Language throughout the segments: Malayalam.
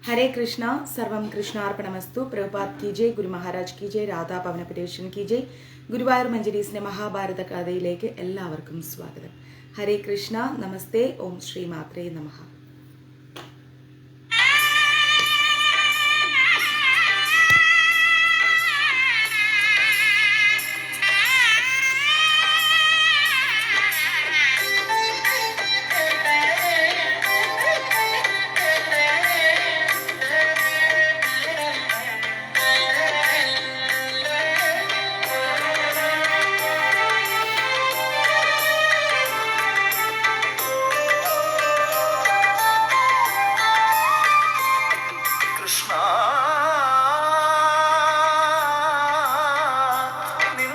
हरे कृष्णा, सर्वम कृष्णार्पणमस्तु। प्रभुपाद की जय, गुरु महाराज की जय, राधा पवन पटेशन की जय। ഗുരുവായൂർ മഞ്ജരീസിന്റെ മഹാഭാരത കഥയിലേക്ക് എല്ലാവർക്കും സ്വാഗതം. ഹരേ കൃഷ്ണ, നമസ്തേ, ഓം ശ്രീ മാത്രേ നമഃ. കൃഷ്ണ നിൻ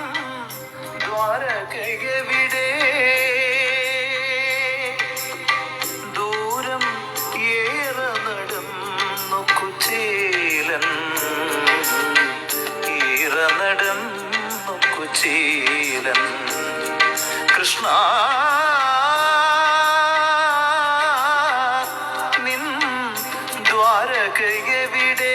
ദ്വാരകയെവിടെ?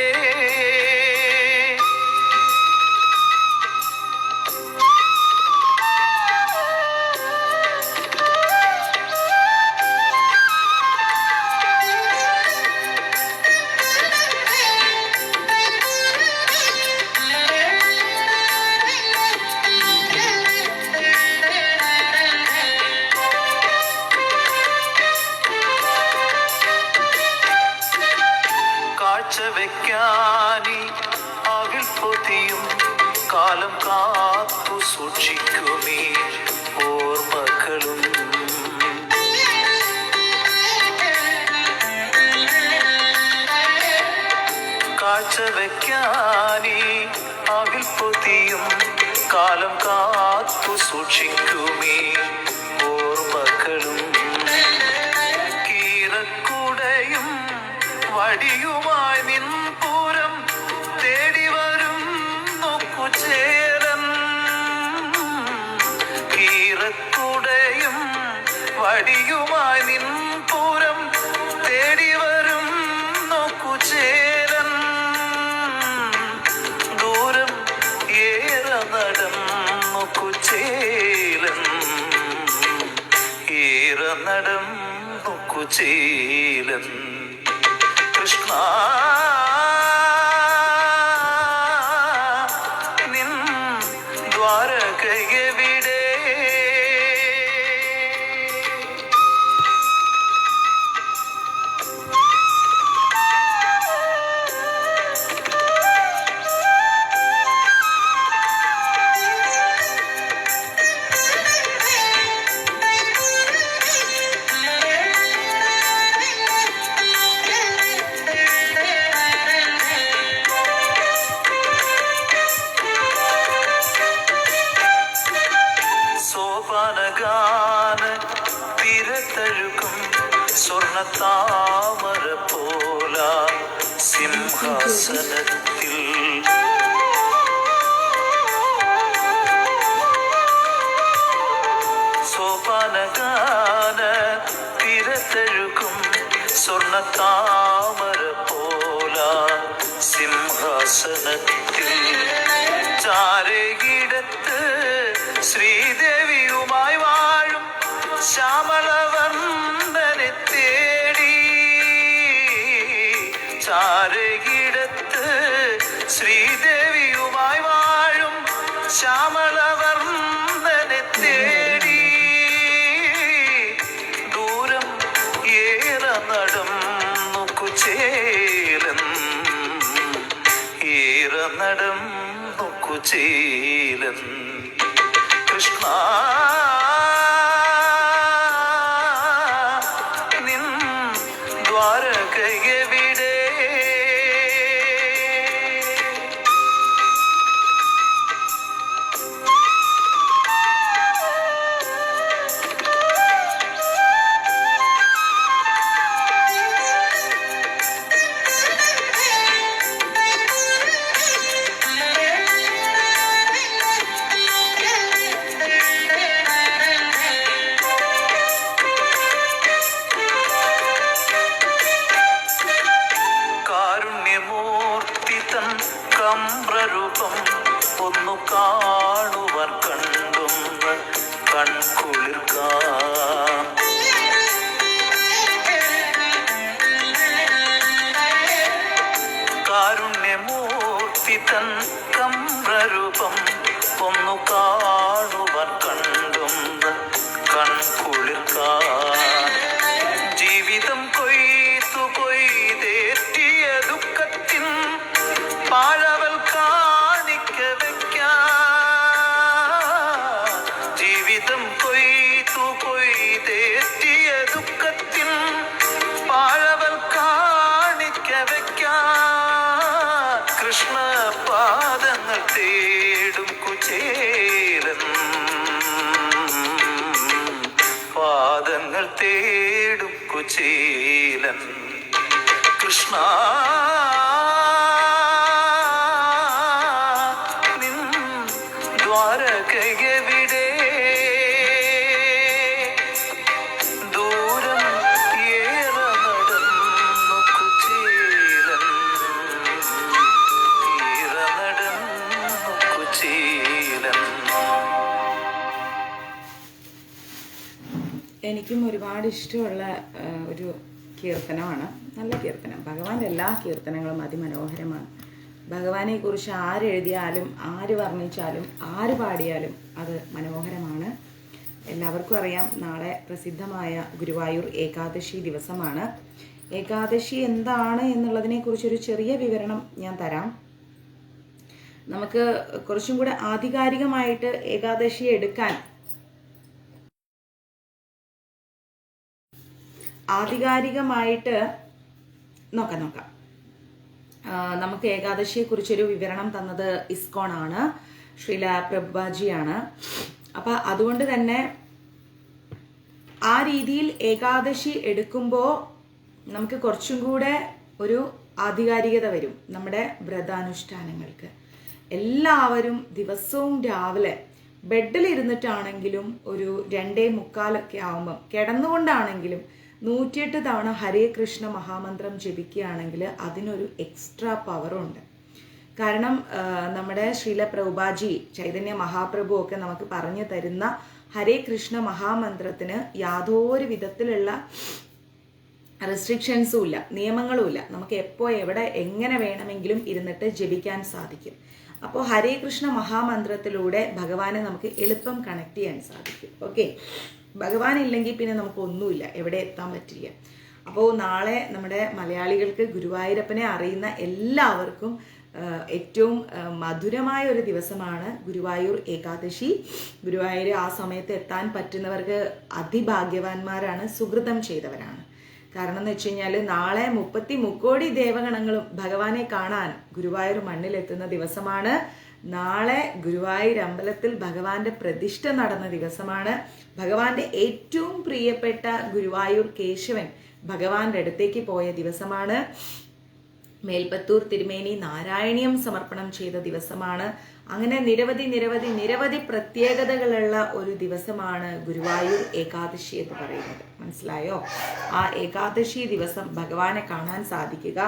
വെക്കാനി അവിൽ പൊതിയും കാലം കാത്തു സൂക്ഷിക്കുമേ ഓർമ്മകളും. കാഴ്ച വെക്കാനി അവിൽ പൊതിയും കാലം കാത്തു സൂക്ഷിക്കുമേ ഓർമ്മകളും. കീറക്കുടയും വടിയുമായി നിൻപുരം തേടി വരും നോക്കുചേരൻ. കീറക്കുടയും വടിയുമായി നിൻപുരം തേടി വരും നോക്കുചേരൻ. ദൂരം ഏറെ നടന്നൊക്കുചേലൻ, ഏറെ നടന്നൊക്കുചേലൻ. കൃഷ്ണ നിൻ ദ്വാരകയെവിടെ? സോപാനഗാന തിരതഴുകും സ്വർണത്താമര പോല സിംഹാസനത്തിൽ സോപാനഗാന തിരതഴുകും സ്വർണത്താമര പോല സിംഹാസനത്തിൽ ചാരകിടത്ത് ശ്രീദേവിയുമായി വാഴും ശ്യാമളവർണ്ണനെ തേടി. ചാരകിടത്ത് ശ്രീദേവിയുമായി വാഴും ശ്യാമളവർണ്ണനെ തേടി. ദൂരം ഏറെ നടന്നൊക്കുചേലൻ, ഏറെ നടന്നൊക്കുചേലൻ. കൃഷ്ണ നിൻ ദ്വാരകയെവിടെ? മൂർത്തിതൻ കമ്രരൂപം ഒന്നു കാണുവാൻ കണ്ടുന്ന കൺകുളിർക്കാൻ. കാരുണ്യമൂർത്തിതൻ കമ്രരൂപം ഒന്നു കാണുവാൻ കണ്ടുന്ന കൺകുളിർക്കാൻ. ജീവിതം കൊയ്തേറ്റിയ ദുഃഖത്തിൻ പാഴവൽ കാണിക്ക വയ്ക്കാൻ. ജീവിതം കൊയ്തേറ്റിയ ദുഃഖത്തിൻ പാഴവൽ കാണിക്ക വയ്ക്കാൻ. കൃഷ്ണ പാദങ്ങൾ തേടും കുചേലൻ, പാദങ്ങൾ തേടും കുചേലൻ. കൃഷ്ണ നിൻ ദ്വാരകയെവിടെ? ദൂരം ഏറെ നടന്നു കുചേലൻ, ഏറെ നടന്നു കുചേലൻ. എനിക്കും ഒരുപാട് ഇഷ്ടമുള്ള ഒരു കീർത്തനമാണ്. നല്ല കീർത്തനം. ഭഗവാന്റെ എല്ലാ കീർത്തനങ്ങളും അതിമനോഹരമാണ്. ഭഗവാനെ കുറിച്ച് ആരെഴുതിയാലും ആര് വർണ്ണിച്ചാലും ആര് പാടിയാലും അത് മനോഹരമാണ്. എല്ലാവർക്കും അറിയാം, നാളെ പ്രസിദ്ധമായ ഗുരുവായൂർ ഏകാദശി ദിവസമാണ്. ഏകാദശി എന്താണ് എന്നുള്ളതിനെക്കുറിച്ചൊരു ചെറിയ വിവരണം ഞാൻ തരാം. നമുക്ക് കുറച്ചും കൂടെ ആധികാരികമായിട്ട് ഏകാദശി എടുക്കാൻ നോക്കാം. നമുക്ക് ഏകാദശിയെക്കുറിച്ചൊരു വിവരണം തന്നത് ഇസ്കോൺ ആണ്, ശ്രീല പ്രഭുപാജിയാണ്. അപ്പം അതുകൊണ്ട് തന്നെ ആ രീതിയിൽ ഏകാദശി എടുക്കുമ്പോൾ നമുക്ക് കുറച്ചും കൂടെ ഒരു ആധികാരികത വരും നമ്മുടെ വ്രതാനുഷ്ഠാനങ്ങൾക്ക്. എല്ലാവരും ദിവസവും രാവിലെ ബെഡിലിരുന്നിട്ടാണെങ്കിലും ഒരു 2:45 ആവുമ്പം കിടന്നുകൊണ്ടാണെങ്കിലും 108 തവണ ഹരേ കൃഷ്ണ മഹാമന്ത്രം ജപിക്കുകയാണെങ്കിൽ അതിനൊരു എക്സ്ട്രാ പവറുണ്ട്. കാരണം നമ്മുടെ ശ്രീല പ്രഭുപാജി, ചൈതന്യ മഹാപ്രഭു ഒക്കെ നമുക്ക് പറഞ്ഞു തരുന്ന ഹരേ കൃഷ്ണ മഹാമന്ത്രത്തിന് യാതൊരു വിധത്തിലുള്ള റെസ്ട്രിക്ഷൻസും ഇല്ല, നിയമങ്ങളും ഇല്ല. നമുക്ക് എപ്പോൾ എവിടെ എങ്ങനെ വേണമെങ്കിലും ഇരുന്നിട്ട് ജപിക്കാൻ സാധിക്കും. അപ്പോൾ ഹരേ കൃഷ്ണ മഹാമന്ത്രത്തിലൂടെ ഭഗവാനെ നമുക്ക് എളുപ്പം കണക്ട് ചെയ്യാൻ സാധിക്കും. ഓക്കെ, ഭഗവാൻ ഇല്ലെങ്കിൽ പിന്നെ നമുക്ക് ഒന്നുമില്ല, എവിടെ എത്താൻ പറ്റില്ല. അപ്പോൾ നാളെ നമ്മുടെ മലയാളികൾക്ക് ഗുരുവായൂരപ്പനെ അറിയുന്ന എല്ലാവർക്കും ഏറ്റവും മധുരമായ ഒരു ദിവസമാണ് ഗുരുവായൂർ ഏകാദശി. ഗുരുവായൂർ ആ സമയത്ത് എത്താൻ പറ്റുന്നവർക്ക് അതിഭാഗ്യവാന്മാരാണ്, സുകൃതം ചെയ്തവരാണ്. കാരണം എന്ന് വെച്ച് കഴിഞ്ഞാൽ നാളെ 33 കോടി ദേവഗണങ്ങളും ഭഗവാനെ കാണാൻ ഗുരുവായൂർ മണ്ണിലെത്തുന്ന ദിവസമാണ്. നാളെ ഗുരുവായൂർ അമ്പലത്തിൽ ഭഗവാന്റെ പ്രതിഷ്ഠ നടന്ന ദിവസമാണ്. ഭഗവാന്റെ ഏറ്റവും പ്രിയപ്പെട്ട ഗുരുവായൂർ കേശവൻ ഭഗവാന്റെ അടുത്തേക്ക് പോയ ദിവസമാണ്. മേൽപ്പത്തൂർ തിരുമേനി നാരായണീയം സമർപ്പണം ചെയ്ത ദിവസമാണ്. അങ്ങനെ നിരവധി പ്രത്യേകതകളുള്ള ഒരു ദിവസമാണ് ഗുരുവായൂർ ഏകാദശി എന്ന് പറയുന്നത്. മനസ്സിലായോ? ആ ഏകാദശി ദിവസം ഭഗവാനെ കാണാൻ സാധിക്കുക,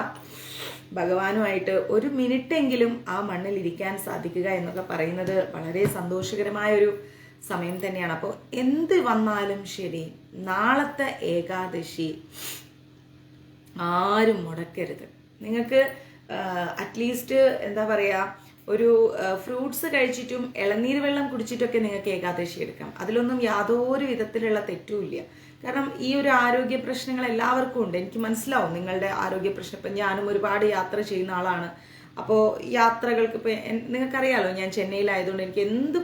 ഭഗവാനുമായിട്ട് ഒരു മിനിറ്റെങ്കിലും ആ മണ്ണിൽ ഇരിക്കാൻ സാധിക്കുക എന്നൊക്കെ പറയുന്നത് വളരെ സന്തോഷകരമായ ഒരു സമയം തന്നെയാണ്. അപ്പോൾ എന്ത് വന്നാലും ശരി, നാളത്തെ ഏകാദശി ആരും മുടക്കരുത്. നിങ്ങൾക്ക് അറ്റ്ലീസ്റ്റ് എന്താ പറയുക, ഒരു ഫ്രൂട്ട്സ് കഴിച്ചിട്ടും ഇളനീര് വെള്ളം കുടിച്ചിട്ടൊക്കെ നിങ്ങൾക്ക് ഏകാദശി എടുക്കാം. അതിലൊന്നും യാതൊരു വിധത്തിലുള്ള തെറ്റുമില്ല. കാരണം ഈ ഒരു ആരോഗ്യ പ്രശ്നങ്ങൾ എല്ലാവർക്കും ഉണ്ട്. എനിക്ക് മനസ്സിലാവും നിങ്ങളുടെ ആരോഗ്യ പ്രശ്നം. ഇപ്പം ഞാനും ഒരുപാട് യാത്ര ചെയ്യുന്ന ആളാണ്. അപ്പോൾ യാത്രകൾക്ക് ഇപ്പം നിങ്ങൾക്കറിയാലോ, ഞാൻ ചെന്നൈയിലായതുകൊണ്ട് എനിക്ക് എന്ത്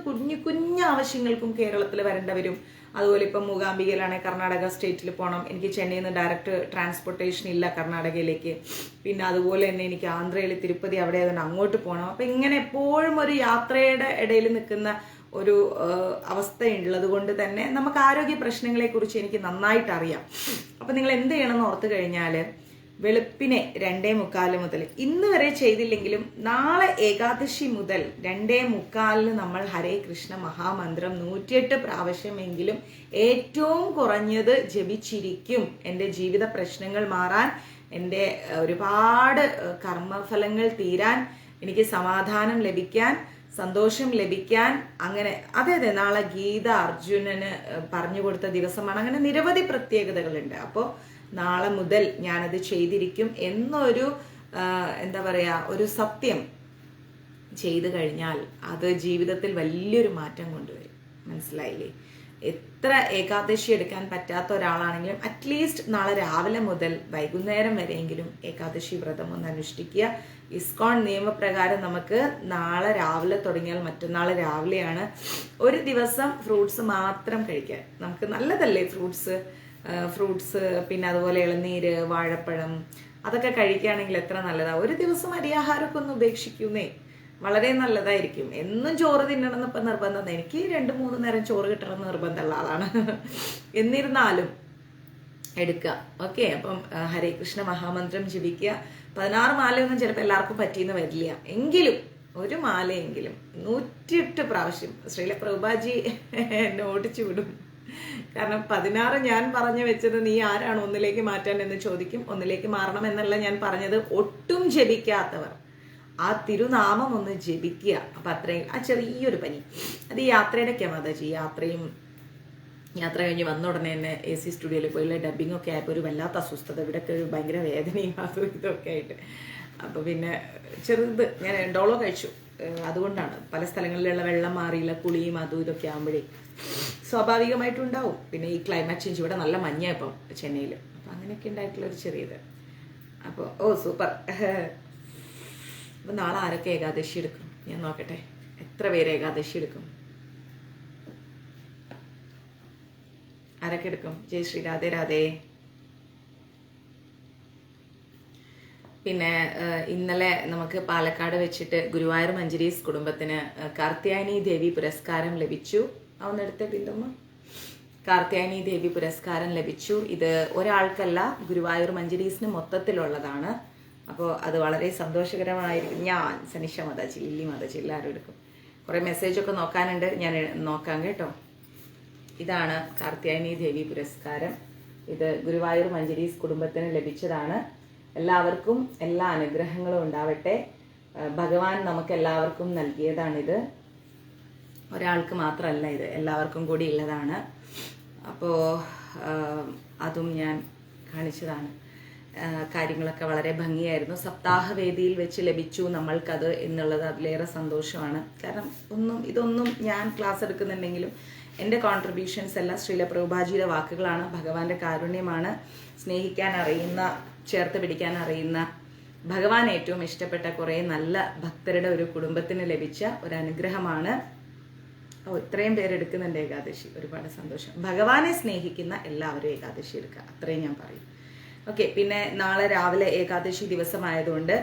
കുഞ്ഞു ആവശ്യങ്ങൾക്കും കേരളത്തിൽ വരേണ്ട വരും. അതുപോലെ ഇപ്പം മൂകാംബികയിലാണെങ്കിൽ കർണാടക സ്റ്റേറ്റിൽ പോകണം, എനിക്ക് ചെന്നൈയിൽ നിന്ന് ഡയറക്റ്റ് ട്രാൻസ്പോർട്ടേഷൻ ഇല്ല കർണാടകയിലേക്ക്. പിന്നെ അതുപോലെ തന്നെ എനിക്ക് ആന്ധ്രയിൽ തിരുപ്പതി അവിടെ ആയതുകൊണ്ട് അങ്ങോട്ട് പോകണം. അപ്പം ഇങ്ങനെ എപ്പോഴും ഒരു യാത്രയുടെ ഇടയിൽ നിൽക്കുന്ന ഒരു അവസ്ഥയുള്ളത് കൊണ്ട് തന്നെ നമുക്ക് ആരോഗ്യ പ്രശ്നങ്ങളെ കുറിച്ച് എനിക്ക് നന്നായിട്ട് അറിയാം. അപ്പം നിങ്ങൾ എന്ത് ചെയ്യണമെന്ന് ഓർത്ത് കഴിഞ്ഞാൽ, വെളുപ്പിനെ 2:45 മുതൽ ഇന്ന് വരെ ചെയ്തില്ലെങ്കിലും നാളെ ഏകാദശി മുതൽ 2:45 നമ്മൾ ഹരേ കൃഷ്ണ മഹാമന്ത്രം 108 പ്രാവശ്യമെങ്കിലും ഏറ്റവും കുറഞ്ഞത് ജപിച്ചിരിക്കും. എൻ്റെ ജീവിത പ്രശ്നങ്ങൾ മാറാൻ, എൻ്റെ ഒരുപാട് കർമ്മഫലങ്ങൾ തീരാൻ, എനിക്ക് സമാധാനം ലഭിക്കാൻ, സന്തോഷം ലഭിക്കാൻ, അങ്ങനെ അതെ നാളെ ഗീത അർജുനന് പറഞ്ഞു കൊടുത്ത ദിവസമാണ്. അങ്ങനെ നിരവധി പ്രത്യേകതകളുണ്ട്. അപ്പോൾ നാളെ മുതൽ ഞാനത് ചെയ്തിരിക്കും എന്നൊരു എന്താ പറയാ, ഒരു സത്യം ചെയ്തു കഴിഞ്ഞാൽ അത് ജീവിതത്തിൽ വലിയൊരു മാറ്റം കൊണ്ടുവരും. മനസ്സിലായില്ലേ? എത്ര ഏകാദശി എടുക്കാൻ പറ്റാത്ത ഒരാളാണെങ്കിലും അറ്റ്ലീസ്റ്റ് നാളെ രാവിലെ മുതൽ വൈകുന്നേരം വരെയെങ്കിലും ഏകാദശി വ്രതം ഒന്ന് അനുഷ്ഠിക്കുക. ഇസ്കോൺ നിയമപ്രകാരം നമുക്ക് നാളെ രാവിലെ തുടങ്ങിയാൽ മറ്റന്നാൾ രാവിലെയാണ്. ഒരു ദിവസം ഫ്രൂട്ട്സ് മാത്രം കഴിക്കാൻ. നമുക്ക് നല്ലതല്ലേ ഫ്രൂട്ട്സ്, പിന്നെ അതുപോലെ ഇളനീര്, വാഴപ്പഴം, അതൊക്കെ കഴിക്കുകയാണെങ്കിൽ എത്ര നല്ലതാണ്. ഒരു ദിവസം അരിയാഹാരമൊക്കെ ഒന്ന് ഉപേക്ഷിക്കുന്നേ വളരെ നല്ലതായിരിക്കും. എന്നും ചോറ് തിന്നണമെന്ന് ഇപ്പം നിർബന്ധം. എനിക്ക് 2-3 നേരം ചോറ് കിട്ടണമെന്ന് നിർബന്ധമുള്ള ആളാണ്. എന്നിരുന്നാലും എടുക്കുക. ഓക്കെ, അപ്പം ഹരേ കൃഷ്ണ മഹാമന്ത്രം ജപിക്കുക. 16 മാലയൊന്നും ചിലപ്പോൾ എല്ലാവർക്കും പറ്റിയെന്ന് വരില്ല. എങ്കിലും ഒരു മാലയെങ്കിലും 108 പ്രാവശ്യം ശ്രീല പ്രഭുപാജി എന്നെ ഓടിച്ചു വിടും. കാരണം 16 ഞാൻ പറഞ്ഞു വെച്ചത് നീ ആരാണ് ഒന്നിലേക്ക് മാറ്റാൻ എന്ന് ചോദിക്കും. ഒന്നിലേക്ക് മാറണം എന്നല്ല ഞാൻ പറഞ്ഞത്. ഒട്ടും ജപിക്കാത്തവർ ആ തിരുനാമം ഒന്ന് ജപിക്കുക. അപ്പം അത്രയും ആ ചെറിയൊരു പനി അത് ഈ യാത്രയുടെയൊക്കെ മാതാജി. യാത്ര കഴിഞ്ഞ് വന്ന ഉടനെ തന്നെ AC സ്റ്റുഡിയോയിൽ പോയി ഡബ്ബിങ്ങൊക്കെ ആയപ്പോൾ ഒരു വല്ലാത്ത അസ്വസ്ഥത. ഇവിടെയൊക്കെ ഒരു ഭയങ്കര വേദനയും അതും ഇതൊക്കെ ആയിട്ട്. അപ്പോൾ പിന്നെ ചെറുത് ഞാൻ ഡോളോ കഴിച്ചു. അതുകൊണ്ടാണ് പല സ്ഥലങ്ങളിലുള്ള വെള്ളം മാറിയില്ല, കുളിയും അതും ഇതൊക്കെ ആകുമ്പോഴേ സ്വാഭാവികമായിട്ടുണ്ടാവും. പിന്നെ ഈ ക്ലൈമറ്റ് ചേഞ്ച്, ഇവിടെ നല്ല മഞ്ഞ ഇപ്പം ചെന്നൈയിൽ. അപ്പം അങ്ങനെയൊക്കെ ഉണ്ടായിട്ടുള്ളൊരു ചെറിയത്. അപ്പോൾ സൂപ്പർ. അപ്പം നാളെ ആരൊക്കെ ഏകാദശി എടുക്കും ഞാൻ നോക്കട്ടെ. എത്ര പേര് ഏകാദശി എടുക്കും? ആരൊക്കെ എടുക്കും? ജയ് ശ്രീ രാധേ രാധേ. പിന്നെ ഇന്നലെ നമുക്ക് പാലക്കാട് വെച്ചിട്ട് ഗുരുവായൂർ മഞ്ജരീസ് കുടുംബത്തിന് കാർത്യായനി ദേവി പുരസ്കാരം ലഭിച്ചു. അതൊന്നെടുത്ത ബിന്ദുമ്മ. കാർത്യായനി ദേവി പുരസ്കാരം ലഭിച്ചു. ഇത് ഒരാൾക്കല്ല, ഗുരുവായൂർ മഞ്ജരീസിന് മൊത്തത്തിലുള്ളതാണ്. അപ്പോൾ അത് വളരെ സന്തോഷകരമായിരിക്കും. ഞാൻ സനിഷ മാതാജി, ലില്ലി മാതാജി എല്ലാവരും എടുക്കും. കുറേ മെസ്സേജൊക്കെ നോക്കാനുണ്ട്, ഞാൻ നോക്കാം കേട്ടോ. ഇതാണ് കാർത്യായനി ദേവി പുരസ്കാരം. ഇത് ഗുരുവായൂർ മഞ്ജരീസ് കുടുംബത്തിന് ലഭിച്ചതാണ്. എല്ലാവർക്കും എല്ലാ അനുഗ്രഹങ്ങളും ഉണ്ടാവട്ടെ. ഭഗവാൻ നമുക്ക് എല്ലാവർക്കും നൽകിയതാണിത്. ഒരാൾക്ക് മാത്രമല്ല, ഇത് എല്ലാവർക്കും കൂടി ഉള്ളതാണ്. അപ്പോൾ അതും ഞാൻ കാണിച്ചതാണ്. കാര്യങ്ങളൊക്കെ വളരെ ഭംഗിയായിരുന്നു. സപ്താഹവേദിയിൽ വെച്ച് ലഭിച്ചു നമ്മൾക്കത് എന്നുള്ളത് അതിലേറെ സന്തോഷമാണ്. കാരണം ഇതൊന്നും ഞാൻ ക്ലാസ് എടുക്കുന്നുണ്ടെങ്കിലും എൻ്റെ കോൺട്രിബ്യൂഷൻസ് എല്ലാം ശ്രീല പ്രഭുപാജിയുടെ വാക്കുകളാണ്. ഭഗവാന്റെ കാരുണ്യമാണ്. സ്നേഹിക്കാൻ അറിയുന്ന, ചേർത്ത് പിടിക്കാൻ അറിയുന്ന, ഭഗവാൻ ഏറ്റവും ഇഷ്ടപ്പെട്ട കുറേ നല്ല ഭക്തരുടെ ഒരു കുടുംബത്തിന് ലഭിച്ച ഒരു അനുഗ്രഹമാണ്. ഇത്രയും പേരെടുക്കുന്നുണ്ട് ഏകാദശി. ഒരുപാട് സന്തോഷം. ഭഗവാനെ സ്നേഹിക്കുന്ന എല്ലാവരും ഏകാദശി എടുക്കുക, അത്രയും ഞാൻ പറയും. ഓക്കെ, പിന്നെ നാളെ രാവിലെ ഏകാദശി ദിവസമായതുകൊണ്ട്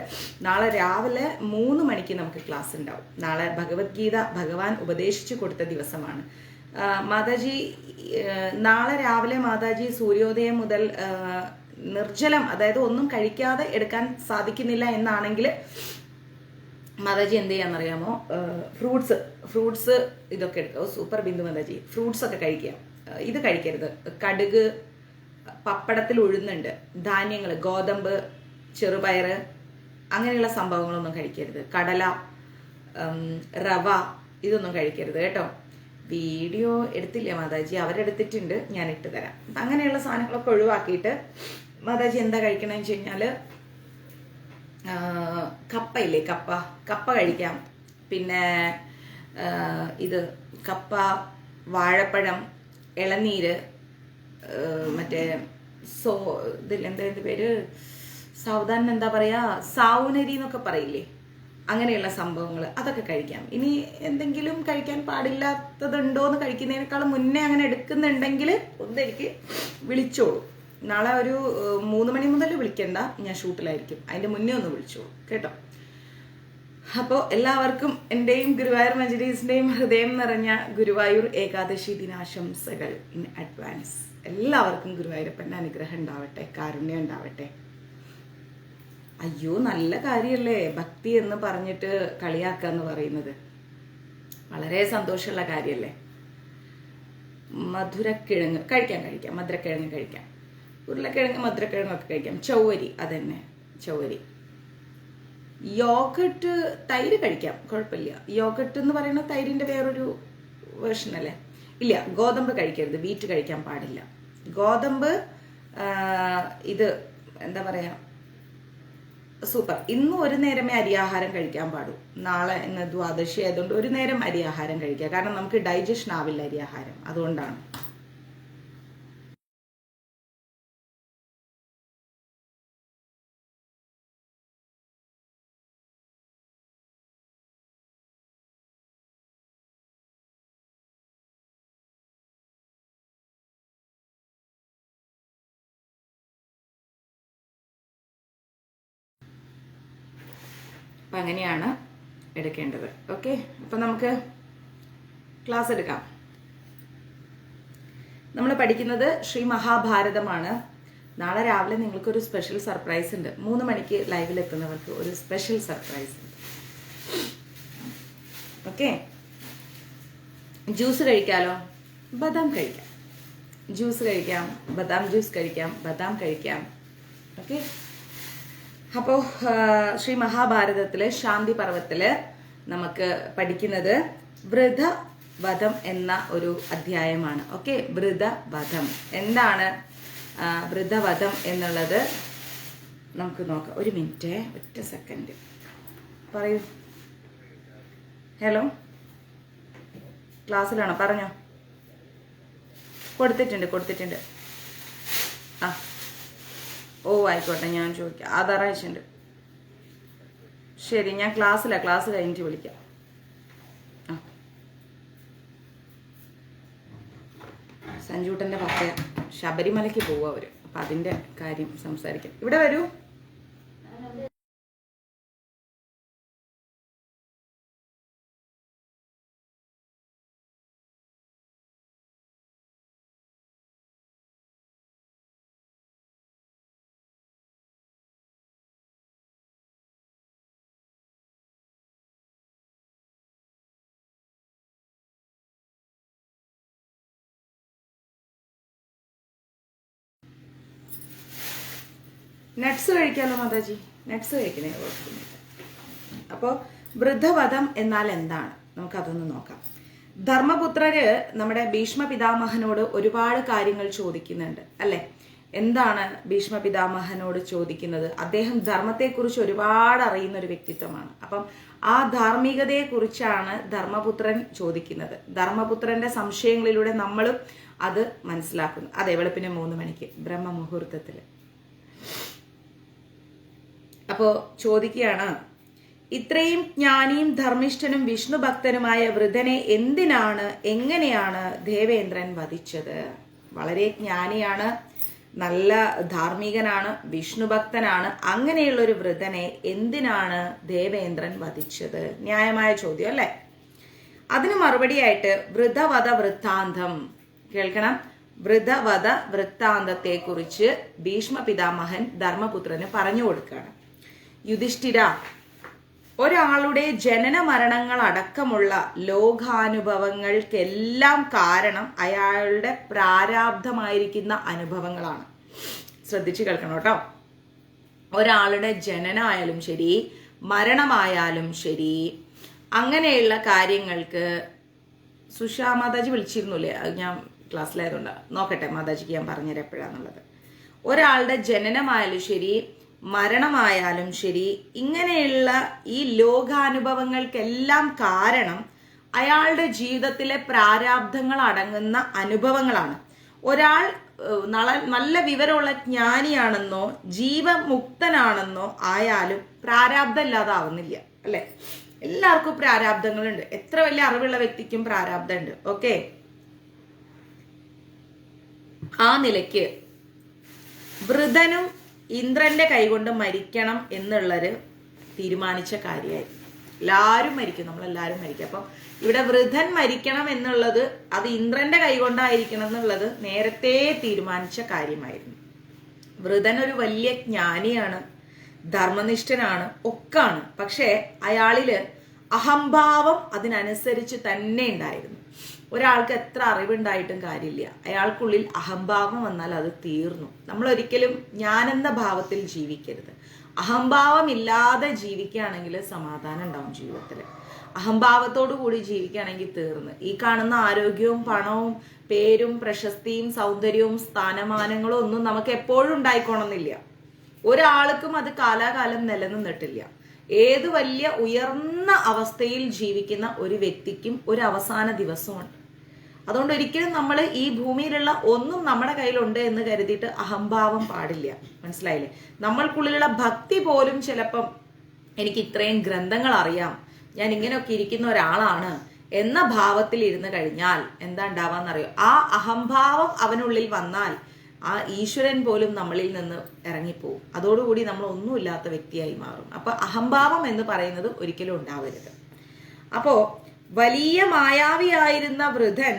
നാളെ രാവിലെ 3 മണിക്ക് നമുക്ക് ക്ലാസ് ഉണ്ടാവും. നാളെ ഭഗവത്ഗീത ഭഗവാൻ ഉപദേശിച്ചു കൊടുത്ത ദിവസമാണ്. മാതാജി നാളെ രാവിലെ മാതാജി സൂര്യോദയം മുതൽ നിർജ്ജലം, അതായത് ഒന്നും കഴിക്കാതെ എടുക്കാൻ സാധിക്കുന്നില്ല എന്നാണെങ്കിൽ മാതാജി എന്ത് ചെയ്യാന്നറിയാമോ? ഫ്രൂട്ട്സ് ഇതൊക്കെ എടുക്കുക. സൂപ്പർ ബിന്ദു മാതാജി. ഫ്രൂട്ട്സ് ഒക്കെ കഴിക്കുക. ഇത് കഴിക്കരുത്. കടുക്, പപ്പടത്തിൽ ഉഴുന്നുണ്ട്, ധാന്യങ്ങൾ, ഗോതമ്പ്, ചെറുപയർ, അങ്ങനെയുള്ള സംഭവങ്ങളൊന്നും കഴിക്കരുത്. കടല, റവ, ഇതൊന്നും കഴിക്കരുത് കേട്ടോ. വീഡിയോ എടുത്തില്ല മാതാജി, അവരെടുത്തിട്ടുണ്ട്, ഞാൻ ഇട്ട് തരാം. അങ്ങനെയുള്ള സാധനങ്ങളൊക്കെ ഒഴിവാക്കിയിട്ട് മാതാജി എന്താ കഴിക്കണമെന്ന് വെച്ച് കഴിഞ്ഞാൽ കപ്പയില്ലേ, കപ്പ കഴിക്കാം. പിന്നെ ഇത് കപ്പ, വാഴപ്പഴം, ഇളനീര്, മറ്റേ ഇതിലെന്താ പേര്, സാവധാനം എന്താ പറയാ, സാവുനരി എന്നൊക്കെ പറയില്ലേ, അങ്ങനെയുള്ള സംഭവങ്ങൾ അതൊക്കെ കഴിക്കാം. ഇനി എന്തെങ്കിലും കഴിക്കാൻ പാടില്ലാത്തതുണ്ടോ എന്ന് കഴിക്കുന്നതിനേക്കാളും മുന്നേ അങ്ങനെ എടുക്കുന്നുണ്ടെങ്കിൽ ഒന്നെനിക്ക് വിളിച്ചോളൂ. നാളെ ഒരു 3 മണി മുതൽ വിളിക്കണ്ട, ഞാൻ ഷൂട്ടിലായിരിക്കും. അതിൻ്റെ മുന്നേ ഒന്ന് വിളിച്ചോളൂ കേട്ടോ. അപ്പോൾ എല്ലാവർക്കും എൻ്റെയും ഗുരുവായൂർ മഞ്ജരീസിൻ്റെയും ഹൃദയം നിറഞ്ഞ ഗുരുവായൂർ ഏകാദശി ദിനാശംസകൾ ഇൻ അഡ്വാൻസ്. എല്ലാവർക്കും ഗുരുവായൂരപ്പൻ്റെ അനുഗ്രഹം ഉണ്ടാവട്ടെ, കാരുണ്യം ഉണ്ടാവട്ടെ. അയ്യോ, നല്ല കാര്യമല്ലേ ഭക്തി എന്ന് പറഞ്ഞിട്ട് കളിയാക്കുക എന്ന് പറയുന്നത്. വളരെ സന്തോഷമുള്ള കാര്യമല്ലേ. മധുരക്കിഴങ്ങ് കഴിക്കാം, മധുരക്കിഴങ്ങ് കഴിക്കാം, ഉരുളക്കിഴങ്ങ്, മധുരക്കിഴങ്ങൊക്കെ കഴിക്കാം. ചൗവരി, അതന്നെ ചൗവരി. യോഗട്ട് തൈര് കഴിക്കാം, കുഴപ്പമില്ല. യോഗട്ട് എന്ന് പറയുന്ന തൈരിൻ്റെ വേറൊരു വേർഷൻ അല്ലേ? ഇല്ല, ഗോതമ്പ് കഴിക്കരുത്, വീറ്റ് കഴിക്കാൻ പാടില്ല. ഗോതമ്പ് ഇത് എന്താ പറയുക, സൂപ്പർ. ഇന്നും ഒരു നേരമേ അരിയാഹാരം കഴിക്കാൻ പാടൂ. നാളെ ഇന്ന് ദ്വാദശി ആയതുകൊണ്ട് ഒരു നേരം അരിയാഹാരം കഴിക്കുക. കാരണം നമുക്ക് ഡൈജഷൻ ആവില്ല അരിയാഹാരം, അതുകൊണ്ടാണ്. അപ്പം അങ്ങനെയാണ് എടുക്കേണ്ടത്. ഓക്കെ, അപ്പം നമുക്ക് ക്ലാസ് എടുക്കാം. നമ്മൾ പഠിക്കുന്നത് ശ്രീ മഹാഭാരതമാണ്. നാളെ രാവിലെ നിങ്ങൾക്കൊരു സ്പെഷ്യൽ സർപ്രൈസ് ഉണ്ട്. 3 മണിക്ക് ലൈവിൽ എത്തുന്നവർക്ക് ഒരു സ്പെഷ്യൽ സർപ്രൈസ് ഉണ്ട്. ഓക്കെ, ജ്യൂസ് കഴിക്കാലോ? ബദാം കഴിക്കാം, ജ്യൂസ് കഴിക്കാം, ബദാം ജ്യൂസ് കഴിക്കാം, ബദാം കഴിക്കാം. ഓക്കെ, അപ്പോൾ ശ്രീ മഹാഭാരതത്തിലെ ശാന്തി പർവ്വത്തില് നമുക്ക് പഠിക്കുന്നത് വൃതവധം എന്ന ഒരു അധ്യായമാണ്. ഓക്കെ, വൃതവധം എന്താണ്? വൃതവധം എന്നുള്ളത് നമുക്ക് നോക്കാം. ഒരു മിനിറ്റ്, ഒറ്റ സെക്കൻഡ് പറയൂ. ഹലോ, ക്ലാസ്സിലാണോ? പറഞ്ഞോ. കൊടുത്തിട്ടുണ്ട്. ആ, ഓ ആയിക്കോട്ടെ, ഞാൻ ചോദിക്കാം. ആധാർ അയച്ചിട്ടുണ്ട്. ശരി, ഞാൻ ക്ലാസ്സിലാണ്, ക്ലാസ് കഴിഞ്ഞിട്ട് വിളിക്കാം. ആ, സഞ്ജൂട്ടൻ്റെ പപ്പ ശബരിമലയ്ക്ക് പോവുക അവർ. അപ്പം അതിൻ്റെ കാര്യം സംസാരിക്കാം. ഇവിടെ വരൂ. നട്ട്സ് കഴിക്കാമല്ലോ മാതാജി, നട്ട്സ് കഴിക്കണേ, കുഴപ്പമൊന്നുമില്ല. അപ്പോൾ വൃദ്ധവധം എന്നാൽ എന്താണ് നമുക്കതൊന്ന് നോക്കാം. ധർമ്മപുത്രര് നമ്മുടെ ഭീഷ്മ പിതാമഹനോട് ഒരുപാട് കാര്യങ്ങൾ ചോദിക്കുന്നുണ്ട് അല്ലെ? എന്താണ് ഭീഷ്മ പിതാമഹനോട് ചോദിക്കുന്നത്? അദ്ദേഹം ധർമ്മത്തെക്കുറിച്ച് ഒരുപാട് അറിയുന്ന ഒരു വ്യക്തിത്വമാണ്. അപ്പം ആ ധാർമ്മികതയെക്കുറിച്ചാണ് ധർമ്മപുത്രൻ ചോദിക്കുന്നത്. ധർമ്മപുത്രന്റെ സംശയങ്ങളിലൂടെ നമ്മളും അത് മനസ്സിലാക്കുന്നു. അതെ, വെളുപ്പിന് 3 മണിക്ക് ബ്രഹ്മമുഹൂർത്തത്തിൽ. അപ്പോ ചോദിക്കുകയാണ്, ഇത്രയും ജ്ഞാനിയും ധർമ്മിഷ്ഠനും വിഷ്ണു ഭക്തനുമായ വൃദ്ധനെ എന്തിനാണ്, എങ്ങനെയാണ് ദേവേന്ദ്രൻ വധിച്ചത്? വളരെ ജ്ഞാനിയാണ്, നല്ല ധാർമ്മികനാണ്, വിഷ്ണു ഭക്തനാണ്. അങ്ങനെയുള്ള ഒരു വൃദ്ധനെ എന്തിനാണ് ദേവേന്ദ്രൻ വധിച്ചത്? ന്യായമായ ചോദ്യം അല്ലെ? അതിന് മറുപടിയായിട്ട് വൃദ്ധവധ വൃത്താന്തം കേൾക്കണം. വൃദ്ധവധ വൃത്താന്തത്തെ കുറിച്ച് ഭീഷ്മ പിതാമഹൻ ധർമ്മപുത്രന് പറഞ്ഞു കൊടുക്കുകയാണ്. യുധിഷ്ഠിര, ഒരാളുടെ ജനന മരണങ്ങൾ അടക്കമുള്ള ലോകാനുഭവങ്ങൾക്കെല്ലാം കാരണം അയാളുടെ പ്രാരാബ്ധമായിരിക്കുന്ന അനുഭവങ്ങളാണ്. ശ്രദ്ധിച്ചു കേൾക്കണം കേട്ടോ. ഒരാളുടെ ജനനമായാലും ശരി, മരണമായാലും ശരി, അങ്ങനെയുള്ള കാര്യങ്ങൾക്ക് സുഷാ മാതാജി വിളിച്ചിരുന്നില്ലേ? അത് ഞാൻ ക്ലാസ്സിലായതുകൊണ്ട് നോക്കട്ടെ, മാതാജിക്ക് ഞാൻ പറഞ്ഞുതരാം എപ്പോഴാന്നുള്ളത്. ഒരാളുടെ ജനനമായാലും ശരി, മരണമായാലും ശരി, ഇങ്ങനെയുള്ള ഈ ലോകാനുഭവങ്ങൾക്കെല്ലാം കാരണം അയാളുടെ ജീവിതത്തിലെ പ്രാരാബ്ധങ്ങൾ അടങ്ങുന്ന അനുഭവങ്ങളാണ്. ഒരാൾ നല്ല വിവരമുള്ള ജ്ഞാനിയാണെന്നോ ജീവമുക്തനാണെന്നോ ആയാലും പ്രാരാബ്ധം ഇല്ലാതാവുന്നില്ല അല്ലെ? എല്ലാവർക്കും പ്രാരാബ്ധങ്ങളുണ്ട്. എത്ര വലിയ അറിവുള്ള വ്യക്തിക്കും പ്രാരാബ്ധമുണ്ട്. ഓക്കെ, ആ നിലയ്ക്ക് വൃദ്ധനും ഇന്ദ്രന്റെ കൈകൊണ്ട് മരിക്കണം എന്നുള്ളൊരു തീരുമാനിച്ച കാര്യമായിരുന്നു. എല്ലാവരും മരിക്കും, നമ്മളെല്ലാവരും മരിക്കും. അപ്പം ഇവിടെ വൃദ്ധൻ മരിക്കണം എന്നുള്ളത് അത് ഇന്ദ്രന്റെ കൈകൊണ്ടായിരിക്കണം എന്നുള്ളത് നേരത്തെ തീരുമാനിച്ച കാര്യമായിരുന്നു. വൃദ്ധൻ ഒരു വലിയ ജ്ഞാനിയാണ്, ധർമ്മനിഷ്ഠനാണ്, ഒക്കാണ്. പക്ഷെ അയാളില് അഹംഭാവം അതിനനുസരിച്ച് തന്നെ ഉണ്ടായിരുന്നു. ഒരാൾക്ക് എത്ര അറിവുണ്ടായിട്ടും കാര്യമില്ല, അയാൾക്കുള്ളിൽ അഹംഭാവം വന്നാൽ അത് തീർന്നു. നമ്മൾ ഒരിക്കലും ഞാനെന്ന ഭാവത്തിൽ ജീവിക്കരുത്. അഹംഭാവം ഇല്ലാതെ ജീവിക്കുകയാണെങ്കിൽ സമാധാനം ഉണ്ടാവും ജീവിതത്തിൽ. അഹംഭാവത്തോടു കൂടി ജീവിക്കുകയാണെങ്കിൽ തീർന്ന്. ഈ കാണുന്ന ആരോഗ്യവും പണവും പേരും പ്രശസ്തിയും സൗന്ദര്യവും സ്ഥാനമാനങ്ങളും ഒന്നും നമുക്ക് എപ്പോഴും ഉണ്ടായിക്കോണമെന്നില്ല. ഒരാൾക്കും അത് കാലാകാലം നിലനിന്നിട്ടില്ല. ഏത് വലിയ ഉയർന്ന അവസ്ഥയിൽ ജീവിക്കുന്ന ഒരു വ്യക്തിക്കും ഒരു അവസാന ദിവസമുണ്ട്. അതുകൊണ്ട് ഒരിക്കലും നമ്മൾ ഈ ഭൂമിയിലുള്ള ഒന്നും നമ്മുടെ കയ്യിലുണ്ട് എന്ന് കരുതിയിട്ട് അഹംഭാവം പാടില്ല. മനസ്സിലായില്ലേ? നമ്മൾക്കുള്ളിലുള്ള ഭക്തി പോലും ചിലപ്പം എനിക്ക് ഇത്രയും ഗ്രന്ഥങ്ങൾ അറിയാം, ഞാൻ ഇങ്ങനെയൊക്കെ ഇരിക്കുന്ന ഒരാളാണ് എന്ന ഭാവത്തിൽ ഇരുന്ന് കഴിഞ്ഞാൽ എന്താ ഉണ്ടാവാന്നറിയോ? ആ അഹംഭാവം അവനുള്ളിൽ വന്നാൽ ആ ഈശ്വരൻ പോലും നമ്മളിൽ നിന്ന് ഇറങ്ങിപ്പോവും. അതോടുകൂടി നമ്മൾ ഒന്നുമില്ലാത്ത വ്യക്തിയായി മാറും. അപ്പൊ അഹംഭാവം എന്ന് പറയുന്നത് ഒരിക്കലും ഉണ്ടാവരുത്. അപ്പോ വലിയ മായാവിയായിരുന്ന വൃദ്ധൻ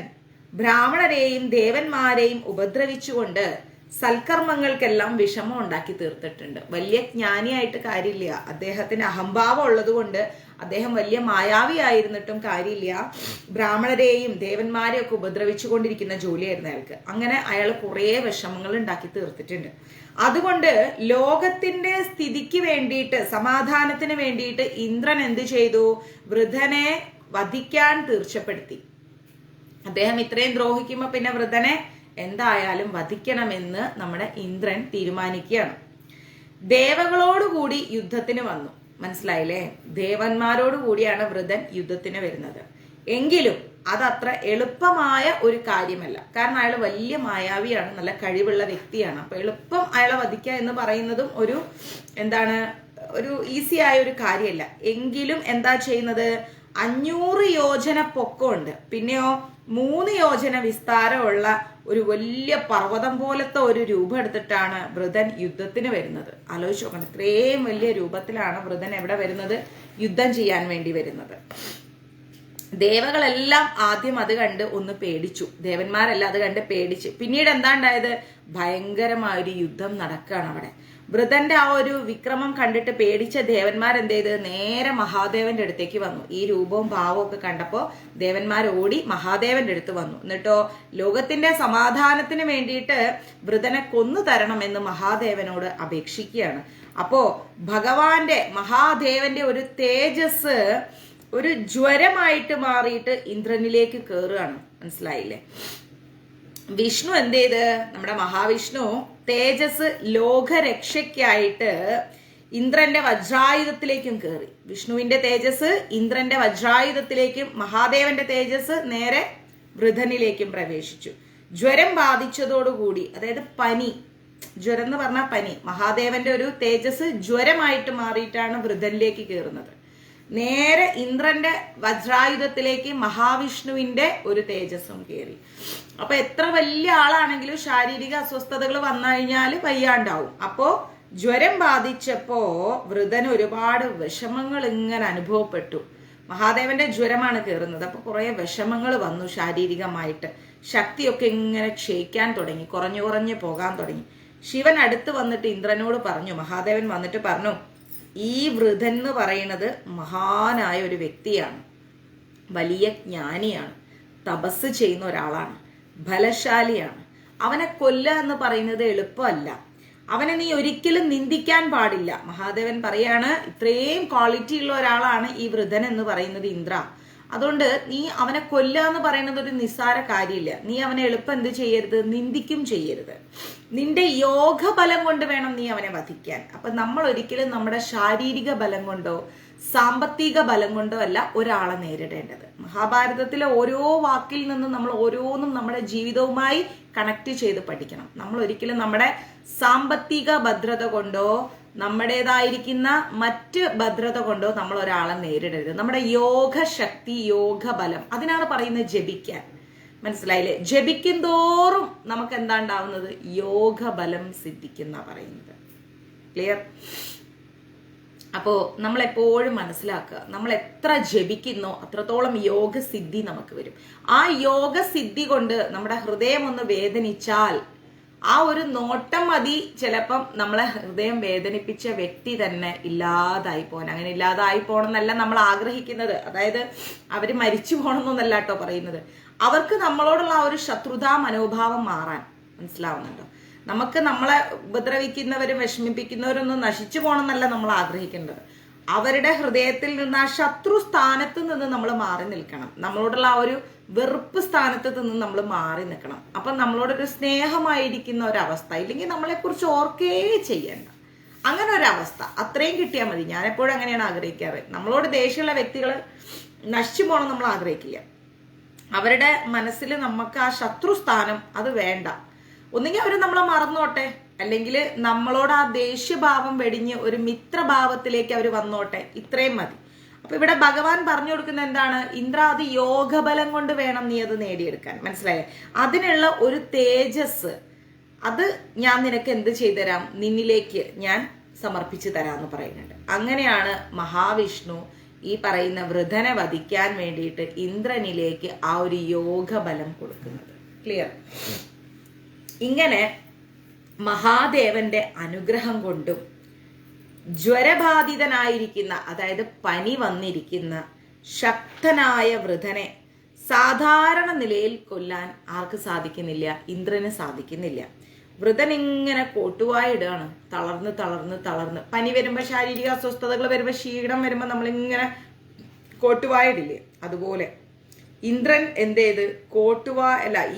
ബ്രാഹ്മണരെയും ദേവന്മാരെയും ഉപദ്രവിച്ചുകൊണ്ട് സൽക്കർമ്മങ്ങൾക്കെല്ലാം വിഷമം ഉണ്ടാക്കി തീർത്തിട്ടുണ്ട്. വലിയ ജ്ഞാനിയായിട്ട് കാര്യമില്ല. അദ്ദേഹത്തിന് അഹംഭാവം ഉള്ളത് കൊണ്ട് അദ്ദേഹം വലിയ മായാവിയായിരുന്നിട്ടും കാര്യമില്ല. ബ്രാഹ്മണരെയും ദേവന്മാരെയും ഒക്കെ ഉപദ്രവിച്ചു കൊണ്ടിരിക്കുന്ന ജോലിയായിരുന്നു അയാൾക്ക്. അങ്ങനെ അയാൾ കുറേ വിഷമങ്ങൾ ഉണ്ടാക്കി തീർത്തിട്ടുണ്ട്. അതുകൊണ്ട് ലോകത്തിന്റെ സ്ഥിതിക്ക് വേണ്ടിയിട്ട്, സമാധാനത്തിന് വേണ്ടിയിട്ട് ഇന്ദ്രൻ എന്ത് ചെയ്തു? വൃദ്ധനെ വധിക്കാൻ തീർച്ചപ്പെടുത്തി. അദ്ദേഹം ഇത്രയും ദ്രോഹിക്കുമ്പോ പിന്നെ വൃദ്ധനെ എന്തായാലും വധിക്കണമെന്ന് നമ്മുടെ ഇന്ദ്രൻ തീരുമാനിക്കുകയാണ്. ദേവകളോടുകൂടി യുദ്ധത്തിന് വന്നു. മനസ്സിലായില്ലേ? ദേവന്മാരോട് കൂടിയാണ് വൃദ്ധൻ യുദ്ധത്തിന് വരുന്നത്. എങ്കിലും അതത്ര എളുപ്പമായ ഒരു കാര്യമല്ല. കാരണം അയാൾ വലിയ മായാവിയാണ്, നല്ല കഴിവുള്ള വ്യക്തിയാണ്. അപ്പൊ എളുപ്പം അയാളെ വധിക്കുക എന്ന് പറയുന്നതും ഒരു ഒരു ഈസി ആയ ഒരു കാര്യമല്ല. എങ്കിലും എന്താ ചെയ്യുന്നത്? 500 യോജന പൊക്കമുണ്ട്, പിന്നെയോ 3 യോജന വിസ്താരമുള്ള ഒരു വലിയ പർവ്വതം പോലത്തെ ഒരു രൂപം എടുത്തിട്ടാണ് വൃദ്ധൻ യുദ്ധത്തിന് വരുന്നത്. ആലോചിച്ച് നോക്കണം, ഇത്രയും വലിയ രൂപത്തിലാണ് വൃദ്ധൻ എവിടെ വരുന്നത്? യുദ്ധം ചെയ്യാൻ വേണ്ടി വരുന്നത്. ദേവകളെല്ലാം ആദ്യം അത് കണ്ട് ഒന്ന് പേടിച്ചു. ദേവന്മാരെല്ലാം അത് കണ്ട് പേടിച്ച്. പിന്നീട് എന്താ ഉണ്ടായത്? ഭയങ്കരമായൊരു യുദ്ധം നടക്കുകയാണ് അവിടെ. വൃദ്ധന്റെ ആ ഒരു വിക്രമം കണ്ടിട്ട് പേടിച്ച ദേവന്മാർ എന്ത് ചെയ്ത്? നേരെ മഹാദേവന്റെ അടുത്തേക്ക് വന്നു. ഈ രൂപവും ഭാവവും ഒക്കെ കണ്ടപ്പോ ദേവന്മാർ ഓടി മഹാദേവന്റെ അടുത്ത് വന്നു. എന്നിട്ടോ ലോകത്തിന്റെ സമാധാനത്തിന് വേണ്ടിയിട്ട് വൃദ്ധനെ കൊന്നു തരണമെന്ന് മഹാദേവനോട് അപേക്ഷിക്കുകയാണ്. അപ്പോ ഭഗവാന്റെ മഹാദേവന്റെ ഒരു തേജസ് ഒരു ജ്വരമായിട്ട് മാറിയിട്ട് ഇന്ദ്രനിലേക്ക് കയറുകയാണ്. മനസ്സിലായില്ലേ? വിഷ്ണു എന്ത് ചെയ്ത്? നമ്മുടെ മഹാവിഷ്ണു തേജസ് ലോകരക്ഷയ്ക്കായിട്ട് ഇന്ദ്രന്റെ വജ്രായുധത്തിലേക്കും കയറി. വിഷ്ണുവിന്റെ തേജസ് ഇന്ദ്രന്റെ വജ്രായുധത്തിലേക്കും മഹാദേവന്റെ തേജസ് നേരെ വൃദ്ധനിലേക്കും പ്രവേശിച്ചു. ജ്വരം ബാധിച്ചതോടുകൂടി, അതായത് പനി, ജ്വരം എന്ന് പറഞ്ഞാൽ പനി, മഹാദേവന്റെ ഒരു തേജസ് ജ്വരമായിട്ട് മാറിയിട്ടാണ് വൃദ്ധനിലേക്ക് കയറുന്നത്. നേരെ ഇന്ദ്രന്റെ വജ്രായുധത്തിലേക്ക് മഹാവിഷ്ണുവിന്റെ ഒരു തേജസ്സും കയറി. അപ്പൊ എത്ര വലിയ ആളാണെങ്കിലും ശാരീരിക അസ്വസ്ഥതകൾ വന്നു കഴിഞ്ഞാൽ വയ്യാണ്ടാവും. അപ്പോ ജ്വരം ബാധിച്ചപ്പോ വൃദ്ധന് ഒരുപാട് വിഷമങ്ങൾ ഇങ്ങനെ അനുഭവപ്പെട്ടു. മഹാദേവന്റെ ജ്വരമാണ് കയറുന്നത്. അപ്പൊ കുറെ വിഷമങ്ങൾ വന്നു. ശാരീരികമായിട്ട് ശക്തിയൊക്കെ ഇങ്ങനെ ക്ഷയിക്കാൻ തുടങ്ങി, കുറഞ്ഞു കുറഞ്ഞു പോകാൻ തുടങ്ങി. ശിവൻ അടുത്ത് വന്നിട്ട് ഇന്ദ്രനോട് പറഞ്ഞു, മഹാദേവൻ വന്നിട്ട് പറഞ്ഞു, ഈ വൃദ്ധൻ എന്ന് പറയുന്നത് മഹാനായ ഒരു വ്യക്തിയാണ്, വലിയ ജ്ഞാനിയാണ്, തപസ് ചെയ്യുന്ന ഒരാളാണ്, ബലശാലിയാണ്. അവനെ കൊല്ലുക എന്ന് പറയുന്നത് എളുപ്പമല്ല. അവനെ നീ ഒരിക്കലും നിന്ദിക്കാൻ പാടില്ല. മഹാദേവൻ പറയാണ്, ഇത്രയും ക്വാളിറ്റി ഉള്ള ഒരാളാണ് ഈ വൃദ്ധൻ എന്ന് പറയുന്നത് ഇന്ദ്ര. അതുകൊണ്ട് നീ അവനെ കൊല്ലുക എന്ന് പറയുന്നത് ഒരു നിസ്സാര കാര്യമില്ല. നീ അവനെ എളുപ്പം എന്ത് ചെയ്യരുത്? നിന്ദിക്കും ചെയ്യരുത്. നിന്റെ യോഗ ബലം കൊണ്ട് വേണം നീ അവനെ വധിക്കാൻ. അപ്പൊ നമ്മൾ ഒരിക്കലും നമ്മുടെ ശാരീരിക ബലം കൊണ്ടോ സാമ്പത്തിക ബലം കൊണ്ടോ അല്ല ഒരാളെ നേരിടേണ്ടത്. മഹാഭാരതത്തിലെ ഓരോ വാക്കിൽ നിന്നും നമ്മൾ ഓരോന്നും നമ്മുടെ ജീവിതവുമായി കണക്ട് ചെയ്ത് പഠിക്കണം. നമ്മൾ ഒരിക്കലും നമ്മുടെ സാമ്പത്തിക ഭദ്രത കൊണ്ടോ നമ്മുടേതായിരിക്കുന്ന മറ്റ് ഭദ്രത കൊണ്ടോ നമ്മൾ ഒരാളെ നേരിടരുത്. നമ്മുടെ യോഗശക്തി, യോഗബലം, അതിനാണ് പറയുന്നത് ജപിക്കാൻ. മനസ്സിലായില്ലേ? ജപിക്കും തോറും നമുക്ക് എന്താ ഉണ്ടാവുന്നത്? യോഗബലം സിദ്ധിക്കുന്ന പറയുന്നത്. ക്ലിയർ? അപ്പോ നമ്മൾ എപ്പോഴും മനസ്സിലാക്കുക, നമ്മൾ എത്ര ജപിക്കുന്നോ അത്രത്തോളം യോഗസിദ്ധി നമുക്ക് വരും. ആ യോഗസിദ്ധി കൊണ്ട് നമ്മുടെ ഹൃദയം ഒന്ന് വേദനിച്ചാൽ ആ ഒരു നോട്ടം മതി ചിലപ്പം നമ്മളെ ഹൃദയം വേദനിപ്പിച്ച വ്യക്തി തന്നെ ഇല്ലാതായി പോകാൻ. അങ്ങനെ ഇല്ലാതായി പോകണമെന്നല്ല നമ്മൾ ആഗ്രഹിക്കുന്നത്. അതായത് അവര് മരിച്ചു പോകണമെന്നല്ല കേട്ടോ പറയുന്നത്. അവർക്ക് നമ്മളോടുള്ള ആ ഒരു ശത്രുതാ മനോഭാവം മാറാൻ. മനസ്സിലാവുന്നുണ്ടോ? നമുക്ക് നമ്മളെ ഉപദ്രവിക്കുന്നവരും വിഷമിപ്പിക്കുന്നവരൊന്നും നശിച്ചു പോകണമെന്നല്ല നമ്മൾ ആഗ്രഹിക്കേണ്ടത്. അവരുടെ ഹൃദയത്തിൽ നിന്ന് ആ ശത്രു സ്ഥാനത്ത് നിന്ന് നമ്മൾ മാറി നിൽക്കണം. നമ്മളോടുള്ള ആ ഒരു വെറുപ്പ് സ്ഥാനത്ത് നിന്ന് നമ്മൾ മാറി നിൽക്കണം. അപ്പൊ നമ്മളോടൊരു സ്നേഹമായിരിക്കുന്ന ഒരവസ്ഥ, ഇല്ലെങ്കിൽ നമ്മളെ കുറിച്ച് ഓർക്കേ ചെയ്യണ്ട, അങ്ങനെ ഒരവസ്ഥ അത്രയും കിട്ടിയാൽ മതി. ഞാൻ എപ്പോഴും അങ്ങനെയാണ് ആഗ്രഹിക്കാറ്. നമ്മളോട് ദേഷ്യമുള്ള വ്യക്തികൾ നശിച്ചു പോകണം നമ്മൾ ആഗ്രഹിക്കില്ല. അവരുടെ മനസ്സിൽ നമുക്ക് ആ ശത്രു സ്ഥാനം അത് വേണ്ട. ഒന്നുകിൽ അവർ നമ്മളെ മറന്നോട്ടെ, അല്ലെങ്കിൽ നമ്മളോട് ആ ദേഷ്യഭാവം വെടിഞ്ഞ് ഒരു മിത്രഭാവത്തിലേക്ക് അവർ വന്നോട്ടെ, ഇത്രയും മതി. അപ്പൊ ഇവിടെ ഭഗവാൻ പറഞ്ഞു കൊടുക്കുന്ന എന്താണ്? ഇന്ദ്ര, അത് യോഗബലം കൊണ്ട് വേണം നീ അത് നേടിയെടുക്കാൻ. മനസ്സിലായേ? അതിനുള്ള ഒരു തേജസ് അത് ഞാൻ നിനക്ക് എന്ത് ചെയ്തുതരാം, നിന്നിലേക്ക് ഞാൻ സമർപ്പിച്ചു തരാമെന്ന് പറയുന്നുണ്ട്. അങ്ങനെയാണ് മഹാവിഷ്ണു ഈ പറയുന്ന വൃധനെ വധിക്കാൻ വേണ്ടിയിട്ട് ഇന്ദ്രനിലേക്ക് ആ ഒരു യോഗബലം കൊടുക്കുന്നത്. ക്ലിയർ? ഇങ്ങനെ മഹാദേവന്റെ അനുഗ്രഹം കൊണ്ടും ജ്വരബാധിതനായിരിക്കുന്ന, അതായത് പനി വന്നിരിക്കുന്ന ശക്തനായ വൃധനെ സാധാരണ നിലയിൽ കൊല്ലാൻ ആർക്ക് സാധിക്കുന്നില്ല? ഇന്ദ്രന് സാധിക്കുന്നില്ല. വൃതൻ ഇങ്ങനെ കോട്ടുവായിടുകയാണ്, തളർന്ന് തളർന്ന് തളർന്ന്. പനി വരുമ്പോൾ, ശാരീരിക അസ്വസ്ഥതകൾ വരുമ്പോൾ, ക്ഷീണം വരുമ്പോൾ നമ്മളിങ്ങനെ കോട്ടുവായിടില്ലേ, അതുപോലെ ഇന്ദ്രൻ എന്ത് ചെയ്ത്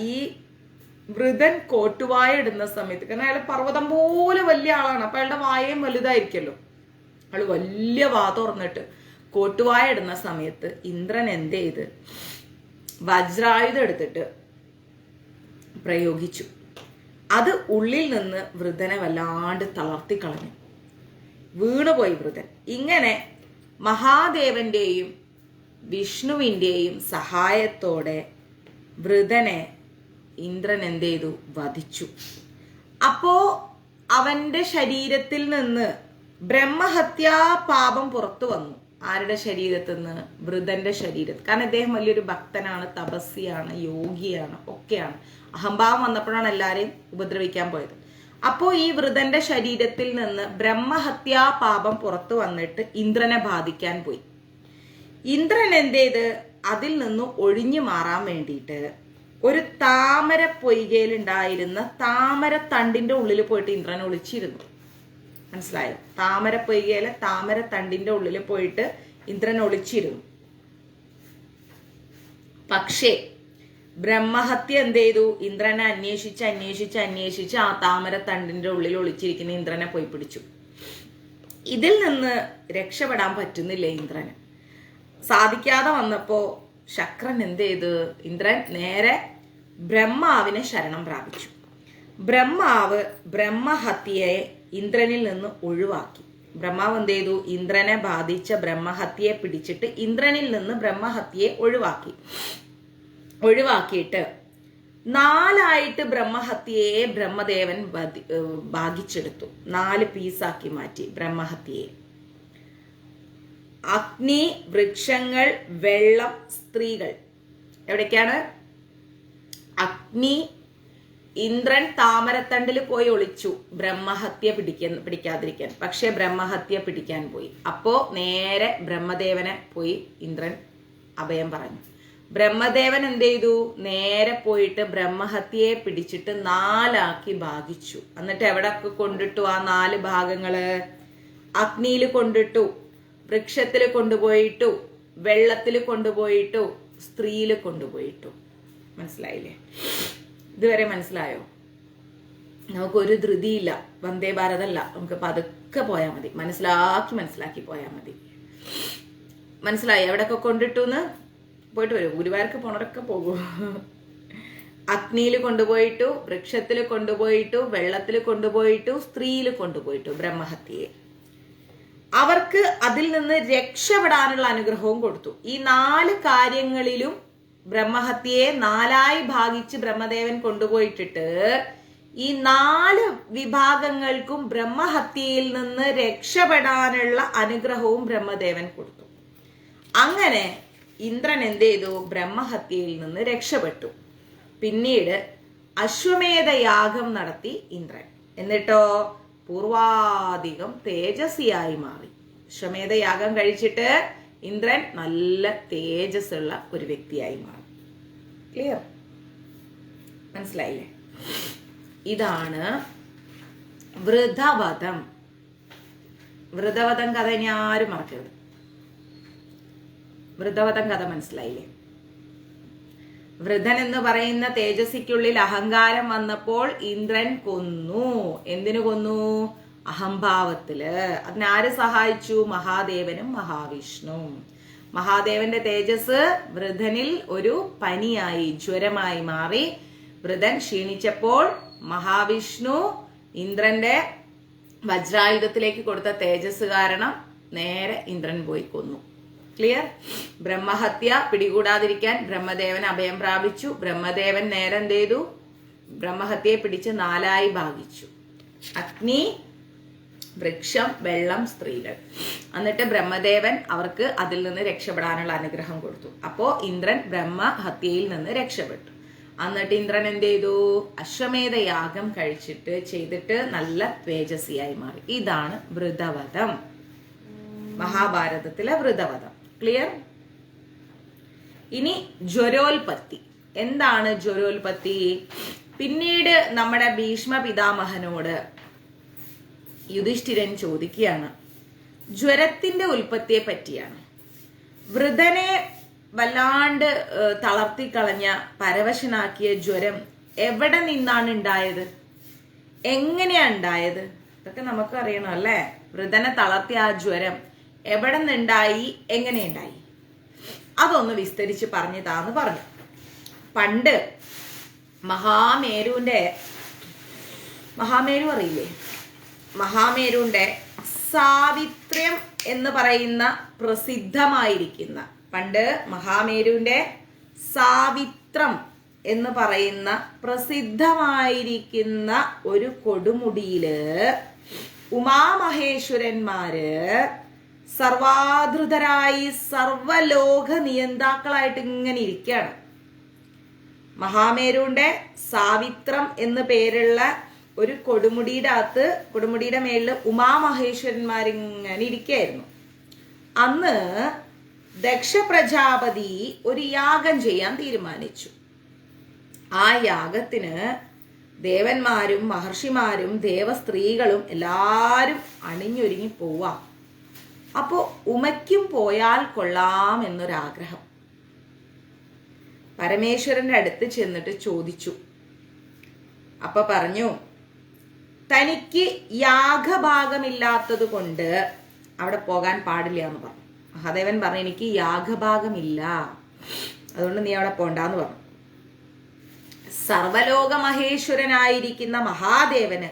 ഈ വൃതൻ കോട്ടുവായ ഇടുന്ന സമയത്ത്, കാരണം അയാൾ പർവ്വതം പോലെ വലിയ ആളാണ്, അപ്പൊ അയാളുടെ വായയും വലുതായിരിക്കല്ലോ. അയാൾ വലിയ വാ തുറന്നിട്ട് കോട്ടുവായ ഇടുന്ന സമയത്ത് ഇന്ദ്രൻ എന്ത് ചെയ്ത് വജ്രായുധം എടുത്തിട്ട് പ്രയോഗിച്ചു. അത് ഉള്ളിൽ നിന്ന് വൃതനെ വല്ലാണ്ട് തളർത്തി കളഞ്ഞു. വീണുപോയി വൃതൻ. ഇങ്ങനെ മഹാദേവന്റെയും വിഷ്ണുവിന്റെയും സഹായത്തോടെ വൃതനെ ഇന്ദ്രൻ എന്ത് ചെയ്തു? വധിച്ചു. അപ്പോ അവന്റെ ശരീരത്തിൽ നിന്ന് ബ്രഹ്മഹത്യാ പാപം പുറത്തു വന്നു. ആരുടെ ശരീരത്തിൽ നിന്ന്? വൃതന്റെ ശരീരത്തിൽ. കാരണം അദ്ദേഹം വലിയൊരു ഭക്തനാണ്, തപസ്വിയാണ്, യോഗിയാണ്, ഒക്കെയാണ്. അഹംഭാവം വന്നപ്പോഴാണ് എല്ലാരെയും ഉപദ്രവിക്കാൻ പോയത്. അപ്പോ ഈ വൃതന്റെ ശരീരത്തിൽ നിന്ന് ബ്രഹ്മഹത്യാ പാപം പുറത്തു വന്നിട്ട് ഇന്ദ്രനെ ബാധിക്കാൻ പോയി. ഇന്ദ്രൻ എന്ത് ചെയ്ത് അതിൽ നിന്ന് ഒഴിഞ്ഞു മാറാൻ വേണ്ടിയിട്ട് ഒരു താമര പൊയ്കയിൽ ഉണ്ടായിരുന്ന താമര തണ്ടിന്റെ ഉള്ളിൽ പോയിട്ട് ഇന്ദ്രൻ ഒളിച്ചിരുന്നു. മനസ്സിലായോ? താമര പൊയ്കയിലെ താമര തണ്ടിന്റെ ഉള്ളിൽ പോയിട്ട് ഇന്ദ്രൻ ഒളിച്ചിരുന്നു. പക്ഷേ ബ്രഹ്മഹത്യ എന്ത് ചെയ്തു? ഇന്ദ്രനെ അന്വേഷിച്ച് ആ താമര തണ്ടിന്റെ ഉള്ളിൽ ഒളിച്ചിരിക്കുന്ന ഇന്ദ്രനെ പോയി പിടിച്ചു. ഇതിൽ നിന്ന് രക്ഷപ്പെടാൻ പറ്റുന്നില്ല ഇന്ദ്രന്. സാധിക്കാതെ വന്നപ്പോ ശക്രൻ എന്ത് ചെയ്തു? ഇന്ദ്രൻ നേരെ ബ്രഹ്മാവിനെ ശരണം പ്രാപിച്ചു. ബ്രഹ്മാവ് ബ്രഹ്മഹത്യയെ ഇന്ദ്രനിൽ നിന്ന് ഒഴിവാക്കി. ബ്രഹ്മാവ് എന്ത് ചെയ്തു? ഇന്ദ്രനെ ബാധിച്ച ബ്രഹ്മഹത്യയെ പിടിച്ചിട്ട് ഇന്ദ്രനിൽ നിന്ന് ബ്രഹ്മഹത്യയെ ഒഴിവാക്കിയിട്ട് 4 ബ്രഹ്മഹത്യയെ ബ്രഹ്മദേവൻ ഭാഗിച്ചെടുത്തു. 4 പീസാക്കി മാറ്റി ബ്രഹ്മഹത്യയെ. അഗ്നി, വൃക്ഷങ്ങൾ, വെള്ളം, സ്ത്രീകൾ. എവിടേക്കാണ്? അഗ്നി, ഇന്ദ്രൻ താമരത്തണ്ടിൽ പോയി ഒളിച്ചു ബ്രഹ്മഹത്യ പിടിക്കാതിരിക്കാൻ. പക്ഷെ ബ്രഹ്മഹത്യ പിടിക്കാൻ പോയി. അപ്പോ നേരെ ബ്രഹ്മദേവനെ പോയി ഇന്ദ്രൻ അഭയം പറഞ്ഞു. ബ്രഹ്മദേവൻ എന്ത് ചെയ്തു? നേരെ പോയിട്ട് ബ്രഹ്മഹത്യയെ പിടിച്ചിട്ട് 4 ഭാഗിച്ചു. എന്നിട്ട് എവിടൊക്കെ കൊണ്ടിട്ടു ആ 4 ഭാഗങ്ങള്? അഗ്നിയിൽ കൊണ്ടിട്ടു, വൃക്ഷത്തിൽ കൊണ്ടുപോയിട്ടു, വെള്ളത്തിൽ കൊണ്ടുപോയിട്ടു, സ്ത്രീയിൽ കൊണ്ടുപോയിട്ടു. മനസ്സിലായില്ലേ? ഇതുവരെ മനസ്സിലായോ? നമുക്കൊരു ധൃതിയില്ല. വന്ദേ ഭാരതല്ല, നമുക്ക് പതുക്കെ പോയാൽ മതി. മനസ്സിലാക്കി പോയാൽ മതി. മനസ്സിലായി? എവിടെയൊക്കെ കൊണ്ടിട്ടുന്ന് പോയിട്ട് വരും. ഗുരുവായൂർക്ക് പോണവരൊക്കെ പോകും. അഗ്നിയിൽ കൊണ്ടുപോയിട്ടു, വൃക്ഷത്തിൽ കൊണ്ടുപോയിട്ടു, വെള്ളത്തിൽ കൊണ്ടുപോയിട്ടു, സ്ത്രീയിൽ കൊണ്ടുപോയിട്ടു ബ്രഹ്മഹത്യയെ. അവർക്ക് അതിൽ നിന്ന് രക്ഷപ്പെടാനുള്ള അനുഗ്രഹവും കൊടുത്തു. ഈ 4 കാര്യങ്ങളിലും ബ്രഹ്മഹത്യയെ 4 ഭാഗിച്ച് ബ്രഹ്മദേവൻ കൊണ്ടുപോയിട്ടിട്ട് ഈ 4 വിഭാഗങ്ങൾക്കും ബ്രഹ്മഹത്യയിൽ നിന്ന് രക്ഷപ്പെടാനുള്ള അനുഗ്രഹവും ബ്രഹ്മദേവൻ കൊടുത്തു. അങ്ങനെ ഇന്ദ്രൻ എന്ത് ചെയ്തു? ബ്രഹ്മഹത്യയിൽ നിന്ന് രക്ഷപ്പെട്ടു. പിന്നീട് അശ്വമേധയാഗം നടത്തി ഇന്ദ്രൻ. എന്നിട്ടോ പൂർവാധികം തേജസ്വിയായി മാറി. അശ്വമേധയാഗം കഴിച്ചിട്ട് ഇന്ദ്രൻ നല്ല തേജസ്സുള്ള ഒരു വ്യക്തിയായി മാറി. ക്ലിയർ? മനസ്സിലായില്ലേ? ഇതാണ് വൃതവധം. വൃതവധം കഥ ഇനി ആരും മറക്കരുത്. വൃതവധം കഥ മനസ്സിലായില്ലേ? വൃതൻ എന്ന് പറയുന്ന തേജസ്സിക്കുള്ളിൽ അഹങ്കാരം വന്നപ്പോൾ ഇന്ദ്രൻ കൊന്നു. എന്തിനു കൊന്നു? അഹംഭാവത്തില്. അതിനാര് സഹായിച്ചു? മഹാദേവനും മഹാവിഷ്ണു. മഹാദേവന്റെ തേജസ് വൃതനിൽ ഒരു പനിയായി, ജ്വരമായി മാറി. വൃതൻ ക്ഷീണിച്ചപ്പോൾ മഹാവിഷ്ണു ഇന്ദ്രന്റെ വജ്രായുധത്തിലേക്ക് കൊടുത്ത തേജസ് കാരണം നേരെ ഇന്ദ്രൻ പോയി കൊന്നു. ക്ലിയർ? ബ്രഹ്മഹത്യ പിടികൂടാതിരിക്കാൻ ബ്രഹ്മദേവൻ അഭയം പ്രാപിച്ചു. ബ്രഹ്മദേവൻ നേരെ എന്ത് ചെയ്തു? ബ്രഹ്മഹത്യയെ പിടിച്ച് 4 ഭാഗിച്ചു. അഗ്നി, വൃക്ഷം, വെള്ളം, സ്ത്രീകൾ. എന്നിട്ട് ബ്രഹ്മദേവൻ അവർക്ക് അതിൽ നിന്ന് രക്ഷപ്പെടാനുള്ള അനുഗ്രഹം കൊടുത്തു. അപ്പോ ഇന്ദ്രൻ ബ്രഹ്മഹത്യയിൽ നിന്ന് രക്ഷപ്പെട്ടു. എന്നിട്ട് ഇന്ദ്രൻ എന്ത് ചെയ്തു? അശ്വമേധയാഗം ചെയ്തിട്ട് നല്ല തേജസ്വിയായി മാറി. ഇതാണ് വൃതവധം, മഹാഭാരതത്തിലെ വൃതവധം. ക്ലിയർ? ഇനി ജ്വരോൽപത്തി. എന്താണ് ജ്വരോൽപത്തി? പിന്നീട് നമ്മുടെ ഭീഷ്മ പിതാമഹനോട് യുധിഷ്ഠിരൻ ചോദിക്കുകയാണ്, ജ്വരത്തിന്റെ ഉൽപ്പത്തിയെ പറ്റിയാണ്. വൃതനെ വല്ലാണ്ട് തളർത്തിക്കളഞ്ഞ, പരവശനാക്കിയ ജ്വരം എവിടെ നിന്നാണ് ഉണ്ടായത്? എങ്ങനെയാ ഉണ്ടായത്? ഇതൊക്കെ നമുക്ക് അറിയണം അല്ലേ? വൃതനെ തളർത്തിയ ആ ജ്വരം എവിടെ നിന്നുണ്ടായി, എങ്ങനെയുണ്ടായി? അതൊന്ന് വിസ്തരിച്ച് പറഞ്ഞു താന്ന് പറഞ്ഞു. പണ്ട് മഹാമേരു അറിയില്ലേ? മഹാമേരുന്റെ സാവിത്രം എന്ന് പറയുന്ന പ്രസിദ്ധമായിരിക്കുന്ന, പണ്ട് മഹാമേരുവിന്റെ സാവിത്രം എന്ന് പറയുന്ന പ്രസിദ്ധമായിരിക്കുന്ന ഒരു കൊടുമുടിയില് ഉമാമഹേശ്വരന്മാര് സർവാധൃതരായി സർവലോക നിയന്താക്കളായിട്ട് ഇങ്ങനെ ഇരിക്കുകയാണ്. മഹാമേരുവിന്റെ സാവിത്രം എന്ന് പേരുള്ള ഒരു കൊടുമുടിയുടെ മേളില് ഉമാമഹേശ്വരന്മാരിങ്ങനെ ഇരിക്കുകയായിരുന്നു. അന്ന് ദക്ഷ പ്രജാപതി ഒരു യാഗം ചെയ്യാൻ തീരുമാനിച്ചു. ആ യാഗത്തിന് ദേവന്മാരും മഹർഷിമാരും ദേവസ്ത്രീകളും എല്ലാരും അണിഞ്ഞൊരുങ്ങി പോവാം. അപ്പോ ഉമയ്ക്കും പോയാൽ കൊള്ളാം എന്നൊരാഗ്രഹം. പരമേശ്വരന്റെ അടുത്ത് ചെന്നിട്ട് ചോദിച്ചു. അപ്പൊ പറഞ്ഞു, തനിക്ക് യാഗഭാഗമില്ലാത്തത് കൊണ്ട് അവിടെ പോകാൻ പാടില്ല എന്ന് പറഞ്ഞു. മഹാദേവൻ പറഞ്ഞു, എനിക്ക് യാഗഭാഗമില്ല, അതുകൊണ്ട് നീ അവിടെ പോണ്ടാന്ന് പറഞ്ഞു. സർവലോക മഹേശ്വരനായിരിക്കുന്ന മഹാദേവന്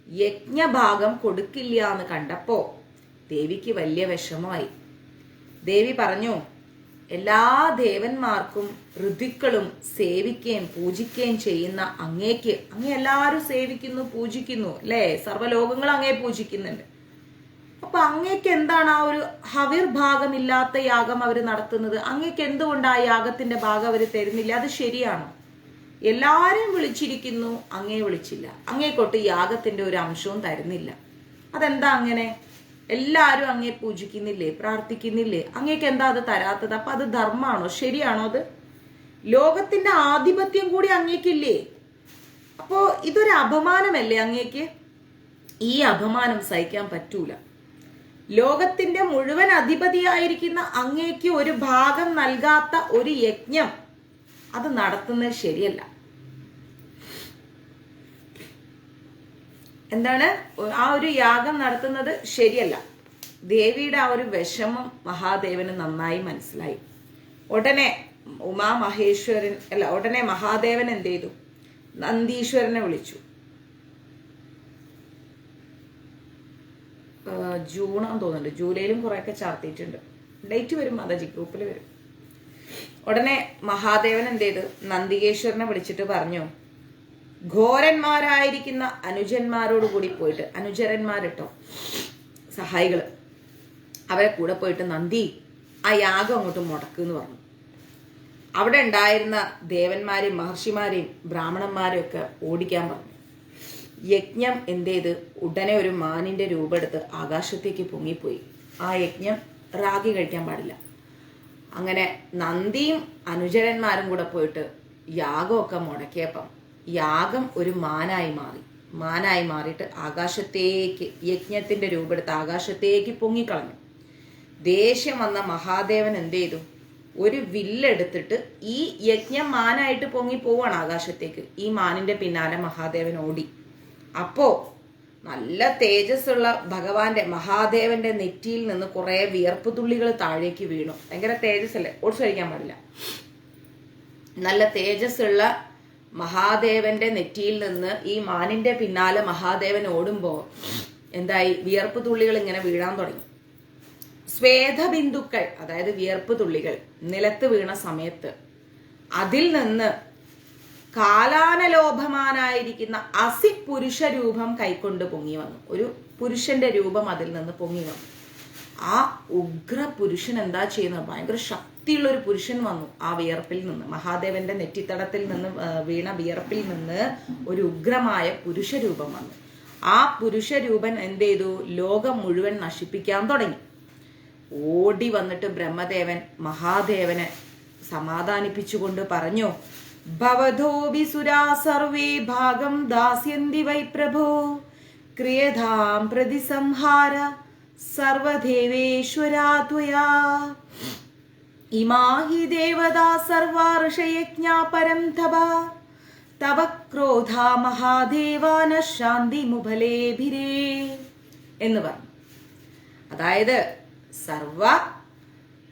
യജ്ഞഭാഗം കൊടുക്കില്ല എന്ന് കണ്ടപ്പോ ദേവിക്ക് വലിയ വിഷമമായി. ദേവി പറഞ്ഞു, എല്ലാ ദേവന്മാർക്കും ഋതുക്കളും സേവിക്കുകയും പൂജിക്കുകയും ചെയ്യുന്ന അങ്ങേക്ക്, അങ്ങേ എല്ലാവരും സേവിക്കുന്നു, പൂജിക്കുന്നു അല്ലേ? സർവ്വലോകങ്ങളും അങ്ങേ പൂജിക്കുന്നുണ്ട്. അപ്പൊ അങ്ങേക്ക് എന്താണ് ആ ഒരു ഹവിർ ഭാഗമില്ലാത്ത യാഗം അവർ നടത്തുന്നത്? അങ്ങേക്ക് എന്തുകൊണ്ട് ആ യാഗത്തിന്റെ ഭാഗം അവർ തരുന്നില്ല? അത് ശരിയാണോ? എല്ലാരെയും വിളിച്ചിരിക്കുന്നു, അങ്ങേ വിളിച്ചില്ല. അങ്ങേക്കൊട്ട് യാഗത്തിന്റെ ഒരു അംശവും തരുന്നില്ല. അതെന്താ അങ്ങനെ? എല്ലാരും അങ്ങേ പൂജിക്കുന്നില്ലേ, പ്രാർത്ഥിക്കുന്നില്ലേ? അങ്ങേക്ക് എന്താ അത് തരാത്തത്? അപ്പൊ അത് ധർമ്മമാണോ? ശരിയാണോ? അത് ലോകത്തിന്റെ ആധിപത്യം കൂടി അങ്ങേക്കില്ലേ? അപ്പോ ഇതൊരു അപമാനമല്ലേ അങ്ങേക്ക്? ഈ അപമാനം സഹിക്കാൻ പറ്റൂല. ലോകത്തിന്റെ മുഴുവൻ അധിപതിയായിരിക്കുന്ന അങ്ങേക്ക് ഒരു ഭാഗം നൽകാത്ത ഒരു യജ്ഞം അത് നടത്തുന്നത് ശരിയല്ല. എന്താണ് ആ ഒരു യാഗം നടത്തുന്നത് ശരിയല്ല. ദേവിയുടെ ആ ഒരു വിഷമം മഹാദേവന് നന്നായി മനസ്സിലായി. ഉടനെ ഉടനെ മഹാദേവൻ എന്ത് ചെയ്തു? നന്ദീശ്വരനെ വിളിച്ചു. ജൂണാന്ന് തോന്നുന്നുണ്ട്, ജൂലൈയിലും കുറെയൊക്കെ ചാർത്തിയിട്ടുണ്ട്. ഡേറ്റ് വരും, മാതാജി ഗ്രൂപ്പിൽ വരും. ഉടനെ മഹാദേവൻ എന്ത് ചെയ്തു? നന്ദികേശ്വരനെ വിളിച്ചിട്ട് പറഞ്ഞു, ഘോരന്മാരായിരിക്കുന്ന അനുജന്മാരോട് കൂടി പോയിട്ട്, അനുചരന്മാരിട്ടോ സഹായികള്, അവരെ കൂടെ പോയിട്ട് നന്ദി ആ യാഗം അങ്ങോട്ട് മുടക്കുന്ന് പറഞ്ഞു. അവിടെ ഉണ്ടായിരുന്ന ദേവന്മാരെയും മഹർഷിമാരെയും ബ്രാഹ്മണന്മാരെയും ഒക്കെ ഓടിക്കാൻ പറഞ്ഞു. യജ്ഞം എന്ത് ചെയ്ത് ഉടനെ ഒരു മാനിന്റെ രൂപം എടുത്ത് ആകാശത്തേക്ക് പൊങ്ങിപ്പോയി. ആ യജ്ഞം റാഗി കഴിക്കാൻ പാടില്ല. അങ്ങനെ നന്ദിയും അനുചരന്മാരും കൂടെ പോയിട്ട് യാഗമൊക്കെ മുടക്കിയപ്പം യാഗം ഒരു മാനായി മാറി. മാനായി മാറിയിട്ട് ആകാശത്തേക്ക് യജ്ഞത്തിന്റെ രൂപമെടുത്ത് ആകാശത്തേക്ക് പൊങ്ങിക്കളഞ്ഞു. ദേഷ്യം വന്ന മഹാദേവൻ എന്ത് ചെയ്തു? ഒരു വില്ലെടുത്തിട്ട് ഈ യജ്ഞം മാനായിട്ട് പൊങ്ങി പോവാണ് ആകാശത്തേക്ക്. ഈ മാനിന്റെ പിന്നാലെ മഹാദേവൻ ഓടി. അപ്പോ നല്ല തേജസ്സുള്ള മഹാദേവന്റെ നെറ്റിയിൽ നിന്ന് കുറെ വിയർപ്പ് തുള്ളികൾ താഴേക്ക് വീണു. ഭയങ്കര തേജസ്സല്ലേ, ഓട്സ് കഴിക്കാൻ പാടില്ല. നല്ല തേജസ്സുള്ള മഹാദേവന്റെ നെറ്റിയിൽ നിന്ന് ഈ മാനിന്റെ പിന്നാലെ മഹാദേവൻ ഓടുമ്പോ എന്തായി? വിയർപ്പ് തുള്ളികൾ ഇങ്ങനെ വീഴാൻ തുടങ്ങി. സ്വേദബിന്ദുക്കൾ, അതായത് വിയർപ്പ് തുള്ളികൾ നിലത്ത് വീണ സമയത്ത് അതിൽ നിന്ന് കാലാനലോഭമാനായിരിക്കുന്ന അസിപുരുഷ രൂപം കൈക്കൊണ്ട് പൊങ്ങി വന്നു. ഒരു പുരുഷന്റെ രൂപം അതിൽ നിന്ന് പൊങ്ങി വന്നു. ആ ഉഗ്ര പുരുഷൻ എന്താ ചെയ്യുന്നത്? ഭയങ്കര ശക്തിയുള്ള ഒരു പുരുഷൻ വന്നു. ആ വിയർപ്പിൽ നിന്ന്, മഹാദേവന്റെ നെറ്റിത്തടത്തിൽ നിന്ന് വീണ വിയർപ്പിൽ നിന്ന് ഒരു ഉഗ്രമായ പുരുഷ രൂപം വന്നു. ആ പുരുഷ രൂപൻ എന്ത് ചെയ്തു? ലോകം മുഴുവൻ നശിപ്പിക്കാൻ തുടങ്ങി. ഓടി വന്നിട്ട് ബ്രഹ്മദേവൻ മഹാദേവനെ സമാധാനിപ്പിച്ചുകൊണ്ട് പറഞ്ഞു, ഭവതോബി സുരാ സർവേ ഭാഗം ദാസ്യന്തി വൈ പ്രഭോ ക്രിയതാം പ്രതിസംഹാര സർവദേവേശ്വരാ ത്വയാ ഇമാ ഹി ദേവതാ സർവാ ഋഷയജ്ഞാ പരം തവ ക്രോധാ മഹാദേവാന ശാന്തി മുഫലേഭിരേ എന്ന് പറഞ്ഞു. അതായത്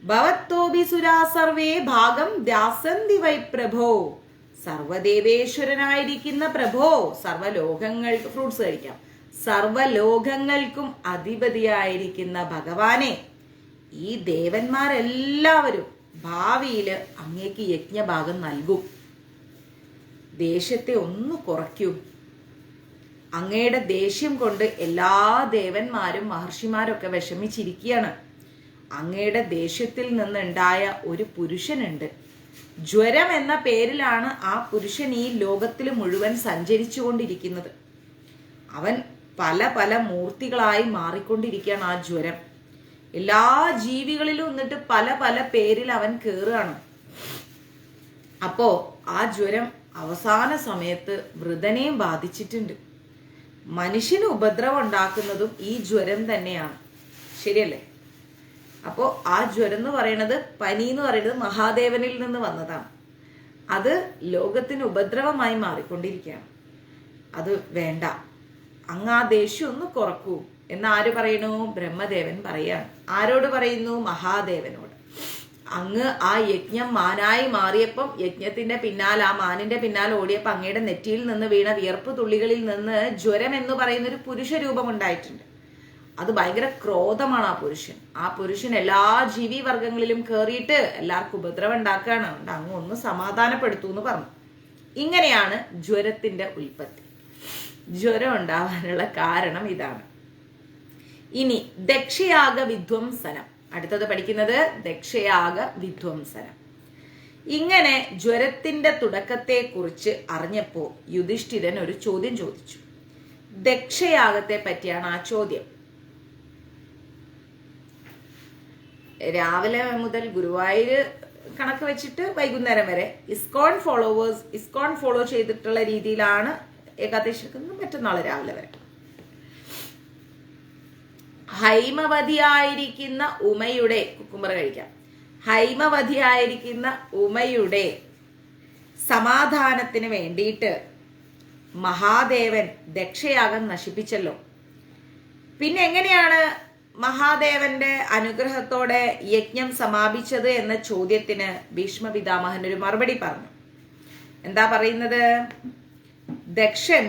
ഭവത്തോബി സുരാ സർവേ ഭാഗം ദാസന്തി വൈ പ്രഭോ, സർവദേവേശ്വരനായിരിക്കുന്ന പ്രഭോ, സർവലോകങ്ങൾക്ക് ഫ്രൂട്ട്സ് കഴിക്കാം, സർവലോകങ്ങൾക്കും അധിപതിയായിരിക്കുന്ന ഭഗവാനെ, ഈ ദേവന്മാരെല്ലാവരും ഭാവിയില് അങ്ങേക്ക് യജ്ഞഭാഗം നൽകും. ദേഷ്യത്തെ ഒന്ന് കുറയ്ക്കൂ. അങ്ങയുടെ ദേഷ്യം കൊണ്ട് എല്ലാ ദേവന്മാരും മഹർഷിമാരൊക്കെ വിഷമിച്ചിരിക്കുകയാണ്. അങ്ങയുടെ ദേഷ്യത്തിൽ നിന്നുണ്ടായ ഒരു പുരുഷനുണ്ട്. ജ്വരം എന്ന പേരിലാണ് ആ പുരുഷൻ ഈ ലോകത്തിൽ മുഴുവൻ സഞ്ചരിച്ചു കൊണ്ടിരിക്കുന്നത്. അവൻ പല പല മൂർത്തികളായി മാറിക്കൊണ്ടിരിക്കുകയാണ്. ആ ജ്വരം എല്ലാ ജീവികളിലും എന്നിട്ട് പല പല പേരിൽ അവൻ കേറുകയാണ്. അപ്പോ ആ ജ്വരം അവസാന സമയത്ത് വൃതനെയും ബാധിച്ചിട്ടുണ്ട്. മനുഷ്യന് ഉപദ്രവം ഉണ്ടാക്കുന്നതും ഈ ജ്വരം തന്നെയാണ്, ശരിയല്ലേ? അപ്പോ ആ ജ്വരം എന്ന് പറയുന്നത്, പനി എന്ന് പറയുന്നത് മഹാദേവനിൽ നിന്ന് വന്നതാണ്. അത് ലോകത്തിന് ഉപദ്രവമായി മാറിക്കൊണ്ടിരിക്കുകയാണ്. അത് വേണ്ട, അങ്ങ് ആ ദേഷ്യം ഒന്ന് കുറക്കൂ എന്ന് ആര് പറയുന്നു? ബ്രഹ്മദേവൻ പറയാണ്. ആരോട് പറയുന്നു? മഹാദേവനോട്. അങ്ങ് ആ യജ്ഞം മാനായി മാറിയപ്പം യജ്ഞത്തിന്റെ പിന്നാലെ, ആ മാനിന്റെ പിന്നാലെ ഓടിയപ്പോൾ അങ്ങയുടെ നെറ്റിയിൽ നിന്ന് വീണ വിയർപ്പ് തുള്ളികളിൽ നിന്ന് ജ്വരം എന്ന് പറയുന്ന ഒരു പുരുഷ രൂപം ഉണ്ടായിട്ടുണ്ട്. അത് ഭയങ്കര ക്രോധമാണ് ആ പുരുഷൻ. ആ പുരുഷൻ എല്ലാ ജീവിവർഗങ്ങളിലും കയറിയിട്ട് എല്ലാവർക്കും ഉപദ്രവം ഉണ്ടാക്കുകയാണ്. അതുകൊണ്ട് അങ്ങ് ഒന്ന് സമാധാനപ്പെടുത്തൂ എന്ന് പറഞ്ഞു. ഇങ്ങനെയാണ് ജ്വരത്തിന്റെ ഉൽപ്പത്തി. ജ്വരം ഉണ്ടാവാനുള്ള കാരണം ഇതാണ്. ഇനി ദക്ഷയാഗ വിധ്വംസനം, അടുത്തത് പഠിക്കുന്നത് ദക്ഷയാഗ വിധ്വംസനം. ഇങ്ങനെ ജ്വരത്തിന്റെ തുടക്കത്തെ കുറിച്ച് അറിഞ്ഞപ്പോ യുധിഷ്ഠിരൻ ഒരു ചോദ്യം ചോദിച്ചു. ദക്ഷയാഗത്തെ പറ്റിയാണ് ആ ചോദ്യം. രാവിലെ മുതൽ ഗുരുവായൂർ കണക്ക് വെച്ചിട്ട് വൈകുന്നേരം വരെ ഇസ്കോൺ ഫോളോ ചെയ്തിട്ടുള്ള രീതിയിലാണ് ഏകാദശിക്ക് മറ്റന്നാൾ രാവിലെ വരെ. ഹൈമവതിയായിരിക്കുന്ന ഉമയുടെ, കുക്കുമ്പർ കഴിക്കാം, ഹൈമവതിയായിരിക്കുന്ന ഉമയുടെ സമാധാനത്തിന് വേണ്ടിയിട്ട് മഹാദേവൻ ദക്ഷയാഗം നശിപ്പിച്ചല്ലോ. പിന്നെ എങ്ങനെയാണ് മഹാദേവന്റെ അനുഗ്രഹത്തോടെ യജ്ഞം സമാപിച്ചത് എന്ന ചോദ്യത്തിന് ഭീഷ്മ പിതാമഹൻ ഒരു മറുപടി പറഞ്ഞു. എന്താ പറയുന്നത്? ദക്ഷൻ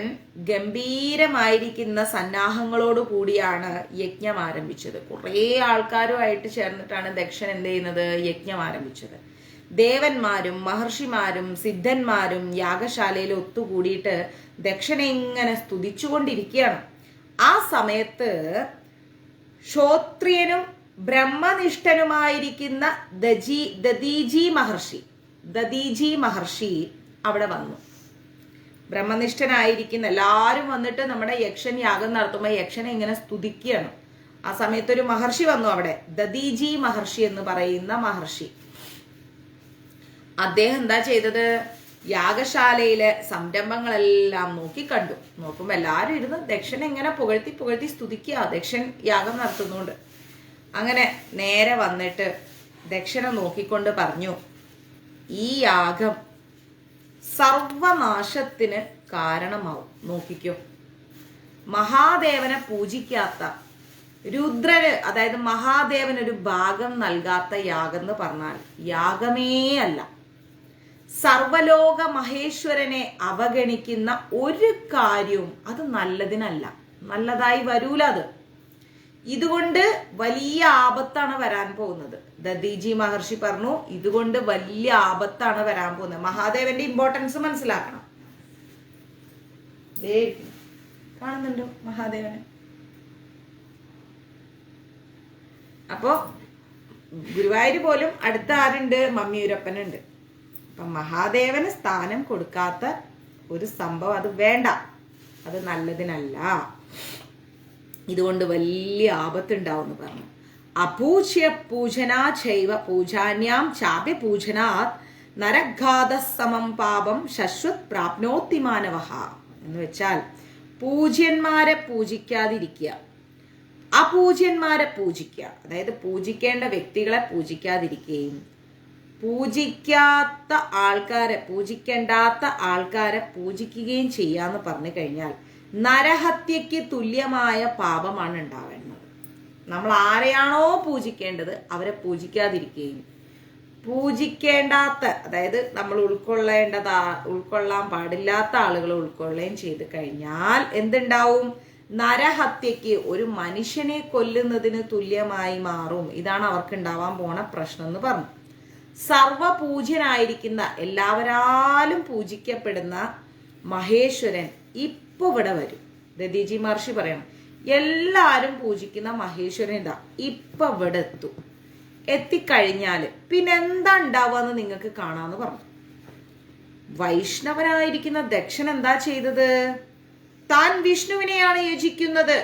ഗംഭീരമായിരിക്കുന്ന സന്നാഹങ്ങളോട് കൂടിയാണ് യജ്ഞം ആരംഭിച്ചത്. കുറേ ആൾക്കാരുമായിട്ട് ചേർന്നിട്ടാണ് ദക്ഷൻ എന്ത് ചെയ്യുന്നത്? യജ്ഞം ആരംഭിച്ചത്. ദേവന്മാരും മഹർഷിമാരും സിദ്ധന്മാരും യാഗശാലയിൽ ഒത്തുകൂടിയിട്ട് ദക്ഷനെ ഇങ്ങനെ സ്തുതിച്ചുകൊണ്ടിരിക്കുകയാണ്. ആ സമയത്ത് ശ്രോത്രിയനും ബ്രഹ്മനിഷ്ഠനുമായിരിക്കുന്ന ദദീജി മഹർഷി അവിടെ വന്നു. ബ്രഹ്മനിഷ്ഠനായിരിക്കുന്ന എല്ലാവരും വന്നിട്ട് നമ്മുടെ യക്ഷൻ യാഗം നടത്തുമ്പോൾ യക്ഷനെ ഇങ്ങനെ സ്തുതിക്കുകയാണ്. ആ സമയത്ത് ഒരു മഹർഷി വന്നു അവിടെ, ദദീജി മഹർഷി എന്ന് പറയുന്ന മഹർഷി. അദ്ദേഹം എന്താ ചെയ്തത്? യാഗശാലയിലെ സംരംഭങ്ങളെല്ലാം നോക്കിക്കണ്ടു. നോക്കുമ്പോൾ എല്ലാവരും ഇരുന്ന് ദക്ഷൻ എങ്ങനെ പുകഴ്ത്തി പുകഴ്ത്തി സ്തുതിക്കുക, ദക്ഷൻ യാഗം നടത്തുന്നുണ്ട്. അങ്ങനെ നേരെ വന്നിട്ട് ദക്ഷനെ നോക്കിക്കൊണ്ട് പറഞ്ഞു, ഈ യാഗം സർവനാശത്തിന് കാരണമാവും. നോക്കിക്കോ, മഹാദേവനെ പൂജിക്കാത്ത രുദ്രന്, അതായത് മഹാദേവൻ ഒരു ഭാഗം നൽകാത്ത യാഗം എന്ന് പറഞ്ഞാൽ യാഗമേ അല്ല. സർവലോക മഹേശ്വരനെ അവഗണിക്കുന്ന ഒരു കാര്യവും അത് നല്ലതിനല്ല, നല്ലതായി വരൂല. അത് ഇതുകൊണ്ട് വലിയ ആപത്താണ് വരാൻ പോകുന്നത്. ദദീജി മഹർഷി പറഞ്ഞു, ഇതുകൊണ്ട് വലിയ ആപത്താണ് വരാൻ പോകുന്നത്. മഹാദേവന്റെ ഇമ്പോർട്ടൻസ് മനസ്സിലാക്കണം. കാണുന്നുണ്ടോ മഹാദേവനെ? അപ്പോ ഗുരുവായൂർ പോലും അടുത്ത ആരുണ്ട്? മമ്മിയൂരപ്പനുണ്ട്. അപ്പൊ മഹാദേവന് സ്ഥാനം കൊടുക്കാത്ത ഒരു സംഭവം അത് വേണ്ട, അത് നല്ലതിനല്ല. ഇതുകൊണ്ട് വലിയ ആപത്തുണ്ടാവും പറഞ്ഞു. അപൂജ്യ പൂജനാ ചൈവ പൂജാന്യാം ചാപ്യ പൂജനാത് നരഘാത സമം പാപം ശശ്വത് പ്രാപ്നോത്തി മാനവഃ. എന്ന് വെച്ചാൽ പൂജ്യന്മാരെ പൂജിക്കാതിരിക്കുക, അപൂജ്യന്മാരെ പൂജിക്കുക, അതായത് പൂജിക്കേണ്ട വ്യക്തികളെ പൂജിക്കാതിരിക്കുകയും പൂജിക്കാത്ത ആൾക്കാരെ, പൂജിക്കേണ്ടാത്ത ആൾക്കാരെ പൂജിക്കുകയും ചെയ്യാന്ന് പറഞ്ഞു കഴിഞ്ഞാൽ നരഹത്യക്ക് തുല്യമായ പാപമാണ് ഉണ്ടാവേണ്ടത്. നമ്മൾ ആരെയാണോ പൂജിക്കേണ്ടത് അവരെ പൂജിക്കാതിരിക്കുകയും പൂജിക്കേണ്ടാത്ത, അതായത് നമ്മൾ ഉൾക്കൊള്ളാൻ പാടില്ലാത്ത ആളുകളെ ഉൾക്കൊള്ളുകയും ചെയ്ത് കഴിഞ്ഞാൽ എന്തുണ്ടാവും? നരഹത്യക്ക്, ഒരു മനുഷ്യനെ കൊല്ലുന്നതിന് തുല്യമായി മാറും. ഇതാണ് അവർക്ക് ഉണ്ടാവാൻ പോണ പ്രശ്നം എന്ന് പറഞ്ഞു. സർവപൂജ്യനായിരിക്കുന്ന, എല്ലാവരാലും പൂജിക്കപ്പെടുന്ന മഹേശ്വരൻ ഇപ്പൊ ഇവിടെ വരും. ദദീജി മഹർഷി പറയണം, എല്ലാരും പൂജിക്കുന്ന മഹേശ്വരൻ ഇതാ ഇപ്പൊ ഇവിടെ എത്തും. എത്തിക്കഴിഞ്ഞാല് പിന്നെ എന്താ ഉണ്ടാവുക നിങ്ങൾക്ക് കാണാന്ന് പറഞ്ഞു. വൈഷ്ണവനായിരിക്കുന്ന ദക്ഷൻ എന്താ ചെയ്തത്? താൻ വിഷ്ണുവിനെയാണ് യജിക്കുന്നത്.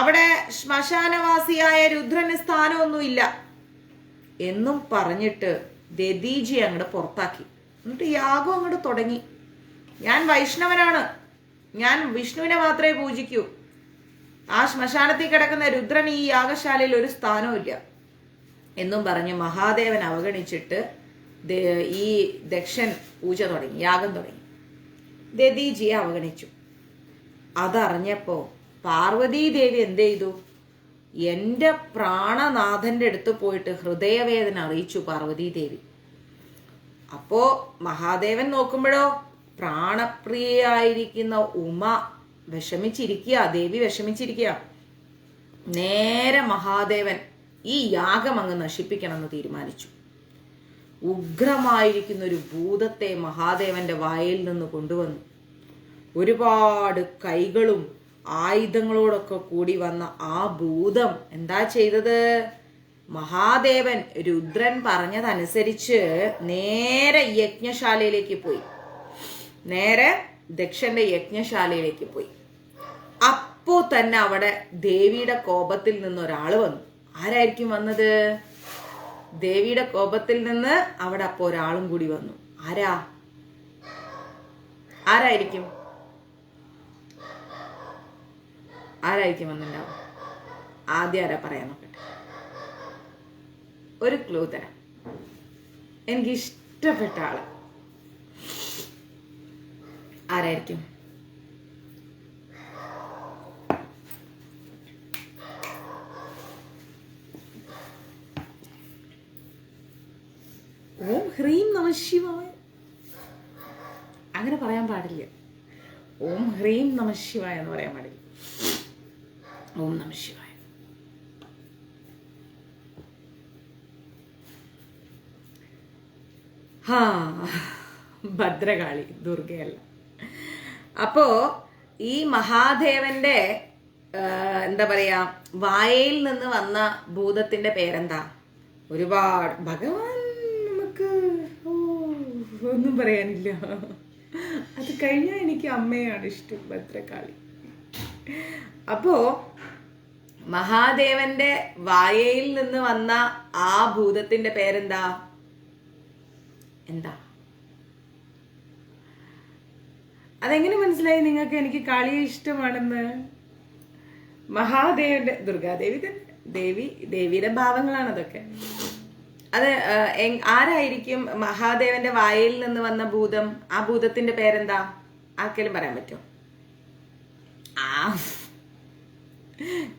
അവിടെ ശ്മശാനവാസിയായ രുദ്രന് സ്ഥാനമൊന്നുമില്ല എന്നും പറഞ്ഞിട്ട് ദദീജി അങ്ങോട്ട് പുറത്താക്കി. എന്നിട്ട് യാഗം അങ്ങോട്ട് തുടങ്ങി. ഞാൻ വൈഷ്ണവനാണ്, ഞാൻ വിഷ്ണുവിനെ മാത്രമേ പൂജിക്കൂ. ആ ശ്മശാനത്തിൽ കിടക്കുന്ന രുദ്രൻ ഈ യാഗശാലയിൽ ഒരു സ്ഥാനവും ഇല്ല എന്നും പറഞ്ഞ് മഹാദേവൻ അവഗണിച്ചിട്ട് ഈ ദക്ഷൻ പൂജ തുടങ്ങി, യാഗം തുടങ്ങി. ദദീജിയെ അവഗണിച്ചു. അതറിഞ്ഞപ്പോ പാർവതീദേവി എന്ത് ചെയ്തു? എൻ്റെ പ്രാണനാഥന്റെ അടുത്ത് പോയിട്ട് ഹൃദയവേദന അറിയിച്ചു പാർവതീദേവി. അപ്പോ മഹാദേവൻ നോക്കുമ്പോഴോ പ്രാണപ്രിയായിരിക്കുന്ന ഉമ വിഷമിച്ചിരിക്കുക, ദേവി വിഷമിച്ചിരിക്കുക. നേരെ മഹാദേവൻ ഈ യാഗം അങ്ങ് നശിപ്പിക്കണമെന്ന് തീരുമാനിച്ചു. ഉഗ്രമായിരിക്കുന്ന ഒരു ഭൂതത്തെ മഹാദേവന്റെ വായിൽ നിന്ന് കൊണ്ടുവന്നു. ഒരുപാട് കൈകളും ആയുധങ്ങളോടൊക്കെ കൂടി വന്ന ആ ഭൂതം എന്താ ചെയ്തത്? മഹാദേവൻ രുദ്രൻ പറഞ്ഞതനുസരിച്ച് നേരെ യജ്ഞശാലയിലേക്ക് പോയി. നേരെ ദക്ഷന്റെ യജ്ഞശാലയിലേക്ക് പോയി. അപ്പോ തന്നെ അവിടെ ദേവിയുടെ കോപത്തിൽ നിന്ന് ഒരാൾ വന്നു. ആരായിരിക്കും വന്നത്? ദേവിയുടെ കോപത്തിൽ നിന്ന് അവിടെ അപ്പോ ഒരാളും കൂടി വന്നു. ആരായിരിക്കും വന്നിട്ടുണ്ടാവും? ആദ്യം ആരാ പറയാൻ നോക്കട്ടെ. ഒരു ക്ലൂ തരാം. എനിക്ക് ഇഷ്ടപ്പെട്ട ആള് ആരായിരിക്കും? ഓം ഹ്രീം നമഃശിവായ. അങ്ങനെ പറയാൻ പാടില്ല. ഓം ഹ്രീം നമഃശിവായ എന്ന് പറയാൻ പാടില്ല. ഓം നമഃശിവായ. ഭദ്രകാളി, ദുർഗയല്ല. അപ്പോ ഈ മഹാദേവന്റെ എന്താ പറയാ, വായയിൽ നിന്ന് വന്ന ഭൂതത്തിന്റെ പേരെന്താ? ഒരുപാട് ഭഗവാൻ, നമുക്ക് ഒന്നും പറയാനില്ല. അത് കഴിഞ്ഞാൽ എനിക്ക് അമ്മയാണ് ഇഷ്ടം, ഭദ്രകാളി. അപ്പോ മഹാദേവന്റെ വായയിൽ നിന്ന് വന്ന ആ ഭൂതത്തിന്റെ പേരെന്താ? എന്താ? അതെങ്ങനെ മനസ്സിലായി നിങ്ങൾക്ക് എനിക്ക് കാളിയെ ഇഷ്ടമാണെന്ന്? മഹാദേവന്റെ, ദുർഗാദേവി തന്നെ, ദേവിയുടെ ഭാവങ്ങളാണ് അതൊക്കെ. അത് ആരായിരിക്കും മഹാദേവന്റെ വായിൽ നിന്ന് വന്ന ഭൂതം? ആ ഭൂതത്തിന്റെ പേരെന്താ? ആർക്കെങ്കിലും പറയാൻ പറ്റുമോ?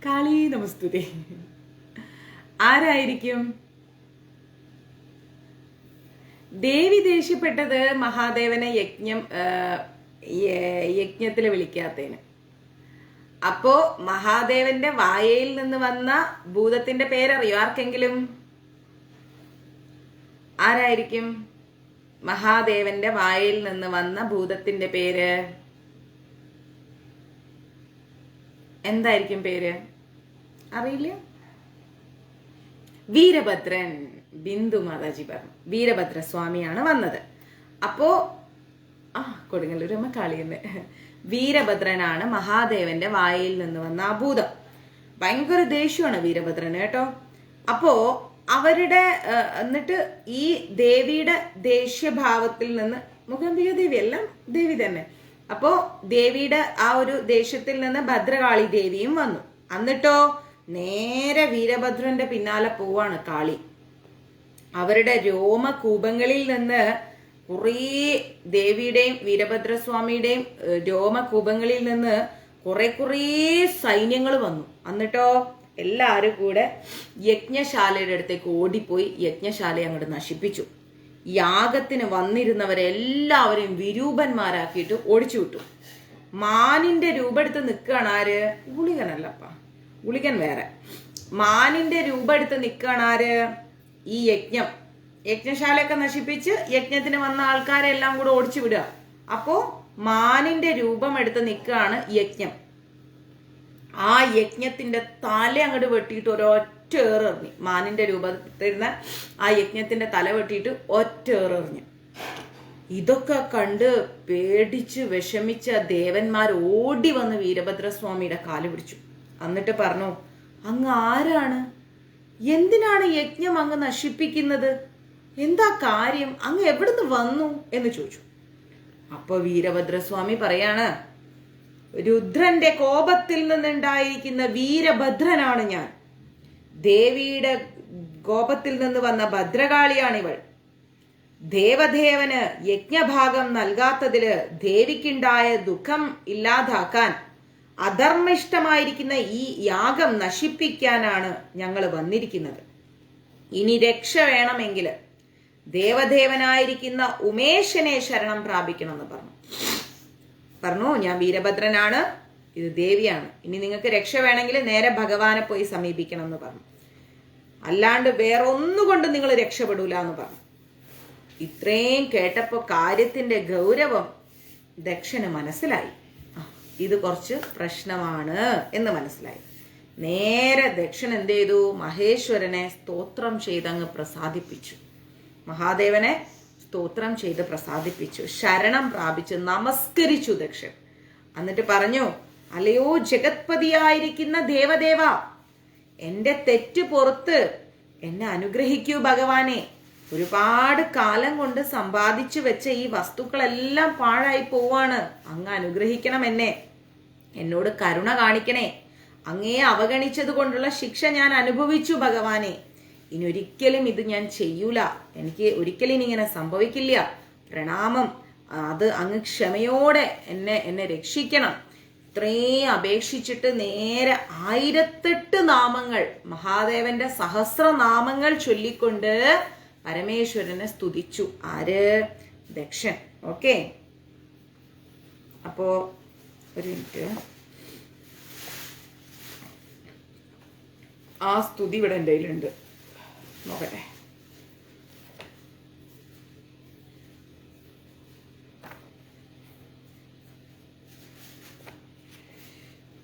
കാളി നമസ്തുതേ. ആരായിരിക്കും? ദേവി ദേഷ്യപ്പെട്ടത് മഹാദേവനെ യജ്ഞത്തിൽ വിളിക്കാത്തതിന്. അപ്പോ മഹാദേവന്റെ വായയിൽ നിന്ന് വന്ന ഭൂതത്തിന്റെ പേരറിയോ ആർക്കെങ്കിലും? ആരായിരിക്കും മഹാദേവന്റെ വായയിൽ നിന്ന് വന്ന ഭൂതത്തിന്റെ പേര്? എന്തായിരിക്കും പേര്? അറിയില്ല? വീരഭദ്രൻ. ബിന്ദു മാതാജി പറഞ്ഞു വീരഭദ്രസ്വാമിയാണ് വന്നത്. അപ്പോ കൊടുങ്ങല്ലൂരമ്മ കാളിയമ്മ, വീരഭദ്രനാണ് മഹാദേവന്റെ വായിൽ നിന്ന് വന്ന ആ ഭൂതം. ഭയങ്കര ദേഷ്യമാണ് വീരഭദ്രന് കേട്ടോ. അപ്പോ അവരുടെ എന്നിട്ട് ഈ ദേവിയുടെ ദേഷ്യഭാവത്തിൽ നിന്ന്, മൂകാംബിക ദേവി എല്ലാം ദേവി തന്നെ, അപ്പോ ദേവിയുടെ ആ ഒരു ദേഷ്യത്തിൽ നിന്ന് ഭദ്രകാളി ദേവിയും വന്നു. എന്നിട്ടോ നേരെ വീരഭദ്രന്റെ പിന്നാലെ പോവാണ് കാളി. അവരുടെ രോമകൂപങ്ങളിൽ നിന്ന് കുറേ ദേവിയുടെയും വീരഭദ്രസ്വാമിയുടെയും രോമകൂപങ്ങളിൽ നിന്ന് കുറേ സൈന്യങ്ങൾ വന്നു. എന്നിട്ടോ എല്ലാവരും കൂടെ യജ്ഞശാലയുടെ അടുത്തേക്ക് ഓടിപ്പോയി യജ്ഞശാലയെ അങ്ങോട്ട് നശിപ്പിച്ചു. യാഗത്തിന് വന്നിരുന്നവരെല്ലാവരെയും വിരൂപന്മാരാക്കിയിട്ട് ഓടിച്ചു വിട്ടു. മാനിന്റെ രൂപം എടുത്ത് നിൽക്കുകയാണ് ആര്? ഗുളികനല്ലപ്പ, ഗുളികൻ വേറെ. മാനിന്റെ രൂപം എടുത്ത് നിൽക്കുകയാണ് ആര്? ഈ യജ്ഞശാലയൊക്കെ നശിപ്പിച്ച് യജ്ഞത്തിന് വന്ന ആൾക്കാരെ എല്ലാം കൂടെ ഓടിച്ചു വിടുക. അപ്പോ മാനിന്റെ രൂപം എടുത്ത് നിൽക്കുകയാണ് യജ്ഞം. ആ യജ്ഞത്തിന്റെ തല അങ്ങോട്ട് വെട്ടിയിട്ട് ഒരൊറ്റ ഏറെറിഞ്ഞു. മാനിന്റെ രൂപത്തിരുന്ന ആ യജ്ഞത്തിന്റെ തല വെട്ടിയിട്ട് ഒറ്റ ഏറെറിഞ്ഞു. ഇതൊക്കെ കണ്ട് പേടിച്ച് വിഷമിച്ച ദേവന്മാർ ഓടി വന്ന് വീരഭദ്രസ്വാമിയുടെ കാല് പിടിച്ചു. എന്നിട്ട് പറഞ്ഞു, അങ്ങ് ആരാണ്? എന്തിനാണ് യജ്ഞം അങ്ങ് നശിപ്പിക്കുന്നത്? എന്താ കാര്യം? അങ്ങ് എവിടുന്ന് വന്നു എന്ന് ചോദിച്ചു. അപ്പൊ വീരഭദ്രസ്വാമി പറയാണ്, രുദ്രന്റെ കോപത്തിൽ നിന്നുണ്ടായിരിക്കുന്ന വീരഭദ്രനാണ് ഞാൻ. ദേവിയുടെ കോപത്തിൽ നിന്ന് വന്ന ഭദ്രകാളിയാണിവൾ. ദേവദേവന് യജ്ഞഭാഗം നൽകാത്തതില് ദേവിക്കുണ്ടായ ദുഃഖം ഇല്ലാതാക്കാൻ അധർമ്മിഷ്ടമായിരിക്കുന്ന ഈ യാഗം നശിപ്പിക്കാനാണ് ഞങ്ങൾ വന്നിരിക്കുന്നത്. ഇനി രക്ഷ വേണമെങ്കിൽ ദേവദേവനായിരിക്കുന്ന ഉമേശനെ ശരണം പ്രാപിക്കണമെന്ന് പറഞ്ഞു. ഞാൻ വീരഭദ്രനാണ്, ഇത് ദേവിയാണ്. ഇനി നിങ്ങൾക്ക് രക്ഷ വേണമെങ്കിൽ നേരെ ഭഗവാനെ പോയി സമീപിക്കണം എന്ന് പറഞ്ഞു. അല്ലാണ്ട് വേറെ ഒന്നുകൊണ്ട് നിങ്ങൾ രക്ഷപ്പെടൂല എന്ന് പറഞ്ഞു. ഇത്രയും കേട്ടപ്പോ കാര്യത്തിന്റെ ഗൗരവം ദക്ഷന് മനസ്സിലായി. ഇത് കുറച്ച് പ്രശ്നമാണ് എന്ന് മനസ്സിലായി. നേരെ ദക്ഷൻ എന്ത് ചെയ്തു? മഹേശ്വരനെ സ്തോത്രം ചെയ്തങ്ങ് പ്രസാദിപ്പിച്ചു. മഹാദേവനെ സ്തോത്രം ചെയ്ത് പ്രസാദിപ്പിച്ചു. ശരണം പ്രാപിച്ച് നമസ്കരിച്ചു ദക്ഷൻ. എന്നിട്ട് പറഞ്ഞു, അല്ലയോ ജഗത്പതിയായിരിക്കുന്ന ദേവദേവ, എന്റെ തെറ്റ് പുറത്ത് എന്നെ അനുഗ്രഹിക്കൂ ഭഗവാനെ. ഒരുപാട് കാലം കൊണ്ട് സമ്പാദിച്ചു വെച്ച ഈ വസ്തുക്കളെല്ലാം പാഴായി പോവാണ്. അങ്ങ് അനുഗ്രഹിക്കണം എന്നെ, എന്നോട് കരുണ കാണിക്കണേ. അങ്ങയെ അവഗണിച്ചത് കൊണ്ടുള്ള ശിക്ഷ ഞാൻ അനുഭവിച്ചു ഭഗവാനെ. ഇനി ഒരിക്കലും ഇത് ഞാൻ ചെയ്യൂല. എനിക്ക് ഒരിക്കലും ഇങ്ങനെ സംഭവിക്കില്ല. പ്രണാമം. അത് അങ്ങ് ക്ഷമയോടെ എന്നെ രക്ഷിക്കണം. ഇത്രയും അപേക്ഷിച്ചിട്ട് നേരെ 1008 നാമങ്ങൾ, മഹാദേവന്റെ സഹസ്രനാമങ്ങൾ ചൊല്ലിക്കൊണ്ട് പരമേശ്വരനെ സ്തുതിച്ചു. ആര്? ദക്ഷൻ. ഓക്കെ, അപ്പോ ഒരു മിനിറ്റ്. ആ സ്തുതി ഇവിടെ എൻ്റെ കയ്യിലുണ്ട്, നോക്കട്ടെ.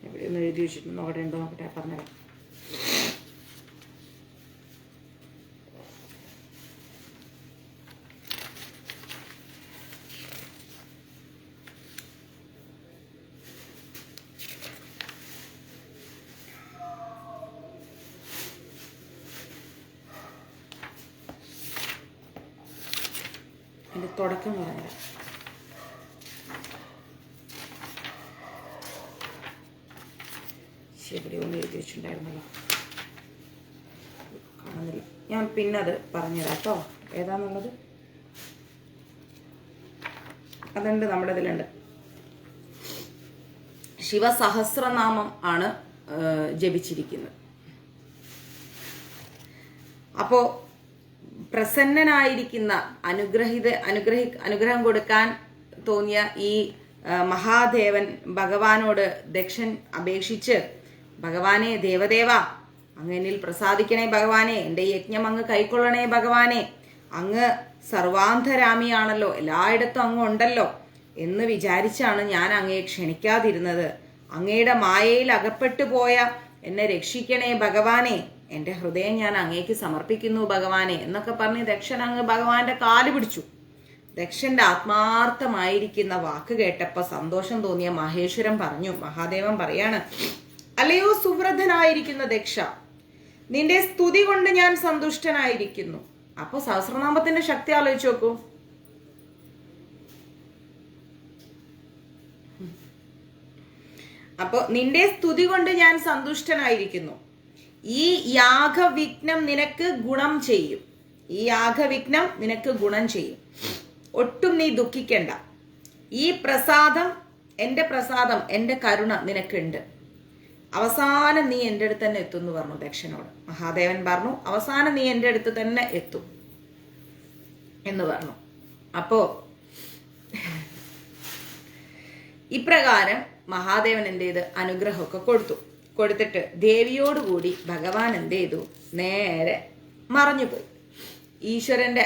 ഇവിടെ ഒന്ന് എഴുതി വെച്ചിട്ടുണ്ട്, നോക്കട്ടെ ഉണ്ടോ നോക്കട്ടെ, പറഞ്ഞുതരാം. തുടക്കം പറഞ്ഞുതരാം. എവിടെയോ ഒന്ന് എഴുതി വെച്ചിട്ടുണ്ടായിരുന്നല്ലോ, കാണുന്നില്ല. ഞാൻ പിന്നത് പറഞ്ഞുതരാം കേട്ടോ, ഏതാന്നുള്ളത്. അതുണ്ട്, നമ്മുടെ ഇതിലുണ്ട്. ശിവസഹസ്രനാമം ആണ് ജപിച്ചിരിക്കുന്നത്. അപ്പോ പ്രസന്നനായിരിക്കുന്ന അനുഗ്രഹം കൊടുക്കാൻ തോന്നിയ ഈ മഹാദേവൻ ഭഗവാനോട് ദക്ഷൻ അപേക്ഷിച്ച്, ഭഗവാനെ ദേവദേവ, അങ്ങ് എന്നിൽ പ്രസാദിക്കണേ ഭഗവാനെ, എൻ്റെ യജ്ഞം അങ്ങ് കൈക്കൊള്ളണേ ഭഗവാനെ, അങ്ങ് സർവാന്തരാമിയാണല്ലോ, എല്ലായിടത്തും അങ്ങ് ഉണ്ടല്ലോ എന്ന് വിചാരിച്ചാണ് ഞാൻ അങ്ങയെ ക്ഷണിക്കാതിരുന്നത്. അങ്ങയുടെ മായയിൽ അകപ്പെട്ടു പോയ എന്നെ രക്ഷിക്കണേ ഭഗവാനെ, എൻ്റെ ഹൃദയം ഞാൻ അങ്ങേക്ക് സമർപ്പിക്കുന്നു ഭഗവാനെ എന്നൊക്കെ പറഞ്ഞ് ദക്ഷൻ അങ്ങ് ഭഗവാന്റെ കാല് പിടിച്ചു. ദക്ഷന്റെ ആത്മാർത്ഥമായിരിക്കുന്ന വാക്ക് കേട്ടപ്പോ സന്തോഷം തോന്നിയ മഹേശ്വരൻ പറഞ്ഞു, മഹാദേവൻ പറയാണ്, അല്ലയോ സുവ്രതനായിരിക്കുന്ന ദക്ഷ, നിന്റെ സ്തുതി കൊണ്ട് ഞാൻ സന്തുഷ്ടനായിരിക്കുന്നു. അപ്പൊ സഹസ്രനാമത്തിന്റെ ശക്തി ആലോചിച്ച് നോക്കൂ. അപ്പൊ നിന്റെ സ്തുതി കൊണ്ട് ഞാൻ സന്തുഷ്ടനായിരിക്കുന്നു. ഈ യാഗവിഘ്നം നിനക്ക് ഗുണം ചെയ്യും. ഈ യാഗവിഘ്നം നിനക്ക് ഗുണം ചെയ്യും. ഒട്ടും നീ ദുഃഖിക്കണ്ട. ഈ പ്രസാദം, എൻ്റെ കരുണ നിനക്കുണ്ട്. അവസാനം നീ എൻ്റെ അടുത്ത് തന്നെ എത്തും എന്ന് പറഞ്ഞു ദക്ഷനോട്. മഹാദേവൻ പറഞ്ഞു, അവസാനം നീ എൻ്റെ അടുത്ത് തന്നെ എത്തും എന്ന് പറഞ്ഞു. അപ്പോ ഇപ്രകാരം മഹാദേവൻ എന്ത് ചെയ്ത് അനുഗ്രഹമൊക്കെ കൊടുത്തിട്ട് ദേവിയോടുകൂടി ഭഗവാൻ എന്ത് ചെയ്തു, നേരെ മറഞ്ഞുപോയി. ഈശ്വരന്റെ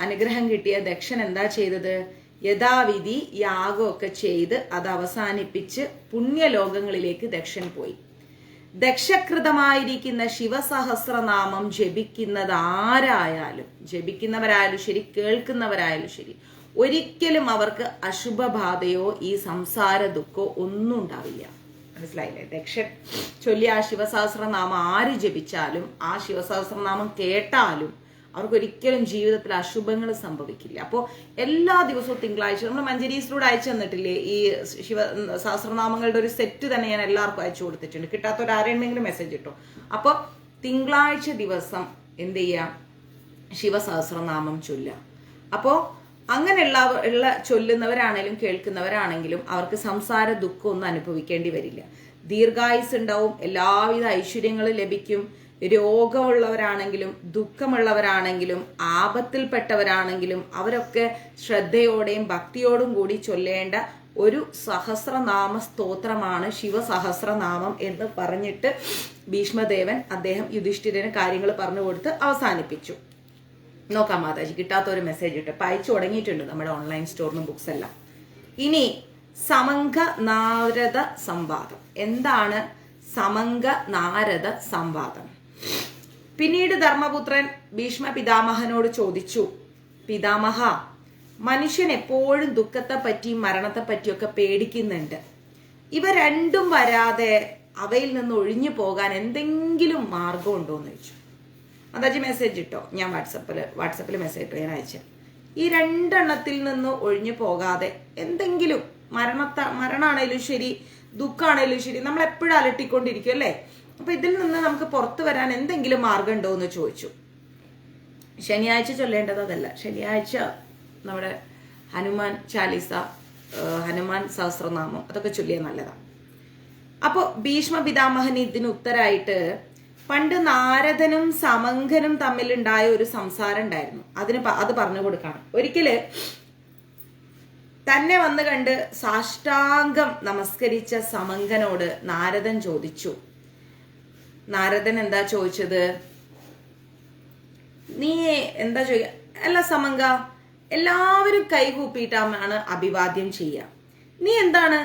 അനുഗ്രഹം കിട്ടിയ ദക്ഷൻ എന്താ ചെയ്തത്, യഥാവിധി യാഗമൊക്കെ ചെയ്ത് അത് അവസാനിപ്പിച്ച് പുണ്യലോകങ്ങളിലേക്ക് ദക്ഷൻ പോയി. ദക്ഷകൃതമായിരിക്കുന്ന ശിവസഹസ്രനാമം ജപിക്കുന്നവരായാലും ശരി, കേൾക്കുന്നവരായാലും ശരി, ഒരിക്കലും അവർക്ക് അശുഭബാധയോ ഈ സംസാര ദുഃഖമോ ഒന്നും ഉണ്ടാവില്ല. മനസ്സിലായില്ലേ? ദക്ഷൻ ചൊല്ലി ആ ശിവസഹസ്രനാമം ആര് ജപിച്ചാലും, ആ ശിവസഹസ്രനാമം കേട്ടാലും അവർക്ക് ഒരിക്കലും ജീവിതത്തിൽ അശുഭങ്ങൾ സംഭവിക്കില്ല. അപ്പോൾ എല്ലാ ദിവസവും തിങ്കളാഴ്ച നമ്മൾ മഞ്ജരീസിലൂടെ അയച്ചു തന്നിട്ടില്ലേ, ഈ ശിവ സഹസ്രനാമങ്ങളുടെ ഒരു സെറ്റ് തന്നെ ഞാൻ എല്ലാവർക്കും അയച്ചു കൊടുത്തിട്ടുണ്ട്. കിട്ടാത്തവരാരെങ്കിലും മെസ്സേജ് ഇട്ടോ. അപ്പോൾ തിങ്കളാഴ്ച ദിവസം എന്ത് ചെയ്യാം, ശിവസഹസ്രനാമം ചൊല്ലാം. അപ്പോൾ അങ്ങനെയുള്ള ചൊല്ലുന്നവരാണെങ്കിലും കേൾക്കുന്നവരാണെങ്കിലും അവർക്ക് സംസാര ദുഃഖമൊന്നും അനുഭവിക്കേണ്ടി വരില്ല. ദീർഘായുസ് ഉണ്ടാവും, എല്ലാവിധ ഐശ്വര്യങ്ങളും ലഭിക്കും. രോഗമുള്ളവരാണെങ്കിലും ദുഃഖമുള്ളവരാണെങ്കിലും ആപത്തിൽപ്പെട്ടവരാണെങ്കിലും അവരൊക്കെ ശ്രദ്ധയോടെയും ഭക്തിയോടും കൂടി ചൊല്ലേണ്ട ഒരു സഹസ്രനാമ സ്തോത്രമാണ് ശിവസഹസ്രനാമം എന്ന് പറഞ്ഞിട്ട് ഭീഷ്മദേവൻ അദ്ദേഹം യുധിഷ്ഠിരന് കാര്യങ്ങൾ പറഞ്ഞു കൊടുത്ത് അവസാനിപ്പിച്ചു. നോക്കാം മാതാജി, കിട്ടാത്തൊരു മെസ്സേജ് ഇട്ട് അയച്ചു തുടങ്ങിയിട്ടുണ്ട് നമ്മുടെ ഓൺലൈൻ സ്റ്റോറിനും ബുക്സ് എല്ലാം. ഇനി സമങ്ക നാരദ സംവാദം. എന്താണ് സമങ്ക നാരദ സംവാദം? പിന്നീട് ധർമ്മപുത്രൻ ഭീഷ്മ പിതാമഹനോട് ചോദിച്ചു, പിതാമഹ, മനുഷ്യൻ എപ്പോഴും ദുഃഖത്തെ പറ്റിയും മരണത്തെ പറ്റിയൊക്കെ പേടിക്കുന്നുണ്ട്. ഇവ രണ്ടും വരാതെ അവയിൽ നിന്ന് ഒഴിഞ്ഞു പോകാൻ എന്തെങ്കിലും മാർഗം ഉണ്ടോ എന്ന് ചോദിച്ചു. മാതാജി മെസ്സേജ് ഇട്ടോ, ഞാൻ വാട്സപ്പിൽ മെസ്സേജ് ഇട്ടോ, ഞാൻ അയച്ചു. ഈ രണ്ടെണ്ണത്തിൽ നിന്ന് ഒഴിഞ്ഞു പോകാതെ എന്തെങ്കിലും മരണമാണേലും ശരി, ദുഃഖമാണേലും ശരി, നമ്മൾ എപ്പോഴും അലട്ടിക്കൊണ്ടിരിക്കും അല്ലേ? അപ്പൊ ഇതിൽ നിന്ന് നമുക്ക് പുറത്തു വരാൻ എന്തെങ്കിലും മാർഗം ഉണ്ടോ എന്ന് ചോദിച്ചു. ശനിയാഴ്ച ചൊല്ലേണ്ടത് അതല്ല, ശനിയാഴ്ച നമ്മുടെ ഹനുമാൻ ചാലീസ, ഹനുമാൻ സഹസ്രനാമം അതൊക്കെ ചൊല്ലിയാൽ നല്ലതാണ്. അപ്പോ ഭീഷ്മ പിതാമഹൻ ഇതിന് ഉത്തരായിട്ട്, പണ്ട് നാരദനും സമങ്കനും തമ്മിലുണ്ടായ ഒരു സംസാരം ഉണ്ടായിരുന്നു. അത് പറഞ്ഞു കൊടുക്കണം. ഒരിക്കല് തന്നെ വന്ന് കണ്ട് സാഷ്ടാംഗം നമസ്കരിച്ച സമങ്കനോട് നാരദൻ ചോദിച്ചു. നാരദൻ എന്താ ചോദിച്ചത്? നീ എന്താ ചോദിക്കുക? അല്ല സമങ്ക, എല്ലാവരും കൈകൂപ്പിയിട്ടാണ് അഭിവാദ്യം ചെയ്യുക. നീ എന്താണ്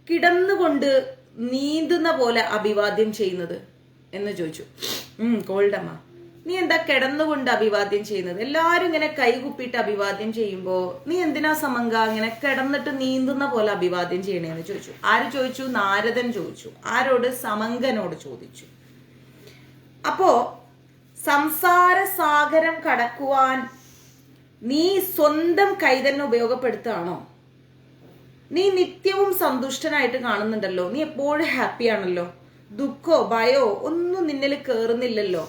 കിടന്നുകൊണ്ട് നീന്തുന്ന പോലെ അഭിവാദ്യം ചെയ്യുന്നത് എന്ന് ചോദിച്ചു. കോൾഡമ്മ, നീ എന്താ കിടന്നുകൊണ്ട് അഭിവാദ്യം ചെയ്യുന്നത്? എല്ലാരും ഇങ്ങനെ കൈകുപ്പിയിട്ട് അഭിവാദ്യം ചെയ്യുമ്പോ നീ എന്തിനാ സമങ്ക ഇങ്ങനെ കിടന്നിട്ട് നീന്തുന്ന പോലെ അഭിവാദ്യം ചെയ്യണേന്ന് ചോദിച്ചു. ആര് ചോദിച്ചു? നാരദൻ ചോദിച്ചു. ആരോട്? സമങ്കനോട് ചോദിച്ചു. അപ്പോ സംസാര സാഗരം കടക്കുവാൻ നീ സ്വന്തം കൈ തന്നെ ഉപയോഗപ്പെടുത്തുകയാണോ? നീ നിത്യവും സന്തുഷ്ടനായിട്ട് കാണുന്നുണ്ടല്ലോ, നീ എപ്പോഴും ഹാപ്പിയാണല്ലോ, ദുഃഖോ ഭയോ ഒന്നും നിന്നിൽ കയറുന്നില്ലല്ലോ.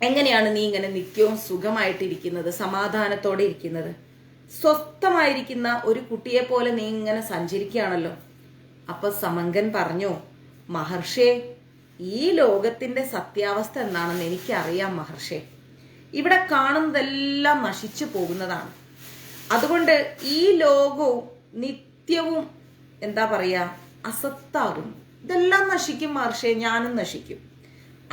എങ്ങനെയാണ് നീ ഇങ്ങനെ നിത്യവും സുഖമായിട്ടിരിക്കുന്നത്, സമാധാനത്തോടെ ഇരിക്കുന്നത്? സ്വസ്ഥമായിരിക്കുന്ന ഒരു കുട്ടിയെ പോലെ നീ ഇങ്ങനെ സഞ്ചരിക്കുകയാണല്ലോ. അപ്പൊ സമങ്കൻ പറഞ്ഞു, മഹർഷേ, ഈ ലോകത്തിന്റെ സത്യാവസ്ഥ എന്താണെന്ന് എനിക്കറിയാം മഹർഷേ. ഇവിടെ കാണുന്നതെല്ലാം നശിച്ചു പോകുന്നതാണ്. അതുകൊണ്ട് ഈ ലോകവും നിത്യവും എന്താ പറയാ അസത്താകും. ഇതെല്ലാം നശിക്കും മഹർഷേ, ഞാനും നശിക്കും.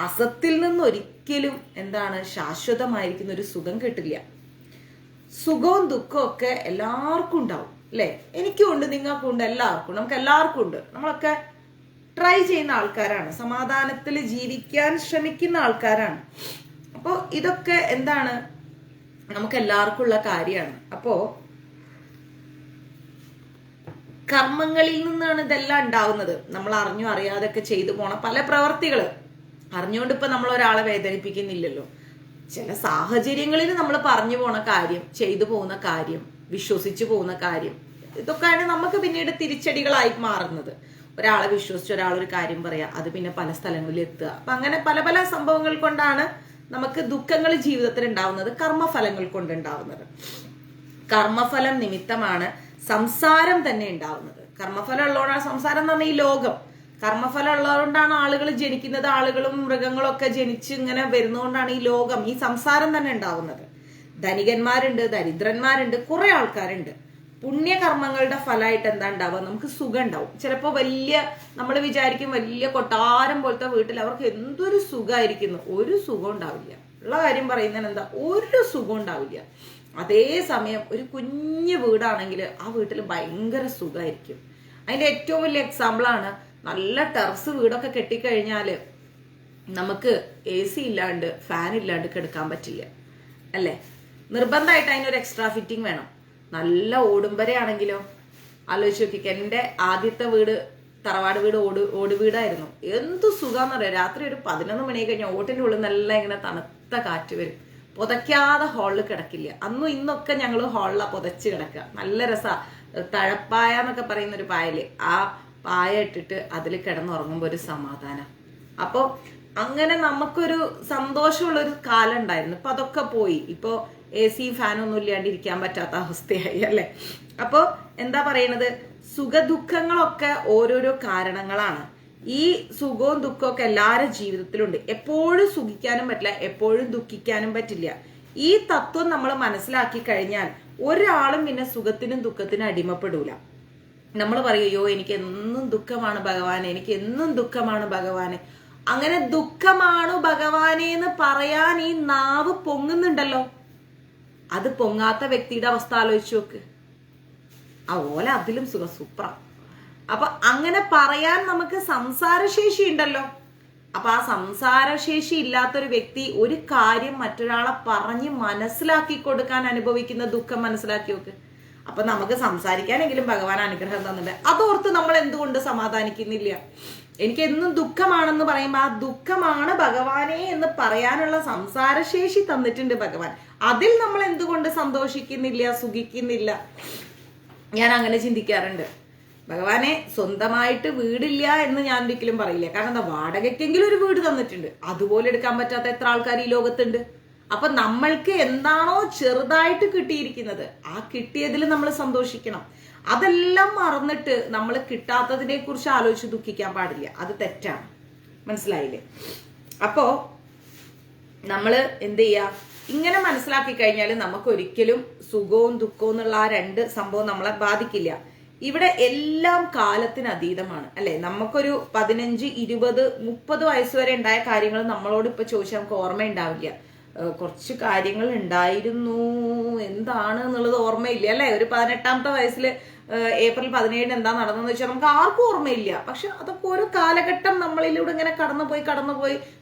അസത്തിൽ നിന്ന് ഒരിക്കലും എന്താണ് ശാശ്വതമായിരിക്കുന്ന ഒരു സുഖം കിട്ടില്ല. സുഖവും ദുഃഖവും ഒക്കെ എല്ലാവർക്കും ഉണ്ടാവും അല്ലെ? എനിക്കും ഉണ്ട്, നിങ്ങൾക്കും ഉണ്ട്, എല്ലാവർക്കും, നമുക്ക് എല്ലാവർക്കും ഉണ്ട്. നമ്മളൊക്കെ ട്രൈ ചെയ്യുന്ന ആൾക്കാരാണ്, സമാധാനത്തിൽ ജീവിക്കാൻ ശ്രമിക്കുന്ന ആൾക്കാരാണ്. അപ്പോൾ ഇതൊക്കെ എന്താണ് നമുക്ക് എല്ലാവർക്കും ഉള്ള കാര്യമാണ്. അപ്പോ കർമ്മങ്ങളിൽ നിന്നാണ് ഇതെല്ലാം ഉണ്ടാവുന്നത്. നമ്മൾ അറിഞ്ഞോ അറിയാതൊക്കെ ചെയ്തു പോണ പല പ്രവർത്തികള്. അറിഞ്ഞുകൊണ്ട് ഇപ്പൊ നമ്മൾ ഒരാളെ വേദനിപ്പിക്കുന്നില്ലല്ലോ. ചില സാഹചര്യങ്ങളിൽ നമ്മൾ പറഞ്ഞു പോണ കാര്യം, ചെയ്തു പോകുന്ന കാര്യം, വിശ്വസിച്ചു പോകുന്ന കാര്യം, ഇതൊക്കെയാണ് നമുക്ക് പിന്നീട് തിരിച്ചടികളായി മാറുന്നത്. ഒരാളെ വിശ്വസിച്ച് ഒരാളൊരു കാര്യം പറയാ, അത് പിന്നെ പല സ്ഥലങ്ങളിൽ എത്തുക. അപ്പൊ അങ്ങനെ പല പല സംഭവങ്ങൾ കൊണ്ടാണ് നമുക്ക് ദുഃഖങ്ങൾ ജീവിതത്തിൽ ഉണ്ടാവുന്നത്, കർമ്മഫലങ്ങൾ കൊണ്ടുണ്ടാവുന്നത്. കർമ്മഫലം നിമിത്തമാണ് സംസാരം തന്നെ ഉണ്ടാവുന്നത്. കർമ്മഫലം ഉള്ളതുകൊണ്ടാണ് സംസാരം എന്ന് പറഞ്ഞാൽ ഈ ലോകം. കർമ്മഫലം ഉള്ളതുകൊണ്ടാണ് ആളുകൾ ജനിക്കുന്നത്, ആളുകളും മൃഗങ്ങളും ഒക്കെ ജനിച്ച് ഇങ്ങനെ വരുന്നതുകൊണ്ടാണ് ഈ ലോകം, ഈ സംസാരം തന്നെ ഉണ്ടാവുന്നത്. ധനികന്മാരുണ്ട്, ദരിദ്രന്മാരുണ്ട്, കുറെ ആൾക്കാരുണ്ട്. പുണ്യകർമ്മങ്ങളുടെ ഫലമായിട്ട് എന്താ ഉണ്ടാവുക? നമുക്ക് സുഖം ഉണ്ടാവും. ചിലപ്പോൾ വലിയ നമ്മൾ വിചാരിക്കും വലിയ കൊട്ടാരം പോലത്തെ വീട്ടിൽ അവർക്ക് എന്തൊരു സുഖമായിരിക്കുന്നു. ഒരു സുഖം ഉണ്ടാവില്ല. ഉള്ള കാര്യം പറയുന്നതിന് എന്താ, ഒരു സുഖം ഉണ്ടാവില്ല. അതേസമയം ഒരു കുഞ്ഞു വീടാണെങ്കിൽ ആ വീട്ടിൽ ഭയങ്കര സുഖമായിരിക്കും. അതിന്റെ ഏറ്റവും വലിയ എക്സാമ്പിളാണ് നല്ല ടെറസ് വീടൊക്കെ കെട്ടിക്കഴിഞ്ഞാല് നമുക്ക് AC ഇല്ലാണ്ട് ഫാൻ ഇല്ലാണ്ട് കിടക്കാൻ പറ്റില്ല അല്ലേ? നിർബന്ധമായിട്ട് അതിനൊരു എക്സ്ട്രാ ഫിറ്റിംഗ് വേണം. നല്ല ഓടുമ്പരയാണെങ്കിലോ ആലോചിച്ച് നോക്കിക്ക. എൻ്റെ ആദ്യത്തെ വീട് തറവാട് വീട് ഓട് വീടായിരുന്നു. എന്തു സുഖാന്ന് പറയാം. രാത്രി ഒരു 11 മണി കഴിഞ്ഞാൽ ഓട്ടിൻ്റെ ഉള്ളിൽ നല്ല ഇങ്ങനെ തണുത്ത കാറ്റ് വരും. പുതയ്ക്കാതെ ഹാളിൽ കിടക്കില്ല. അന്നും ഇന്നൊക്കെ ഞങ്ങൾ ഹാളിലാണ് പുതച്ച് കിടക്കുക. നല്ല രസാ. തഴപ്പായ എന്നൊക്കെ പറയുന്ന ഒരു പായല്, ആ പായ ഇട്ടിട്ട് അതിൽ കിടന്നുറങ്ങുമ്പോൾ ഒരു സമാധാനം. അപ്പോൾ അങ്ങനെ നമുക്കൊരു സന്തോഷമുള്ളൊരു കാലം ഉണ്ടായിരുന്നു. ഇപ്പൊ അതൊക്കെ പോയി. ഇപ്പോ AC ഫാനൊന്നും ഇല്ലാണ്ട് ഇരിക്കാൻ പറ്റാത്ത അവസ്ഥയായി അല്ലെ? അപ്പോ എന്താ പറയണത്, സുഖദുഃഖങ്ങളൊക്കെ ഓരോരോ കാരണങ്ങളാണ്. ഈ സുഖവും ദുഃഖവും ഒക്കെ എല്ലാവരുടെ ജീവിതത്തിലുണ്ട്. എപ്പോഴും സുഖിക്കാനും പറ്റില്ല, എപ്പോഴും ദുഃഖിക്കാനും പറ്റില്ല. ഈ തത്വം നമ്മൾ മനസ്സിലാക്കി കഴിഞ്ഞാൽ ഒരാളും പിന്നെ സുഖത്തിനും ദുഃഖത്തിനും അടിമപ്പെടൂല. നമ്മൾ പറയോ എനിക്ക് എന്നും ദുഃഖമാണ് ഭഗവാനെ, എനിക്ക് എന്നും ദുഃഖമാണ് ഭഗവാനെ. അങ്ങനെ ദുഃഖമാണു ഭഗവാനെ എന്ന് പറയാൻ ഈ നാവ് പൊങ്ങുന്നുണ്ടല്ലോ, അത് പൊങ്ങാത്ത വ്യക്തിയുടെ അവസ്ഥ ആലോചിച്ച് നോക്ക്. ആ ഓല അതിലും സൂപ്പറാ. അപ്പൊ അങ്ങനെ പറയാൻ നമുക്ക് സംസാരശേഷി ഉണ്ടല്ലോ. അപ്പൊ ആ സംസാരശേഷി ഇല്ലാത്തൊരു വ്യക്തി ഒരു കാര്യം മറ്റൊരാളെ പറഞ്ഞ് മനസ്സിലാക്കി കൊടുക്കാൻ അനുഭവിക്കുന്ന ദുഃഖം മനസ്സിലാക്കി നോക്ക്. അപ്പൊ നമുക്ക് സംസാരിക്കാനെങ്കിലും ഭഗവാൻ അനുഗ്രഹം തന്നിട്ട് അതോർത്ത് നമ്മൾ എന്തുകൊണ്ട് സമാധാനിക്കുന്നില്ല? എനിക്ക് എന്നും ദുഃഖമാണെന്ന് പറയുമ്പോൾ ആ ദുഃഖമാണ് ഭഗവാനെ എന്ന് പറയാനുള്ള സംസാരശേഷി തന്നിട്ടുണ്ട് ഭഗവാൻ. അതിൽ നമ്മൾ എന്തുകൊണ്ട് സന്തോഷിക്കുന്നില്ല, സുഖിക്കുന്നില്ല? ഞാൻ അങ്ങനെ ചിന്തിക്കാറുണ്ട്. ഭഗവാനെ സ്വന്തമായിട്ട് വീടില്ല എന്ന് ഞാൻ ഒരിക്കലും പറയില്ല. കാരണം എന്താ, വാടകയ്ക്കെങ്കിലും ഒരു വീട് തന്നിട്ടുണ്ട്. അതുപോലെ എടുക്കാൻ പറ്റാത്ത എത്ര ആൾക്കാർ ഈ ലോകത്തുണ്ട്. അപ്പൊ നമ്മൾക്ക് എന്താണോ ചെറുതായിട്ട് കിട്ടിയിരിക്കുന്നത്, ആ കിട്ടിയതിൽ നമ്മൾ സന്തോഷിക്കണം. അതെല്ലാം മറന്നിട്ട് നമ്മൾ കിട്ടാത്തതിനെ കുറിച്ച് ആലോചിച്ച് ദുഃഖിക്കാൻ പാടില്ല. അത് തെറ്റാണ്. മനസ്സിലായില്ലേ? അപ്പോ നമ്മൾ എന്ത് ചെയ്യാ, ഇങ്ങനെ മനസ്സിലാക്കി കഴിഞ്ഞാൽ നമുക്ക് ഒരിക്കലും സുഖവും ദുഃഖവും എന്നുള്ള ആ രണ്ട് സംഭവം നമ്മളെ ബാധിക്കില്ല. ഇവിടെ എല്ലാം കാലത്തിന് അതീതമാണ് അല്ലെ? നമുക്കൊരു 15, 20, 30 വയസ്സ് വരെ ഉണ്ടായ കാര്യങ്ങൾ നമ്മളോട് ഇപ്പൊ ചോദിച്ചാൽ നമുക്ക് ഓർമ്മയുണ്ടാവില്ല. കുറച്ച് കാര്യങ്ങൾ ഉണ്ടായിരുന്നു, എന്താണ് എന്നുള്ളത് ഓർമ്മയില്ല അല്ലെ? ഒരു 18ാമത്തെ വയസ്സിൽ ഏപ്രിൽ 17 എന്താ നടന്നെന്ന് വെച്ചാൽ നമുക്ക് ആർക്കും ഓർമ്മയില്ല. പക്ഷെ അതൊക്കെ ഒരു കാലഘട്ടം നമ്മളിലൂടെ ഇങ്ങനെ കടന്നുപോയി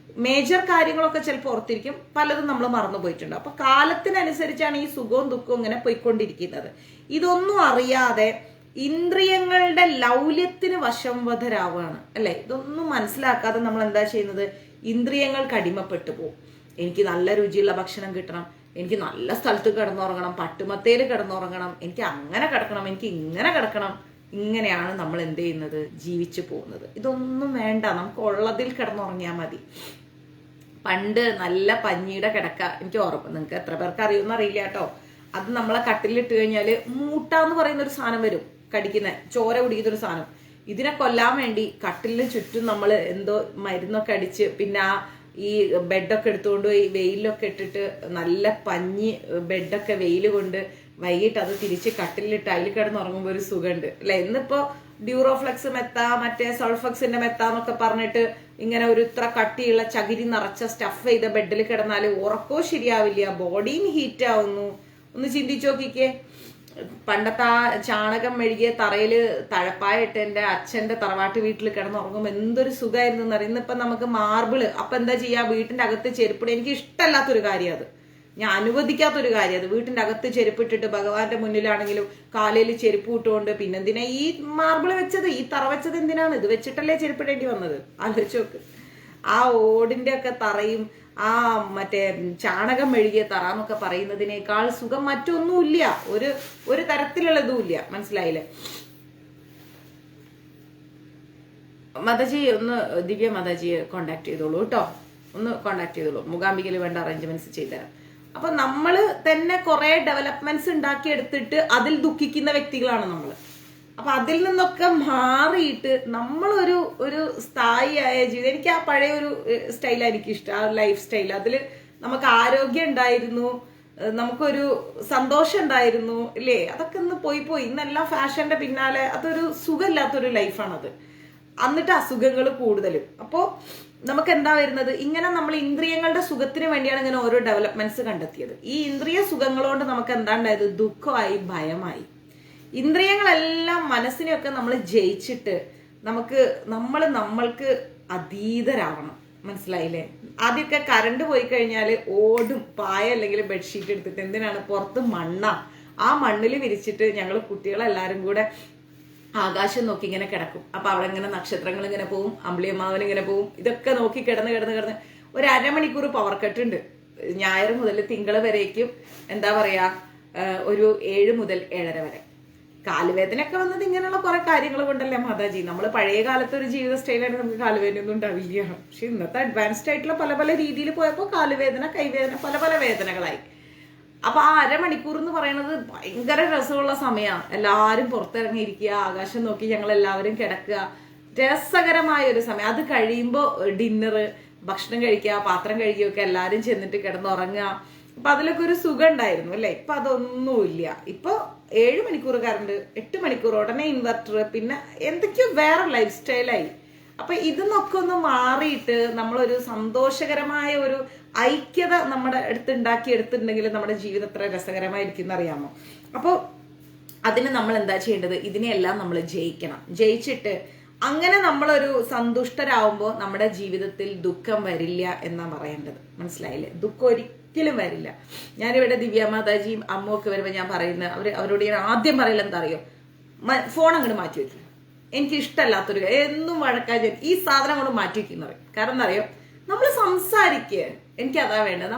മേജർ കാര്യങ്ങളൊക്കെ ചിലപ്പോൾ ഓർത്തിരിക്കും, പലതും നമ്മൾ മറന്നുപോയിട്ടുണ്ട്. അപ്പൊ കാലത്തിനനുസരിച്ചാണ് ഈ സുഖവും ദുഃഖവും ഇങ്ങനെ പോയിക്കൊണ്ടിരിക്കുന്നത്. ഇതൊന്നും അറിയാതെ ഇന്ദ്രിയങ്ങളുടെ ലൗല്യത്തിന് വശംവദരാവുകയാണ് അല്ലെ? ഇതൊന്നും മനസ്സിലാക്കാതെ നമ്മൾ എന്താ ചെയ്യുന്നത്, ഇന്ദ്രിയങ്ങൾക്ക് അടിമപ്പെട്ടു പോകും. എനിക്ക് നല്ല രുചിയുള്ള ഭക്ഷണം കിട്ടണം, എനിക്ക് നല്ല സ്ഥലത്ത് കിടന്നുറങ്ങണം, പട്ടുമത്തേൽ കിടന്നുറങ്ങണം, എനിക്ക് അങ്ങനെ കിടക്കണം, എനിക്ക് ഇങ്ങനെ കിടക്കണം. ഇങ്ങനെയാണ് നമ്മൾ എന്ത് ചെയ്യുന്നത്, ജീവിച്ചു പോകുന്നത്. ഇതൊന്നും വേണ്ട, നമുക്ക് ഉള്ളതിൽ കിടന്നുറങ്ങിയാൽ മതി. പണ്ട് നല്ല പഞ്ഞിയുടെ കിടക്ക, എനിക്ക് ഓർമ്മ, നിങ്ങൾക്ക് എത്ര പേർക്ക് അറിയുമെന്ന് അറിയില്ല കേട്ടോ. അത് നമ്മളെ കട്ടിലിട്ട് കഴിഞ്ഞാല് മൂട്ട എന്ന് പറയുന്ന ഒരു സാധനം വരും, കടിക്കുന്ന ചോര കുടിക്കുന്ന ഒരു സാധനം. ഇതിനെ കൊല്ലാൻ വേണ്ടി കട്ടിലിന് ചുറ്റും നമ്മൾ എന്തോ മരുന്നൊക്കെ അടിച്ച്, പിന്നെ ഈ ബെഡൊക്കെ എടുത്തുകൊണ്ട് പോയി വെയിലൊക്കെ ഇട്ടിട്ട് നല്ല പഞ്ഞി ബെഡൊക്കെ വെയിൽ കൊണ്ട് വൈകിട്ട് അത് തിരിച്ച് കട്ടിലിട്ട് അതിൽ കിടന്നുറങ്ങുമ്പോൾ ഒരു സുഖമുണ്ട് അല്ലെ. ഇന്നിപ്പോ ഡ്യൂറോഫ്ലെക്സ് മെത്ത, മറ്റേ സൾഫക്സിന്റെ മെത്ത എന്നൊക്കെ പറഞ്ഞിട്ട് ഇങ്ങനെ ഒരു ഇത്ര കട്ടിയുള്ള ചകിരി നിറച്ച സ്റ്റഫ് ചെയ്ത ബെഡിൽ കിടന്നാല് ഉറക്കവും ശരിയാവില്ല, ബോഡിയും ഹീറ്റ് ആവുന്നു. ഒന്ന് ചിന്തിച്ചു നോക്കിക്കേ. പണ്ടത്തെ ആ ചാണകം മെഴുകിയ തറയില് തഴപ്പായിട്ട് എൻ്റെ അച്ഛന്റെ തറവാട്ട് വീട്ടിൽ കിടന്നുറങ്ങുമ്പോൾ എന്തൊരു സുഖമായിരുന്നു എന്നറിയാം. ഇന്നിപ്പൊ നമുക്ക് മാർബിള്, അപ്പൊ എന്താ ചെയ്യാ, വീട്ടിന്റെ അകത്ത് ചെരുപ്പിട്. എനിക്ക് ഇഷ്ടമല്ലാത്തൊരു കാര്യം അത്, ഞാൻ അനുവദിക്കാത്തൊരു കാര്യം അത്. വീട്ടിന്റെ അകത്ത് ചെരുപ്പിട്ടിട്ട് ഭഗവാന്റെ മുന്നിലാണെങ്കിലും കാലയിൽ ചെരുപ്പ് ഇട്ടുകൊണ്ട് പിന്നെന്തിനാ ഈ മാർബിള് വെച്ചത്, ഈ തറ വെച്ചത് എന്തിനാണ്? ഇത് വെച്ചിട്ടല്ലേ ചെരുപ്പിടേണ്ടി വന്നത്? ആലോചിച്ച് നോക്ക്. ആ ഓടിന്റെ ഒക്കെ തറയും ആ മറ്റേ ചാണകം മെഴുകിയ തറ എന്നൊക്കെ പറയുന്നതിനേക്കാൾ സുഖം മറ്റൊന്നുമില്ല, ഒരു തരത്തിലുള്ളതുമില്ല. മനസ്സിലായില്ലേ? മാതാജി ഒന്ന് ദിവ്യ മാതാജിയെ കോണ്ടാക്ട് ചെയ്തോളൂ കേട്ടോ, ഒന്ന് കോണ്ടാക്ട് ചെയ്തോളൂ. മൂകാംബികയിൽ വേണ്ട അറേഞ്ച്മെന്റ്സ് ചെയ്തുതരാം. അപ്പൊ നമ്മള് തന്നെ കുറെ ഡെവലപ്മെന്റ്സ് ഉണ്ടാക്കിയെടുത്തിട്ട് അതിൽ ദുഃഖിക്കുന്ന വ്യക്തികളാണ് നമ്മള്. അപ്പൊ അതിൽ നിന്നൊക്കെ മാറിയിട്ട് നമ്മളൊരു സ്ഥായിയായ ജീവിതം, എനിക്ക് ആ പഴയ ഒരു സ്റ്റൈലാണ് എനിക്കിഷ്ടം, ആ ലൈഫ് സ്റ്റൈൽ. അതിൽ നമുക്ക് ആരോഗ്യം ഉണ്ടായിരുന്നു, നമുക്കൊരു സന്തോഷം ഉണ്ടായിരുന്നു ഇല്ലേ. അതൊക്കെ ഇന്ന് പോയി ഇന്നെല്ലാം ഫാഷന്റെ പിന്നാലെ, അതൊരു സുഖമില്ലാത്തൊരു ലൈഫാണത്. എന്നിട്ട് അസുഖങ്ങൾ കൂടുതലും. അപ്പോൾ നമുക്ക് എന്താ വരുന്നത്, ഇങ്ങനെ നമ്മൾ ഇന്ദ്രിയങ്ങളുടെ സുഖത്തിന് വേണ്ടിയാണ് ഇങ്ങനെ ഓരോ ഡെവലപ്മെന്റ്സ് കണ്ടെത്തിയത്. ഈ ഇന്ദ്രിയ സുഖങ്ങളോണ്ട് നമുക്ക് എന്താ ഉണ്ടായത്, ദുഃഖമായി, ഭയമായി. ഇന്ദ്രിയങ്ങളെല്ലാം മനസ്സിനെയൊക്കെ നമ്മൾ ജയിച്ചിട്ട് നമ്മൾക്ക് അതീതരാവണം. മനസ്സിലായില്ലേ? ആദ്യമൊക്കെ കറണ്ട് പോയി കഴിഞ്ഞാൽ ഓടും, പായ അല്ലെങ്കിൽ ബെഡ്ഷീറ്റ് എടുത്തിട്ട് എന്തിനാണ്, പുറത്ത് മണ്ണാ, ആ മണ്ണിൽ വിരിച്ചിട്ട് ഞങ്ങൾ കുട്ടികളെല്ലാരും കൂടെ ആകാശം നോക്കി ഇങ്ങനെ കിടക്കും. അപ്പൊ അവിടെ ഇങ്ങനെ നക്ഷത്രങ്ങൾ ഇങ്ങനെ പോവും, അമ്പിളിയമ്മാവൻ ഇങ്ങനെ പോവും. ഇതൊക്കെ നോക്കി കിടന്ന് ഒരു അരമണിക്കൂർ പവർ കട്ട് ഉണ്ട്. ഞായർ മുതൽ തിങ്കൾ വരേക്കും എന്താ പറയാ, ഒരു 7 മുതൽ 7:30 വരെ. കാലുവേദനയൊക്കെ വന്നത് ഇങ്ങനെയുള്ള കുറെ കാര്യങ്ങൾ കൊണ്ടല്ലേ മാതാജി. നമ്മൾ പഴയ കാലത്തെ ഒരു ജീവിത സ്റ്റൈലാണ്, നമുക്ക് കാലുവേദന ഒന്നും ഉണ്ടാവില്ല. പക്ഷെ ഇന്നത്തെ അഡ്വാൻസ്ഡ് ആയിട്ടുള്ള പല രീതിയിൽ പോയപ്പോൾ കാലുവേദന, കൈവേദന, പല വേദനകളായി. അപ്പൊ ആ അരമണിക്കൂർ എന്ന് പറയുന്നത് ഭയങ്കര രസമുള്ള സമയമാണ്. എല്ലാവരും പുറത്തിറങ്ങിയിരിക്കുക, ആകാശം നോക്കി ഞങ്ങൾ എല്ലാവരും കിടക്കുക, രസകരമായ ഒരു സമയം. അത് കഴിയുമ്പോൾ ഡിന്നറ്, ഭക്ഷണം കഴിക്കുക, പാത്രം കഴുകിയൊക്കെ എല്ലാവരും ചെന്നിട്ട് കിടന്നുറങ്ങുക. അപ്പൊ അതിലൊക്കെ ഒരു സുഖം ഉണ്ടായിരുന്നു അല്ലെ. ഇപ്പൊ അതൊന്നുമില്ല. ഇപ്പൊ 7 മണിക്കൂർ കറണ്ട്, 8 മണിക്കൂർ ഉടനെ ഇൻവെർട്ടർ, പിന്നെ എന്തൊക്കെയോ വേറെ ലൈഫ് സ്റ്റൈലായി. അപ്പൊ ഇതിന്നൊക്കെ ഒന്ന് മാറിയിട്ട് നമ്മളൊരു സന്തോഷകരമായ ഒരു ഐക്യത നമ്മുടെ അടുത്ത് എടുത്തിട്ടുണ്ടെങ്കിൽ നമ്മുടെ ജീവിതം എത്ര രസകരമായിരിക്കും എന്നറിയാമോ? അപ്പോൾ അതിന് നമ്മൾ എന്താ ചെയ്യേണ്ടത്, ഇതിനെല്ലാം നമ്മൾ ജയിച്ചിട്ട് അങ്ങനെ നമ്മളൊരു സന്തുഷ്ടരാകുമ്പോൾ നമ്മുടെ ജീവിതത്തിൽ ദുഃഖം വരില്ല എന്നാ പറയേണ്ടത്. മനസ്സിലായില്ലേ? ദുഃഖം ഒരിക്കലും വരില്ല. ഞാനിവിടെ ദിവ്യ മാതാജിയും അമ്മയും ഒക്കെ വരുമ്പോൾ ഞാൻ പറയുന്നത്, അവരോട് ഞാൻ ആദ്യം പറയില്ല എന്താ അറിയോ, ഫോൺ അങ്ങോട്ട് മാറ്റി വെക്കുക. എനിക്ക് ഇഷ്ടമല്ലാത്തൊരു എന്നും വഴക്കാൻ ഈ സാധനം കൊണ്ട് മാറ്റി വെക്കുന്ന പറയും. കാരണം എന്താ അറിയോ, നമ്മൾ സംസാരിക്കുക, എനിക്ക് അതാ വേണ്ടത്.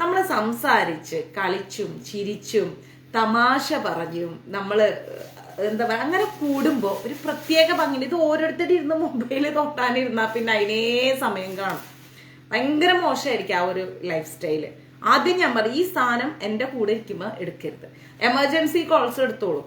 നമ്മൾ സംസാരിച്ച് കളിച്ചും ചിരിച്ചും തമാശ പറഞ്ഞും നമ്മള് എന്താ പറയുക, അങ്ങനെ കൂടുമ്പോ ഒരു പ്രത്യേക ഭംഗി. ഇത് ഓരോരുത്തരും ഇരുന്ന് മൊബൈൽ തൊട്ടാനിരുന്നാ പിന്നെ അതിനേ സമയം കാണും. ഭയങ്കര മോശമായിരിക്കും ആ ഒരു ലൈഫ് സ്റ്റൈല്. ആദ്യം ഞാൻ പറയും, ഈ സാധനം എന്റെ കൂടെ ഇരിക്കുമ്പോൾ എടുക്കരുത്. എമർജൻസി കോൾസ് എടുത്തോളൂ,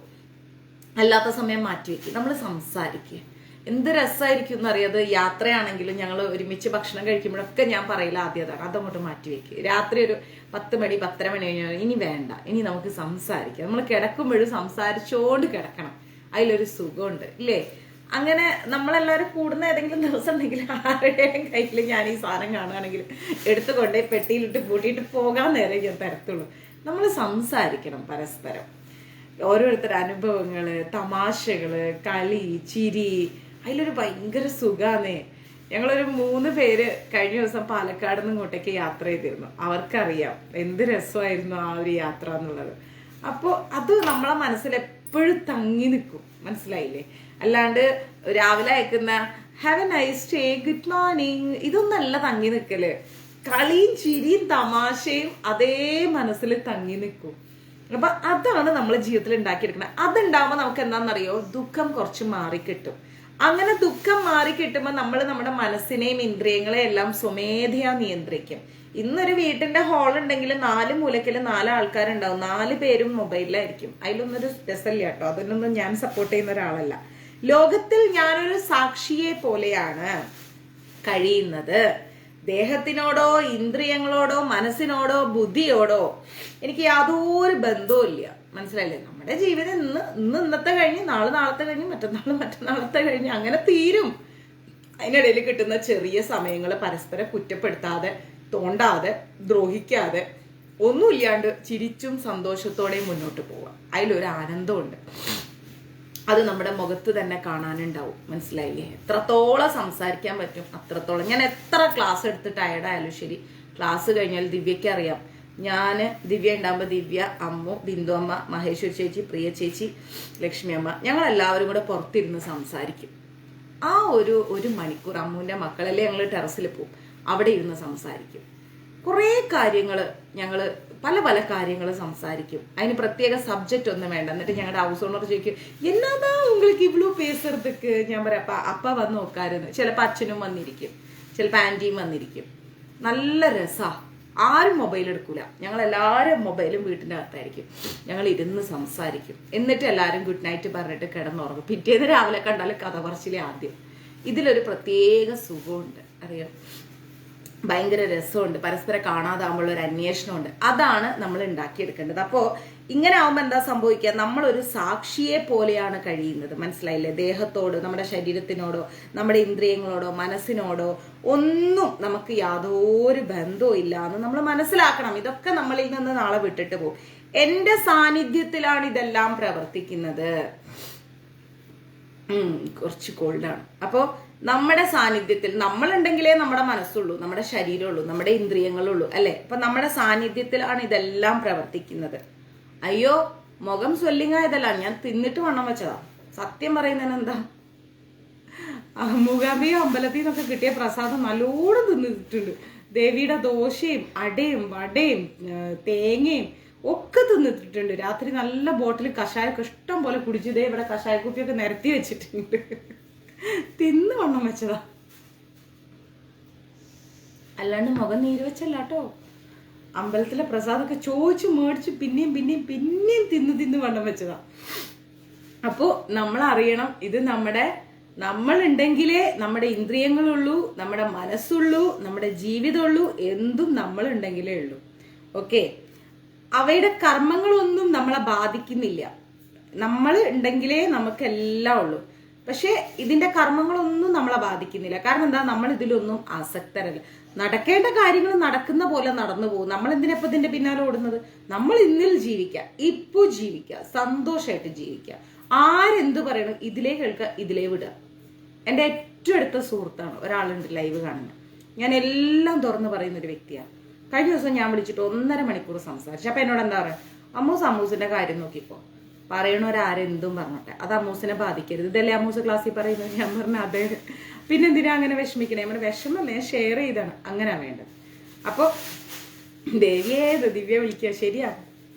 അല്ലാത്ത സമയം മാറ്റിവെക്കുക. നമ്മൾ സംസാരിക്കുക. എന്ത് രസമായിരിക്കും എന്നറിയാതെ. യാത്രയാണെങ്കിലും ഞങ്ങൾ ഒരുമിച്ച് ഭക്ഷണം കഴിക്കുമ്പോഴൊക്കെ ഞാൻ പറയില്ല ആദ്യം അതാണ്, അതങ്ങോട്ട് മാറ്റിവെക്കുക. രാത്രി ഒരു 10 മണി 10:30 മണി കഴിഞ്ഞാൽ ഇനി വേണ്ട, ഇനി നമുക്ക് സംസാരിക്കാം. നമ്മൾ കിടക്കുമ്പോഴും സംസാരിച്ചോണ്ട് കിടക്കണം, അതിലൊരു സുഖമുണ്ട് ഇല്ലേ? അങ്ങനെ നമ്മളെല്ലാവരും കൂടുന്ന ഏതെങ്കിലും ദിവസം ഉണ്ടെങ്കിൽ ആരുടെയും കയ്യിൽ ഞാൻ ഈ സാധനം കാണുകയാണെങ്കിൽ എടുത്തുകൊണ്ടേ പെട്ടിയിലിട്ട് പൂട്ടിയിട്ട് പോകാൻ നേരെ ഞാൻ തരത്തുള്ളൂ. നമ്മൾ സംസാരിക്കണം പരസ്പരം. ഓരോരുത്തരുടെ അനുഭവങ്ങള്, തമാശകള്, കളി, ചിരി, അതിലൊരു ഭയങ്കര സുഖാന്നേ. ഞങ്ങളൊരു 3 പേര് കഴിഞ്ഞ ദിവസം പാലക്കാട് നിന്ന് ഇങ്ങോട്ടേക്ക് യാത്ര ചെയ്തിരുന്നു. അവർക്കറിയാം എന്ത് രസമായിരുന്നു ആ ഒരു യാത്ര എന്നുള്ളത്. അപ്പോൾ അത് നമ്മളെ മനസ്സിൽ എപ്പോഴും തങ്ങി നിൽക്കും. മനസ്സിലായില്ലേ? അല്ലാണ്ട് രാവിലെ അയക്കുന്ന have a nice day, good morning, ഇതൊന്നല്ല തങ്ങി നിൽക്കല്. കളിയും ചിരിയും തമാശയും അതേ മനസ്സിൽ തങ്ങി നിൽക്കും. അപ്പൊ അതാണ് നമ്മൾ ജീവിതത്തിൽ ഉണ്ടാക്കിയെടുക്കുന്നത്. അതുണ്ടാവുമ്പോൾ നമുക്ക് എന്താണെന്നറിയോ, ദുഃഖം കുറച്ച് മാറിക്കിട്ടും. അങ്ങനെ ദുഃഖം മാറിക്കിട്ടുമ്പോൾ നമ്മൾ നമ്മുടെ മനസ്സിനെയും ഇന്ദ്രിയങ്ങളെയും എല്ലാം സ്വമേധയാ നിയന്ത്രിക്കും. ഇന്നൊരു വീട്ടിന്റെ ഹാൾ ഉണ്ടെങ്കിൽ 4 മൂലക്കിൽ 4 ആൾക്കാരുണ്ടാവും, 4 പേരും മൊബൈലിലായിരിക്കും. അതിലൊന്നൊരു രസമില്ല കേട്ടോ, അതിനൊന്നും ഞാൻ സപ്പോർട്ട് ചെയ്യുന്ന ഒരാളല്ല. ലോകത്തിൽ ഞാനൊരു സാക്ഷിയെ പോലെയാണ് കഴിയുന്നത്. ദേഹത്തിനോടോ ഇന്ദ്രിയങ്ങളോടോ മനസ്സിനോടോ ബുദ്ധിയോടോ എനിക്ക് യാതൊരു ബന്ധവും ഇല്ല. മനസ്സിലായില്ലേ? നമ്മുടെ ജീവിതം ഇന്നത്തെ കഴിഞ്ഞ് നാളത്തെ കഴിഞ്ഞ് മറ്റന്നാളത്തെ കഴിഞ്ഞ് അങ്ങനെ തീരും. അതിനിടയിൽ കിട്ടുന്ന ചെറിയ സമയങ്ങൾ പരസ്പരം കുറ്റപ്പെടുത്താതെ, തോണ്ടാതെ, ദ്രോഹിക്കാതെ, ഒന്നുമില്ലാണ്ട് ചിരിച്ചും സന്തോഷത്തോടെയും മുന്നോട്ട് പോവാം. അതിലൊരു ആനന്ദമുണ്ട്. അത് നമ്മുടെ മുഖത്ത് തന്നെ കാണാനുണ്ടാവും. മനസ്സിലായില്ലേ? എത്രത്തോളം സംസാരിക്കാൻ പറ്റും അത്രത്തോളം. ഞാൻ എത്ര ക്ലാസ് എടുത്ത് ടയർഡായാലും ശരി, ക്ലാസ് കഴിഞ്ഞാൽ ദിവ്യയ്ക്ക് അറിയാം, ഞാൻ ദിവ്യ ഉണ്ടാകുമ്പോൾ ദിവ്യ, അമ്മു, ബിന്ദു അമ്മ, മഹേശ്വരി ചേച്ചി, പ്രിയ ചേച്ചി, ലക്ഷ്മി അമ്മ, ഞങ്ങൾ എല്ലാവരും കൂടെ പുറത്തിരുന്ന് സംസാരിക്കും. ആ ഒരു മണിക്കൂർ അമ്മുവിന്റെ മക്കളല്ലേ, ഞങ്ങൾ ടെറസിൽ പോവും, അവിടെ ഇരുന്ന് സംസാരിക്കും. കുറേ കാര്യങ്ങൾ ഞങ്ങൾ പല കാര്യങ്ങൾ സംസാരിക്കും. അതിന് പ്രത്യേക സബ്ജക്റ്റ് ഒന്നും വേണ്ട. എന്നിട്ട് ഞങ്ങളുടെ ഹൗസ് ഓണർ ചോദിക്കും, എന്നാതാ உங்களுக்கு ഇവ്ളു പേசுறதுக்கு? ഞാൻ പറയാം, അപ്പ വന്ന് നോക്കാരുന്ന്. ചിലപ്പോൾ അച്ഛനും വന്നിരിക്കും, ചിലപ്പോൾ ആൻറ്റിയും വന്നിരിക്കും. നല്ല രസാ. ആരും മൊബൈൽ എടുക്കൂല. ഞങ്ങൾ എല്ലാവരും മൊബൈലും വീട്ടിൻ്റെ അകത്തായിരിക്കും. ഞങ്ങൾ ഇരുന്ന് സംസാരിക്കും. എന്നിട്ട് എല്ലാവരും ഗുഡ് നൈറ്റ് പറഞ്ഞിട്ട് കിടന്നുറങ്ങും. പിറ്റേന്ന് രാവിലെ കണ്ടാലും കഥ പറച്ചിലേ ആദ്യം. ഇതിലൊരു പ്രത്യേക സുഖമുണ്ട്, അറിയാം. ഭയങ്കര രസമുണ്ട്. പരസ്പരം കാണാതാകുമ്പോൾ ഒരു അന്വേഷണമുണ്ട്. അതാണ് നമ്മൾ ഉണ്ടാക്കിയെടുക്കേണ്ടത്. അപ്പോൾ ഇങ്ങനെ ആവുമ്പോൾ എന്താ സംഭവിക്കുക? നമ്മളൊരു സാക്ഷിയെ പോലെയാണ് കഴിയുന്നത്. മനസ്സിലായില്ലേ? ദേഹത്തോട്, നമ്മുടെ ശരീരത്തിനോടോ നമ്മുടെ ഇന്ദ്രിയങ്ങളോടോ മനസ്സിനോടോ ഒന്നും നമുക്ക് യാതൊരു ബന്ധവും ഇല്ല എന്ന് നമ്മൾ മനസ്സിലാക്കണം. ഇതൊക്കെ നമ്മളിൽ നിന്ന് നാളെ വിട്ടിട്ട് പോകും. എന്റെ സാന്നിധ്യത്തിലാണ് ഇതെല്ലാം പ്രവർത്തിക്കുന്നത്. കുറച്ച് കോൾഡാണ്. അപ്പോൾ നമ്മുടെ സാന്നിധ്യത്തിൽ നമ്മളുണ്ടെങ്കിലേ നമ്മുടെ മനസ്സുള്ളൂ, നമ്മുടെ ശരീരമുള്ളൂ, നമ്മുടെ ഇന്ദ്രിയങ്ങളുള്ളൂ, അല്ലെ? അപ്പൊ നമ്മുടെ സാന്നിധ്യത്തിലാണ് ഇതെല്ലാം പ്രവർത്തിക്കുന്നത്. അയ്യോ, മുഖം സ്വെല്ലിംഗ് ആയതല്ല, ഞാൻ തിന്നിട്ട് വണ്ണം വെച്ചതാ. സത്യം പറയുന്നതിന് എന്താ, മൂകാംബിക അമ്പലത്തിൽ നിന്നൊക്കെ കിട്ടിയ പ്രസാദം നല്ലോണം തിന്നിട്ടുണ്ട്. ദേവിയുടെ ദോശയും അടയും വടയും തേങ്ങയും ഒക്കെ തിന്നിട്ടുണ്ട്. രാത്രി നല്ല ബോട്ടിൽ കഷായമൊക്കെ ഇഷ്ടം പോലെ കുടിച്ചതേ. ഇവിടെ കഷായ കുപ്പിയൊക്കെ നിരത്തി വെച്ചിട്ടുണ്ട്. തിന്ന് വണ്ണം വെച്ചതാ, അല്ലാണ്ട് മുഖം നീര് വെച്ചല്ല കേട്ടോ. അമ്പലത്തിലെ പ്രസാദമൊക്കെ ചോദിച്ചു മേടിച്ച് പിന്നെയും തിന്ന് വണ്ണം വെച്ചതാ. അപ്പോ നമ്മൾ അറിയണം, ഇത് നമ്മളുണ്ടെങ്കിലേ നമ്മുടെ ഇന്ദ്രിയങ്ങളുള്ളൂ, നമ്മുടെ മനസ്സുള്ളൂ, നമ്മുടെ ജീവിതമുള്ളൂ. എന്തും നമ്മളുണ്ടെങ്കിലേ ഉള്ളൂ. ഓക്കെ? അവയുടെ കർമ്മങ്ങളൊന്നും നമ്മളെ ബാധിക്കുന്നില്ല. നമ്മൾ ഉണ്ടെങ്കിലേ നമുക്കെല്ലാം ഉള്ളൂ. പക്ഷെ ഇതിന്റെ കർമ്മങ്ങളൊന്നും നമ്മളെ ബാധിക്കുന്നില്ല. കാരണം എന്താ? നമ്മൾ ഇതിലൊന്നും ആസക്തരല്ല. നടക്കേണ്ട കാര്യങ്ങൾ നടക്കുന്ന പോലെ നടന്നു പോകും. നമ്മൾ എന്തിനപ്പം ഇതിന്റെ പിന്നാലെ ഓടുന്നത്? നമ്മൾ ഇന്നിൽ ജീവിക്കുക, ഇപ്പൊ ജീവിക്കുക, സന്തോഷമായിട്ട് ജീവിക്കുക. ആരെന്ത് പറയണം ഇതിലേ കേൾക്കുക, ഇതിലേ വിടുക. എൻ്റെ ഏറ്റവും അടുത്ത സുഹൃത്താണ്, ഒരാളുണ്ട് ലൈവ് കാണുന്നത്. ഞാൻ എല്ലാം തുറന്ന് പറയുന്ന ഒരു വ്യക്തിയാണ്. കഴിഞ്ഞ ദിവസം ഞാൻ വിളിച്ചിട്ട് 1.5 മണിക്കൂർ സംസാരിച്ചു. അപ്പൊ എന്നോട് എന്താ പറയുക, അമ്മൂസിന്റെ കാര്യം നോക്കിപ്പോ, പറയണവരാരെന്തും പറഞ്ഞോട്ടെ, അത് അമ്മൂസിനെ ബാധിക്കരുത്. ഇതല്ലേ അമ്മൂസ് ക്ലാസ്സിൽ പറയുന്നത്? ഞാൻ പറഞ്ഞ അതെ. പിന്നെന്തിനാ അങ്ങനെ വിഷമിക്കണേ? നമ്മുടെ വിഷമല്ലേ, ഞാൻ ഷെയർ ചെയ്താണ്. അങ്ങനെ വേണ്ടത്. അപ്പൊ ദിവ്യ വിളിക്കുക, ശരിയാ.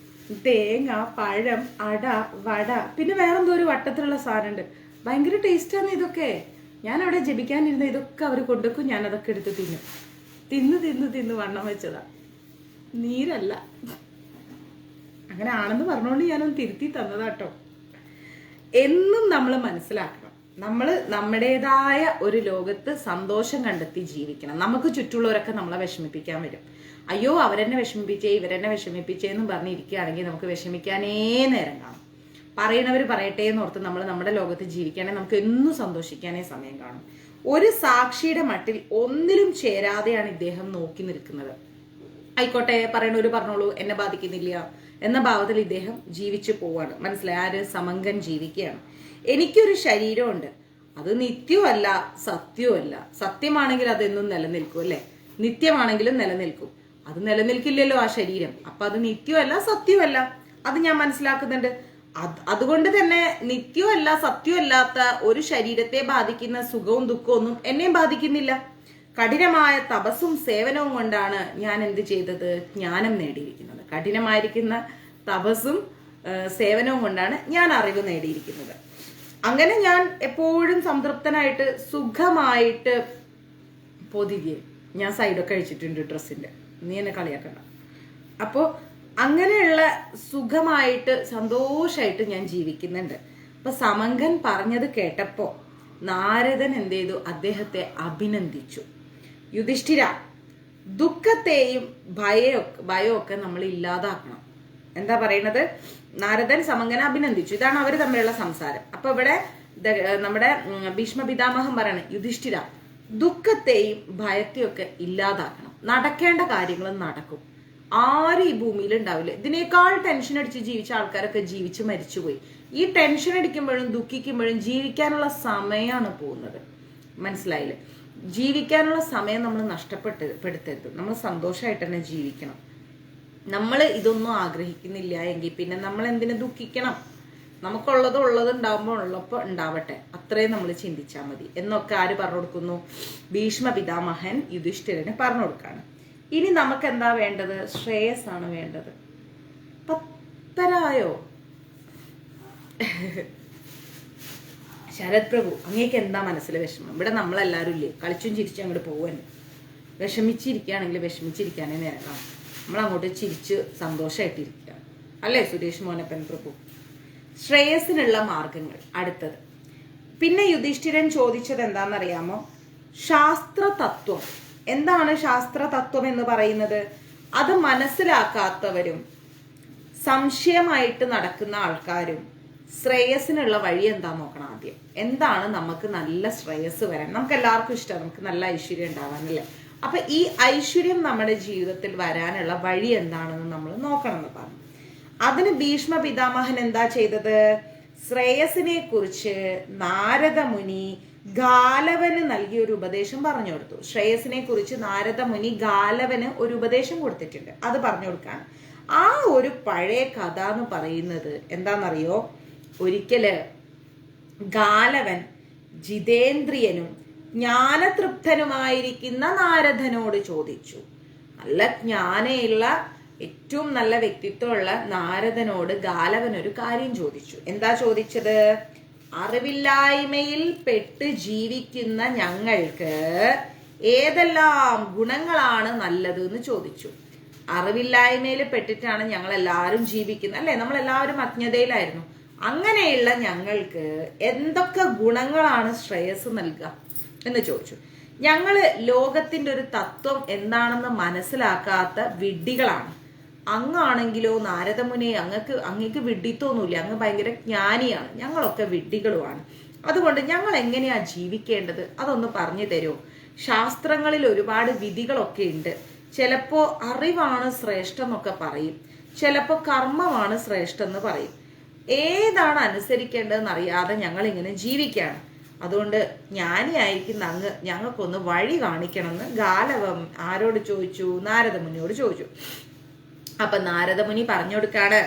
തേങ്ങ, പഴം, അട, വട, പിന്നെ വേറെന്തോ ഒരു വട്ടത്തിലുള്ള സാധനമുണ്ട്. ഭയങ്കര ടേസ്റ്റാണ് ഇതൊക്കെ. ഞാൻ അവിടെ ജപിക്കാനിരുന്ന ഇതൊക്കെ അവർ കൊണ്ടുവെക്കും. ഞാൻ അതൊക്കെ എടുത്ത് തിന്ന് വണ്ണം വെച്ചതാ, നീരല്ല. അങ്ങനെ ആണെന്ന് പറഞ്ഞുകൊണ്ട് ഞാനൊന്ന് തിരുത്തി തന്നതാട്ടോ. എന്നും നമ്മൾ മനസ്സിലാക്കണം, നമ്മൾ നമ്മുടേതായ ഒരു ലോകത്ത് സന്തോഷം കണ്ടെത്തി ജീവിക്കണം. നമുക്ക് ചുറ്റുള്ളവരൊക്കെ നമ്മളെ വിഷമിപ്പിക്കാൻ വരും. അയ്യോ, അവരെന്നെ വിഷമിപ്പിച്ചേ, ഇവരെന്നെ വിഷമിപ്പിച്ചേന്നും പറഞ്ഞിരിക്കുകയാണെങ്കിൽ നമുക്ക് വിഷമിക്കാനേ നേരം കാണും. പറയണവർ പറയട്ടെ എന്ന് ഓർത്ത് നമ്മൾ നമ്മുടെ ലോകത്ത് ജീവിക്കുകയാണെങ്കിൽ നമുക്ക് എന്നും സന്തോഷിക്കാനേ സമയം കാണും. ഒരു സാക്ഷിയുടെ മട്ടിൽ ഒന്നിലും ചേരാതെയാണ് ഇദ്ദേഹം നോക്കി നിൽക്കുന്നത്. ആയിക്കോട്ടെ, പറയണവര് പറഞ്ഞോളൂ, എന്നെ ബാധിക്കുന്നില്ല എന്ന ഭാവത്തിൽ ഇദ്ദേഹം ജീവിച്ചു പോവാണ്. മനസ്സിലായി? ആര്? സമങ്കൻ ജീവിക്കുകയാണ്. എനിക്കൊരു ശരീരമുണ്ട്, അത് നിത്യവുമല്ല സത്യവുമല്ല. സത്യമാണെങ്കിൽ അതെന്നും നിലനിൽക്കും, അല്ലെ? നിത്യമാണെങ്കിലും നിലനിൽക്കും. അത് നിലനിൽക്കില്ലല്ലോ ആ ശരീരം. അപ്പൊ അത് നിത്യവുമല്ല സത്യവുമല്ല, അത് ഞാൻ മനസ്സിലാക്കുന്നുണ്ട്. അതുകൊണ്ട് തന്നെ നിത്യമല്ല സത്യമല്ലാത്ത ഒരു ശരീരത്തെ ബാധിക്കുന്ന സുഖവും ദുഃഖവും ഒന്നും എന്നെയും ബാധിക്കുന്നില്ല. കഠിനമായ തപസ്സും സേവനവും കൊണ്ടാണ് ഞാൻ എന്ത് ചെയ്തത്? ജ്ഞാനം നേടിയിരിക്കുന്നത്. കഠിനമായിരിക്കുന്ന തപസ്സും സേവനവും കൊണ്ടാണ് ഞാൻ അറിവ് നേടിയിരിക്കുന്നത്. അങ്ങനെ ഞാൻ എപ്പോഴും സംതൃപ്തനായിട്ട് സുഖമായിട്ട് പൊതികയും ഞാൻ സൈഡൊക്കെ അഴിച്ചിട്ടുണ്ട് ഡ്രസ്സിന്റെ, നീ എന്നെ കളിയാക്കണ്ട. അപ്പോൾ അങ്ങനെയുള്ള സുഖമായിട്ട് സന്തോഷമായിട്ട് ഞാൻ ജീവിക്കുന്നുണ്ട്. അപ്പൊ സമങ്കൻ പറഞ്ഞത് കേട്ടപ്പോ നാരദൻ എന്ത് ചെയ്തു? അദ്ദേഹത്തെ അഭിനന്ദിച്ചു. യുധിഷ്ഠിര, ദുഃഖത്തെയും ഭയമൊക്കെ നമ്മൾ ഇല്ലാതാക്കണം. എന്താ പറയുന്നത്? നാരദൻ സമങ്കനെ അഭിനന്ദിച്ചു. ഇതാണ് അവർ തമ്മിലുള്ള സംസാരം. അപ്പൊ ഇവിടെ നമ്മുടെ ഭീഷ്മ പിതാമഹൻ പറയണേ, യുധിഷ്ഠിര, ദുഃഖത്തെയും ഭയത്തെയൊക്കെ ഇല്ലാതാക്കണം. നടക്കേണ്ട കാര്യങ്ങൾ നടക്കും. ആരും ഈ ഭൂമിയിൽ ഉണ്ടാവില്ല. ഇതിനേക്കാൾ ടെൻഷൻ അടിച്ച് ജീവിച്ച ആൾക്കാരൊക്കെ ജീവിച്ച് മരിച്ചുപോയി. ഈ ടെൻഷൻ അടിക്കുമ്പോഴും ദുഃഖിക്കുമ്പോഴും ജീവിക്കാനുള്ള സമയമാണ് പോകുന്നത്. മനസ്സിലായില്ലേ? ജീവിക്കാനുള്ള സമയം നമ്മൾ നഷ്ടപ്പെടുത്തരുത്. നമ്മൾ സന്തോഷമായിട്ട് തന്നെ ജീവിക്കണം. നമ്മൾ ഇതൊന്നും ആഗ്രഹിക്കുന്നില്ല എങ്കിൽ പിന്നെ നമ്മൾ എന്തിനു ദുഃഖിക്കണം? നമുക്കുള്ളത് ഉള്ളപ്പോൾ ഉണ്ടാവട്ടെ, അത്രയും നമ്മൾ ചിന്തിച്ചാൽ മതി എന്നൊക്കെ ആര് പറഞ്ഞു കൊടുക്കുന്നു? ഭീഷ്മ പിതാമഹൻ യുധിഷ്ഠിരന് പറഞ്ഞു കൊടുക്കാണ്. ഇനി നമുക്ക് എന്താ വേണ്ടത്? ശ്രേയസ്സാണ് വേണ്ടത്. 10:30 ശരത് പ്രഭു, അങ്ങേക്ക് എന്താ മനസ്സിലെ വിഷമം? ഇവിടെ നമ്മളെല്ലാവരും ഇല്ലേ കളിച്ചും ചിരിച്ചും അങ്ങോട്ട് പോവാനും. വിഷമിച്ചിരിക്കുകയാണെങ്കിൽ വിഷമിച്ചിരിക്കാനേ നേരം കാണും. നമ്മൾ അങ്ങോട്ട് ചിരിച്ച് സന്തോഷമായിട്ടിരിക്കുക അല്ലേ സുരേഷ് മോനപ്പൻ പ്രഭു? ശ്രേയസിനുള്ള മാർഗങ്ങൾ അടുത്തത്. പിന്നെ യുധിഷ്ഠിരൻ ചോദിച്ചത് എന്താണെന്നറിയാമോ? ശാസ്ത്രതത്വം. എന്താണ് ശാസ്ത്രതത്വം എന്ന് പറയുന്നത്? അത് മനസ്സിലാക്കാത്തവരും സംശയമായിട്ട് നടക്കുന്ന ആൾക്കാരും ശ്രേയസിനുള്ള വഴി എന്താ നോക്കണം ആദ്യം. എന്താണ് നമുക്ക് നല്ല ശ്രേയസ് വരാൻ? നമുക്ക് എല്ലാവർക്കും ഇഷ്ടമാണ് നമുക്ക് നല്ല ഐശ്വര്യം ഉണ്ടാവാനല്ലേ? അപ്പൊ ഈ ഐശ്വര്യം നമ്മുടെ ജീവിതത്തിൽ വരാനുള്ള വഴി എന്താണെന്ന് നമ്മൾ നോക്കണം എന്ന് പറഞ്ഞു. അതിന് ഭീഷ്മ പിതാമഹൻ എന്താ ചെയ്തത്? ശ്രേയസിനെ കുറിച്ച് നാരദ മുനി ഗാലവന് നൽകിയ ഒരു ഉപദേശം പറഞ്ഞു കൊടുത്തു. ശ്രേയസിനെ കുറിച്ച് നാരദ മുനി ഗാലവന് ഒരു ഉപദേശം കൊടുത്തിട്ടുണ്ട്. അത് പറഞ്ഞു കൊടുക്കാൻ ആ ഒരു പഴയ കഥ എന്ന് പറയുന്നത് എന്താണെന്നറിയോ? ഒരിക്കല് ഗാലവൻ ജിതേന്ദ്രിയനും ജ്ഞാനതൃപ്തനുമായിരിക്കുന്ന നാരദനോട് ചോദിച്ചു. നല്ല ജ്ഞാനയുള്ള ഏറ്റവും നല്ല വ്യക്തിത്വമുള്ള നാരദനോട് ഗാലവൻ ഒരു കാര്യം ചോദിച്ചു. എന്താ ചോദിച്ചത്? അറിവില്ലായ്മയിൽ പെട്ട് ജീവിക്കുന്ന ഞങ്ങൾക്ക് ഏതെല്ലാം ഗുണങ്ങളാണ് നല്ലത് എന്ന് ചോദിച്ചു. അറിവില്ലായ്മയിൽ പെട്ടിട്ടാണ് ഞങ്ങൾ എല്ലാവരും ജീവിക്കുന്നത് അല്ലെ? നമ്മളെല്ലാവരും അജ്ഞതയിലായിരുന്നു. അങ്ങനെയുള്ള ഞങ്ങൾക്ക് എന്തൊക്കെ ഗുണങ്ങളാണ് ശ്രേയസ് നൽകുക എന്ന് ചോദിച്ചു. ഞങ്ങള് ലോകത്തിന്റെ ഒരു തത്വം എന്താണെന്ന് മനസ്സിലാക്കാത്ത വിഡ്ഢികളാണ്. അങ്ങാണെങ്കിലോ നാരദമുനെ, അങ്ങക്ക് വിഡ്ഢിത്വമൊന്നുമില്ല, അങ്ങ് ഭയങ്കര ജ്ഞാനിയാണ്. ഞങ്ങളൊക്കെ വിഡ്ഢികളുമാണ്. അതുകൊണ്ട് ഞങ്ങൾ എങ്ങനെയാ ജീവിക്കേണ്ടത് അതൊന്ന് പറഞ്ഞു തരുമോ? ശാസ്ത്രങ്ങളിൽ ഒരുപാട് വിധികളൊക്കെ ഉണ്ട്. ചിലപ്പോ അറിവാണ് ശ്രേഷ്ഠം എന്നൊക്കെ പറയും, ചിലപ്പോ കർമ്മമാണ് ശ്രേഷ്ഠം എന്ന് പറയും. ഏതാണ് അനുസരിക്കേണ്ടതെന്ന് അറിയാതെ ഞങ്ങൾ ഇങ്ങനെ ജീവിക്കുകയാണ്. അതുകൊണ്ട് ജ്ഞാനിയായിരിക്കുന്ന അങ്ങ് ഞങ്ങൾക്കൊന്ന് വഴി കാണിക്കണമെന്ന് ഗാലവം ആരോട് ചോദിച്ചു? നാരദമുനിയോട് ചോദിച്ചു. അപ്പൊ നാരദമുനി പറഞ്ഞു കൊടുക്കാണ്,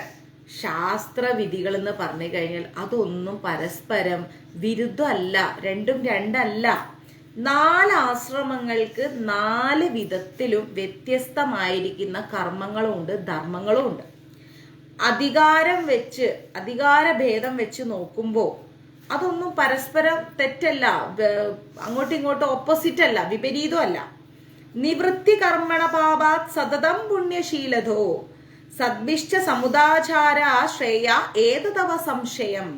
ശാസ്ത്രവിധികൾ എന്ന് പറഞ്ഞു കഴിഞ്ഞാൽ അതൊന്നും പരസ്പരം വിരുദ്ധമല്ല, രണ്ടും രണ്ടല്ല. 4 ആശ്രമങ്ങൾക്ക് 4 വിധത്തിലും വ്യത്യസ്തമായിരിക്കുന്ന കർമ്മങ്ങളും ഉണ്ട്, ധർമ്മങ്ങളും ഉണ്ട്. അധികാരഭേദം വെച്ച് നോക്കുമ്പോൾ അതൊന്നും പരസ്പരം തെറ്റല്ല, അങ്ങോട്ടും ഇങ്ങോട്ടും ഓപ്പോസിറ്റ് അല്ല, വിപരീതമല്ല. നിവൃത്തി കർമ്മണ പാപാത് സതതം പുണ്യശീലതോ സദ്ഭിഷ്ട സമുദാചാര ശ്രേയ ഏതതവ സംശയം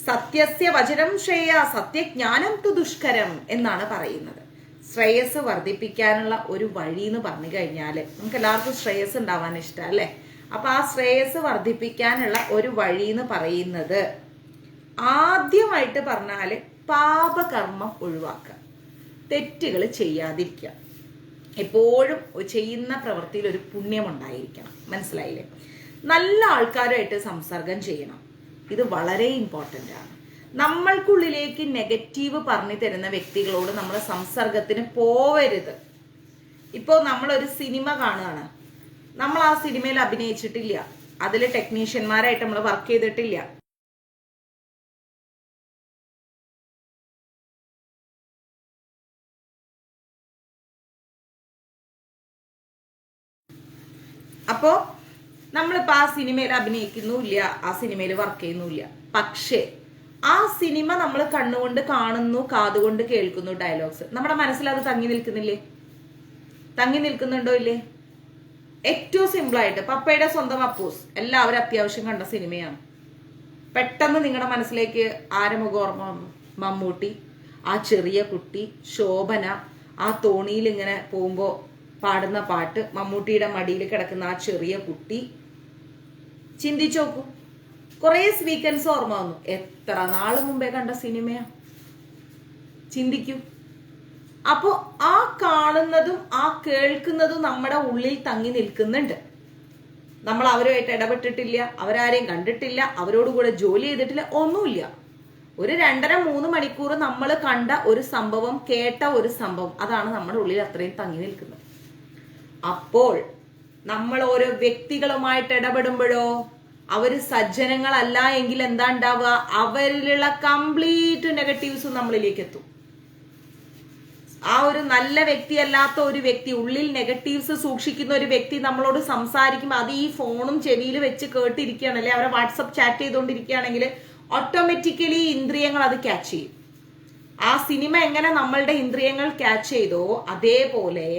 സത്യസ്യ വചനം ശ്രേയ സത്യജ്ഞാനം തു ദുഷ്കരം എന്നാണ് പറയുന്നത്. ശ്രേയസ് വർദ്ധിപ്പിക്കാനുള്ള ഒരു വഴി എന്ന് പറഞ്ഞു കഴിഞ്ഞാല് നമുക്ക് എല്ലാവർക്കും ശ്രേയസ് ഉണ്ടാവാൻ ഇഷ്ടം അല്ലെ? അപ്പൊ ആ ശ്രേയസ് വർദ്ധിപ്പിക്കാനുള്ള ഒരു വഴി എന്ന് പറയുന്നത് ആദ്യമായിട്ട് പറഞ്ഞാല് പാപകർമ്മം ഒഴിവാക്കുക, തെറ്റുകൾ ചെയ്യാതിരിക്കുക. എപ്പോഴും ചെയ്യുന്ന പ്രവൃത്തിയിൽ ഒരു പുണ്യം ഉണ്ടായിരിക്കണം. മനസ്സിലായില്ലേ? നല്ല ആൾക്കാരുമായിട്ട് സംസർഗം ചെയ്യണം. ഇത് വളരെ ഇമ്പോർട്ടൻ്റ് ആണ്. നമ്മൾക്കുള്ളിലേക്ക് നെഗറ്റീവ് പറഞ്ഞു തരുന്ന വ്യക്തികളോട് നമ്മൾ സംസർഗത്തിന് പോവരുത്. ഇപ്പോൾ നമ്മളൊരു സിനിമ കാണുകയാണ്, നമ്മൾ ആ സിനിമയിൽ അഭിനയിച്ചിട്ടില്ല, അതിൽ ടെക്നീഷ്യന്മാരായിട്ട് നമ്മൾ വർക്ക് ചെയ്തിട്ടില്ല. അപ്പോ നമ്മളിപ്പോൾ ആ സിനിമയിൽ അഭിനയിക്കുന്നുമില്ല, ആ സിനിമയിൽ വർക്ക് ചെയ്യുന്നുമില്ല. പക്ഷേ ആ സിനിമ നമ്മൾ കണ്ണുകൊണ്ട് കാണുന്നു, കാതുകൊണ്ട് കേൾക്കുന്നു ഡയലോഗ്സ്. നമ്മുടെ മനസ്സിൽ അത് തങ്ങി നിൽക്കുന്നില്ലേ? തങ്ങി നിൽക്കുന്നുണ്ടോ ഇല്ലേ? ഏറ്റവും സിമ്പിളായിട്ട് പപ്പയുടെ സ്വന്തം അപ്പൂസ് എല്ലാവരും അത്യാവശ്യം കണ്ട സിനിമയാണ്. പെട്ടെന്ന് നിങ്ങളുടെ മനസ്സിലേക്ക് ആരമുഖ ഓർമ്മ വന്നു? മമ്മൂട്ടി, ആ ചെറിയ കുട്ടി, ശോഭന, ആ തോണിയിൽ ഇങ്ങനെ പോകുമ്പോൾ പാടുന്ന പാട്ട്, മമ്മൂട്ടിയുടെ മടിയിൽ കിടക്കുന്ന ആ ചെറിയ കുട്ടി. ചിന്തിച്ചു നോക്കൂ, കുറെ സ്വീക്കൻസ് ഓർമ്മ വന്നു. എത്ര നാള് മുമ്പേ കണ്ട സിനിമയാ? ചിന്തിക്കൂ. അപ്പോ ആ കാണുന്നതും ആ കേൾക്കുന്നതും നമ്മുടെ ഉള്ളിൽ തങ്ങി നിൽക്കുന്നുണ്ട്. നമ്മൾ അവരുമായിട്ട് ഇടപെട്ടിട്ടില്ല, അവരാരെയും കണ്ടിട്ടില്ല, അവരോടുകൂടെ ജോലി ചെയ്തിട്ടില്ല, ഒന്നുമില്ല. ഒരു 2.5-3 മണിക്കൂർ നമ്മൾ കണ്ട ഒരു സംഭവം, കേട്ട ഒരു സംഭവം, അതാണ് നമ്മുടെ ഉള്ളിൽ അത്രയും തങ്ങി നിൽക്കുന്നത്. അപ്പോൾ നമ്മൾ ഓരോ വ്യക്തികളുമായിട്ട് ഇടപെടുമ്പോഴോ അവര് സജ്ജനങ്ങളല്ല എങ്കിൽ എന്താ ഉണ്ടാവുക? അവരിലുള്ള കംപ്ലീറ്റ് നെഗറ്റീവ്സും നമ്മളിലേക്ക് എത്തും. ആ ഒരു നല്ല വ്യക്തി അല്ലാത്ത ഒരു വ്യക്തി, ഉള്ളിൽ നെഗറ്റീവ്സ് സൂക്ഷിക്കുന്ന ഒരു വ്യക്തി നമ്മളോട് സംസാരിക്കുമ്പോൾ അത് ഈ ഫോണും ചെവിയിൽ വെച്ച് കേട്ടിരിക്കുകയാണല്ലേ, അവരെ വാട്സപ്പ് ചാറ്റ് ചെയ്തുകൊണ്ടിരിക്കുകയാണെങ്കിൽ ഓട്ടോമാറ്റിക്കലി ഇന്ദ്രിയങ്ങൾ അത് ക്യാച്ച് ചെയ്യും. ആ സിനിമ എങ്ങനെ നമ്മളുടെ ഇന്ദ്രിയങ്ങൾ ക്യാച്ച് ചെയ്തോ അതേപോലെ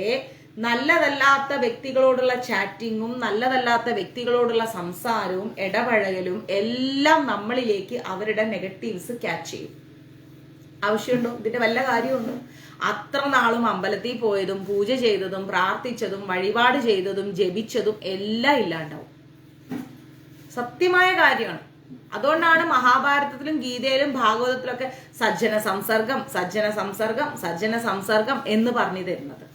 നല്ലതല്ലാത്ത വ്യക്തികളോടുള്ള ചാറ്റിങ്ങും നല്ലതല്ലാത്ത വ്യക്തികളോടുള്ള സംസാരവും ഇടപഴകലും എല്ലാം നമ്മളിലേക്ക് അവരുടെ നെഗറ്റീവ്സ് ക്യാച്ച് ചെയ്യും. ആവശ്യമുണ്ടോ? ഇതിന്റെ വല്ല കാര്യമുണ്ടോ? അത്ര നാളും അമ്പലത്തിൽ പോയതും പൂജ ചെയ്തതും പ്രാർത്ഥിച്ചതും വഴിപാട് ചെയ്തതും ജപിച്ചതും എല്ലാം ഇല്ലാണ്ടാവും. സത്യമായ കാര്യമാണ്. അതുകൊണ്ടാണ് മഹാഭാരതത്തിലും ഗീതയിലും ഭാഗവതത്തിലൊക്കെ സജ്ജന സംസർഗം സജ്ജന സംസർഗം സജ്ജന സംസർഗം എന്ന് പറഞ്ഞു തരുന്നത്.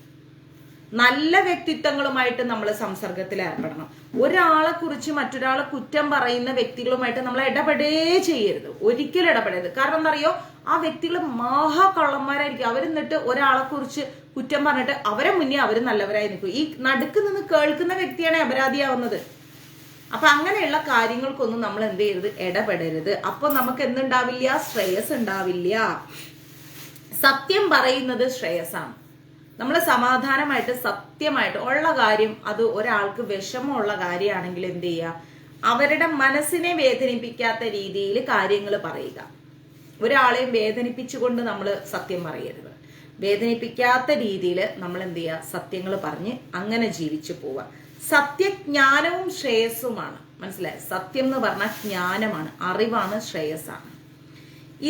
നല്ല വ്യക്തിത്വങ്ങളുമായിട്ട് നമ്മൾ സംസർഗത്തിൽ ഏർപ്പെടണം. ഒരാളെ കുറിച്ച് മറ്റൊരാളെ കുറ്റം പറയുന്ന വ്യക്തികളുമായിട്ട് നമ്മൾ ഇടപെടേ ചെയ്യരുത്, ഒരിക്കലും ഇടപെടരുത്. കാരണം എന്താ അറിയോ? ആ വ്യക്തികൾ മഹാകള്ളന്മാരായിരിക്കും. അവരെന്നിട്ട് ഒരാളെ കുറിച്ച് കുറ്റം പറഞ്ഞിട്ട് അവരെ മുന്നേ അവർ നല്ലവരായി നിൽക്കും. ഈ നടുക്ക് നിന്ന് കേൾക്കുന്ന വ്യക്തിയാണ് അപരാധിയാവുന്നത്. അപ്പൊ അങ്ങനെയുള്ള കാര്യങ്ങൾക്കൊന്നും നമ്മൾ എന്ത് ചെയ്യരുത്? ഇടപെടരുത്. അപ്പൊ നമുക്ക് എന്തുണ്ടാവില്ല? ശ്രേയസ് ഉണ്ടാവില്ല. സത്യം പറയുന്നത് ശ്രേയസാണ്. നമ്മൾ സമാധാനമായിട്ട് സത്യമായിട്ട് ഉള്ള കാര്യം, അത് ഒരാൾക്ക് വിഷമമുള്ള കാര്യമാണെങ്കിൽ എന്ത് ചെയ്യുക? അവരുടെ മനസ്സിനെ വേദനിപ്പിക്കാത്ത രീതിയിൽ കാര്യങ്ങൾ പറയുക. ഒരാളെയും വേദനിപ്പിച്ചുകൊണ്ട് നമ്മൾ സത്യം പറയരുത്. വേദനിപ്പിക്കാത്ത രീതിയിൽ നമ്മൾ എന്ത് ചെയ്യുക? സത്യങ്ങൾ പറഞ്ഞ് അങ്ങനെ ജീവിച്ചു പോവുക. സത്യജ്ഞാനവും ശ്രേയസ്സുമാണ്. മനസ്സിലായി? സത്യം എന്ന് പറഞ്ഞാൽ ജ്ഞാനമാണ്, അറിവാണ്, ശ്രേയസ്സാണ്.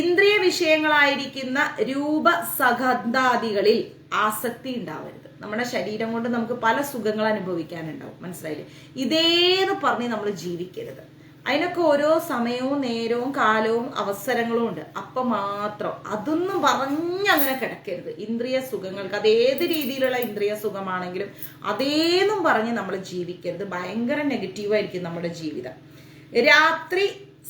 ഇന്ദ്രിയ വിഷയങ്ങളായിരിക്കുന്ന രൂപസഗന്ധാദികളിൽ ആസക്തി ഉണ്ടാവരുത്. നമ്മുടെ ശരീരം കൊണ്ട് നമുക്ക് പല സുഖങ്ങൾ അനുഭവിക്കാനുണ്ടാവും. മനസ്സിലായില്ലേ? ഇതേന്ന് പറഞ്ഞ് നമ്മൾ ജീവിക്കരുത്. അതിനൊക്കെ ഓരോ സമയവും നേരവും കാലവും അവസരങ്ങളും ഉണ്ട്. അപ്പൊ മാത്രം അതൊന്നും പറഞ്ഞങ്ങനെ കിടക്കരുത്. ഇന്ദ്രിയ സുഖങ്ങൾക്ക്, അതേത് രീതിയിലുള്ള ഇന്ദ്രിയ സുഖമാണെങ്കിലും അതേന്നും പറഞ്ഞ് നമ്മൾ ജീവിക്കരുത്. ഭയങ്കര നെഗറ്റീവായിരിക്കും നമ്മുടെ ജീവിതം. രാത്രി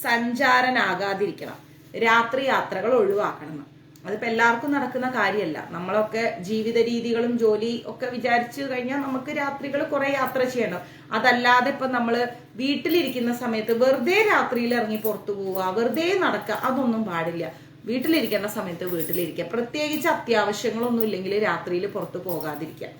സഞ്ചാരനാകാതിരിക്കണം. രാത്രി യാത്രകൾ ഒഴിവാക്കണം. അതിപ്പോ എല്ലാവർക്കും നടക്കുന്ന കാര്യമല്ല. നമ്മളൊക്കെ ജീവിത രീതികളും ജോലി ഒക്കെ വിചാരിച്ചു കഴിഞ്ഞാൽ നമുക്ക് രാത്രികൾ കുറെ യാത്ര ചെയ്യണം. അതല്ലാതെ ഇപ്പൊ നമ്മള് വീട്ടിലിരിക്കുന്ന സമയത്ത് വെറുതെ രാത്രിയിൽ ഇറങ്ങി പുറത്തു പോവുക, വെറുതെ നടക്കുക, അതൊന്നും പാടില്ല. വീട്ടിലിരിക്കേണ്ട സമയത്ത് വീട്ടിലിരിക്കുക. പ്രത്യേകിച്ച് അത്യാവശ്യങ്ങളൊന്നും ഇല്ലെങ്കിൽ രാത്രിയിൽ പുറത്തു പോകാതിരിക്കുക.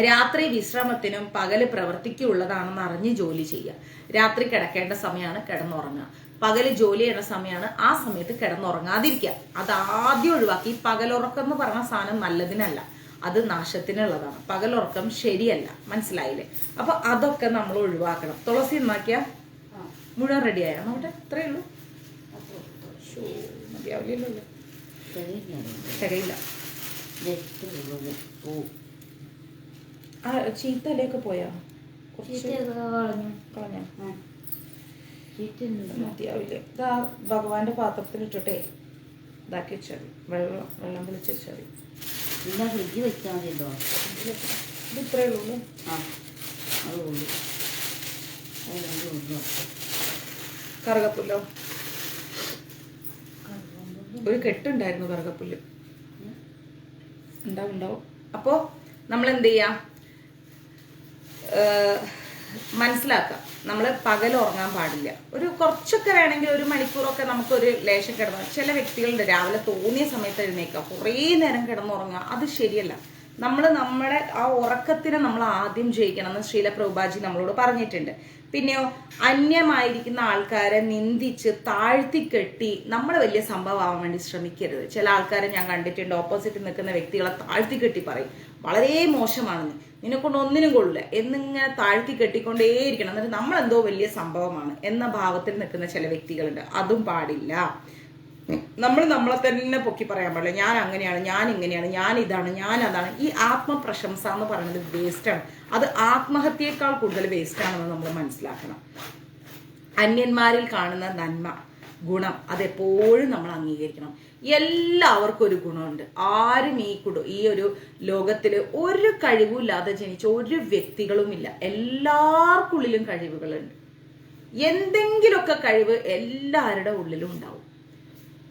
രാത്രി വിശ്രമത്തിനും പകല് പ്രവൃത്തിക്കുള്ളതാണെന്ന് അറിഞ്ഞ് ജോലി ചെയ്യുക. രാത്രി കിടക്കേണ്ട സമയമാണ്, കിടന്നുറങ്ങുക. പകല് ജോലി ചെയ്യുന്ന സമയമാണ്, ആ സമയത്ത് കിടന്നുറങ്ങാതിരിക്കുക. അതാദ്യം ഒഴിവാക്കി. ഈ പകലുറക്കം എന്ന് പറഞ്ഞ സാധനം നല്ലതിനല്ല, അത് നാശത്തിനുള്ളതാണ്. പകലുറക്കം ശരിയല്ല. മനസ്സിലായില്ലേ? അപ്പൊ അതൊക്കെ നമ്മൾ ഒഴിവാക്കണം. തുളസി എന്നാക്കിയ മുഴുവൻ റെഡിയായ നോട്ടെ. ഇത്രയേ ഉള്ളൂ. മതിയാവില്ലല്ലോ, തികയില്ല. ആ ചീത്തലൊക്കെ പോയാ കളഞ്ഞ മതിയാവില്ല. ഇതാ ഭഗവാന്റെ പാത്രത്തിലിട്ടിട്ടേ ഇതാക്കി വെച്ചാൽ വെള്ളം വിളിച്ച് വെച്ചാൽ പിന്നെ ഫ്രിഡ്ജ് വെച്ചാൽ മതിയല്ലോ. ഇത് ഇത്രയേ ഉള്ളൂ. കറുകപ്പുല്ലോ ഒരു കെട്ടുണ്ടായിരുന്നു. കറുകപ്പുല്ല് ഉണ്ടാവും. അപ്പോ നമ്മൾ എന്ത് ചെയ്യാ? മനസ്സിലാക്കാം, നമ്മൾ പകൽ ഉറങ്ങാൻ പാടില്ല. ഒരു കുറച്ചൊക്കെ വേണമെങ്കിൽ 1 മണിക്കൂറൊക്കെ നമുക്കൊരു ലേശം കിടന്നു. ചില വ്യക്തികളുണ്ട് രാവിലെ തോന്നിയ സമയത്ത് എഴുന്നേക്കുക, കുറേ നേരം കിടന്നുറങ്ങുക. അത് ശരിയല്ല. നമ്മുടെ ആ ഉറക്കത്തിനെ നമ്മൾ ആദ്യം ജയിക്കണം എന്ന് ശ്രീല പ്രഭുപാജി നമ്മളോട് പറഞ്ഞിട്ടുണ്ട്. പിന്നെയോ അന്യമായിരിക്കുന്ന ആൾക്കാരെ നിന്ദിച്ച് താഴ്ത്തിക്കെട്ടി നമ്മൾ വലിയ സംഭവമാവാൻ വേണ്ടി ശ്രമിക്കരുത്. ചില ആൾക്കാരെ ഞാൻ കണ്ടിട്ടുണ്ട്, ഓപ്പോസിറ്റ് നിൽക്കുന്ന വ്യക്തികളെ താഴ്ത്തിക്കെട്ടി പറയും വളരെ മോശമാണെന്ന്, നിന്നെക്കൊണ്ട് ഒന്നിനും കൊള്ളില്ല എന്നിങ്ങനെ താഴ്ത്തി കെട്ടിക്കൊണ്ടേയിരിക്കണം. എന്നിട്ട് നമ്മളെന്തോ വലിയ സംഭവമാണ് എന്ന ഭാവത്തിൽ നിൽക്കുന്ന ചില വ്യക്തികളുണ്ട്. അതും പാടില്ല. നമ്മൾ നമ്മളെ തന്നെ പൊക്കി പറയാൻ പാടില്ല. ഞാൻ അങ്ങനെയാണ്, ഞാൻ ഇങ്ങനെയാണ്, ഞാൻ ഇതാണ്, ഞാൻ അതാണ്. ഈ ആത്മപ്രശംസ എന്ന് പറയുന്നത് വേസ്റ്റാണ്. അത് ആത്മഹത്യയേക്കാൾ കൂടുതൽ വേസ്റ്റാണെന്ന് നമ്മൾ മനസ്സിലാക്കണം. അന്യന്മാരിൽ കാണുന്ന നന്മ, ഗുണം അതെപ്പോഴും നമ്മൾ അംഗീകരിക്കണം. എല്ലാവർക്കും ഒരു ഗുണമുണ്ട്. ആരും ഈ ഒരു ലോകത്തിൽ ഒരു കഴിവില്ലാതെ ജനിച്ച ഒരു വ്യക്തികളുമില്ല. എല്ലാവർക്കുള്ളിലും കഴിവുകളുണ്ട്. എന്തെങ്കിലുമൊക്കെ കഴിവ് എല്ലാവരുടെ ഉള്ളിലും ഉണ്ടാവും.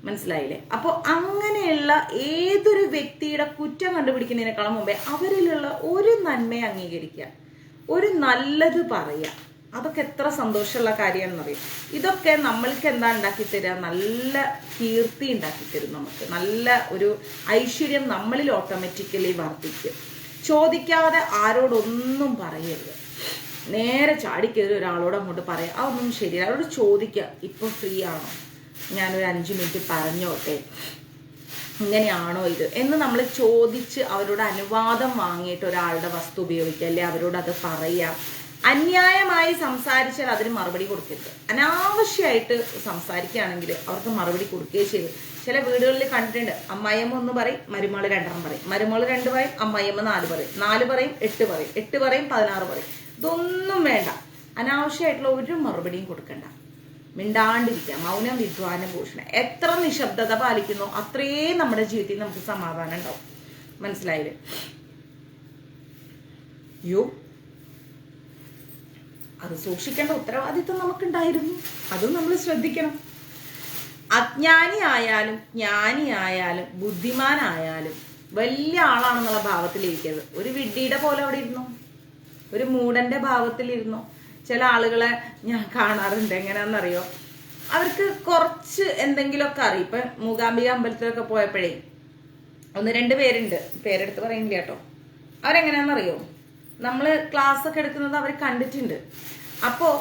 മനസ്സിലായില്ലേ? അപ്പോൾ അങ്ങനെയുള്ള ഏതൊരു വ്യക്തിയുടെ കുറ്റം കണ്ടുപിടിക്കുന്നതിനേക്കാളും മുമ്പേ അവരിലുള്ള ഒരു നന്മയെ അംഗീകരിക്കുക, ഒരു നല്ലത് പറയുക. അതൊക്കെ എത്ര സന്തോഷമുള്ള കാര്യമാണെന്ന് അറിയാം. ഇതൊക്കെ നമ്മൾക്ക് എന്താ ഉണ്ടാക്കി തരിക? നല്ല കീർത്തി ഉണ്ടാക്കി തരും. നമുക്ക് നല്ല ഒരു ഐശ്വര്യം നമ്മളിൽ ഓട്ടോമാറ്റിക്കലി വർദ്ധിക്കും. ചോദിക്കാതെ ആരോടൊന്നും പറയരുത്. നേരെ ചാടിക്കയറി ഒരാളോട് അങ്ങോട്ട് പറയാം, അതൊന്നും ശരിയല്ല. അവരോട് ചോദിക്കുക, ഇപ്പം ഫ്രീ ആണോ, ഞാനൊരു 5 മിനിറ്റ് പറഞ്ഞോട്ടെ, ഇങ്ങനെയാണോ ഇത് എന്ന് നമ്മൾ ചോദിച്ച് അവരോട് അനുവാദം വാങ്ങിയിട്ട് ഒരാളുടെ വസ്തു ഉപയോഗിക്കുക, അല്ലെ അവരോട് അത് പറയാം. അന്യായമായി സംസാരിച്ചാൽ അതിന് മറുപടി കൊടുക്കരുത്. അനാവശ്യമായിട്ട് സംസാരിക്കുകയാണെങ്കിൽ അവർക്ക് മറുപടി കൊടുക്കുകയും ചെയ്തു. ചില വീടുകളിൽ കണ്ടിട്ടുണ്ട്, അമ്മായിയമ്മ 1 പറയും, മരുമകൾ 2 പറയും, മരുമകൾ 2 പറയും, അമ്മായിയമ്മ 4 പറയും, 4 പറയും 8 പറയും, 8 പറയും 16 പറയും. ഇതൊന്നും വേണ്ട. അനാവശ്യമായിട്ടുള്ള ഒരു മറുപടിയും കൊടുക്കണ്ട. മിണ്ടാണ്ടിരിക്കുക. മൗനം വിദ്വാന ഭൂഷണം. എത്ര നിശബ്ദത പാലിക്കുന്നോ അത്രയും നമ്മുടെ ജീവിതത്തിൽ നമുക്ക് സമാധാനം ഉണ്ടാവും. മനസ്സിലായില്ലേ? അത് സൂക്ഷിക്കേണ്ട ഉത്തരവാദിത്വം നമുക്കുണ്ടായിരുന്നു. അതും നമ്മൾ ശ്രദ്ധിക്കണം. അജ്ഞാനി ആയാലും ജ്ഞാനി ആയാലും ബുദ്ധിമാനായാലും വലിയ ആളാണെന്നുള്ള ഭാവത്തിലിരിക്കരുത്. ഒരു വിഡ്ഢിയുടെ പോലെ അവിടെ ഇരുന്നു, ഒരു മൂടന്റെ ഭാവത്തിലിരുന്നു. ചില ആളുകളെ ഞാൻ കാണാറുണ്ട്. എങ്ങനെയാണെന്നറിയോ? അവർക്ക് കുറച്ച് എന്തെങ്കിലുമൊക്കെ അറിയും. ഇപ്പം മൂകാംബിക അമ്പലത്തിലൊക്കെ പോയപ്പോഴേ 1-2 പേരുണ്ട്, പേരെടുത്ത് പറയുന്നില്ല കേട്ടോ. അവരെങ്ങനെയാണെന്നറിയോ? നമ്മൾ ക്ലാസ് ഒക്കെ എടുക്കുന്നത് അവർ കണ്ടിട്ടുണ്ട്. അപ്പോൾ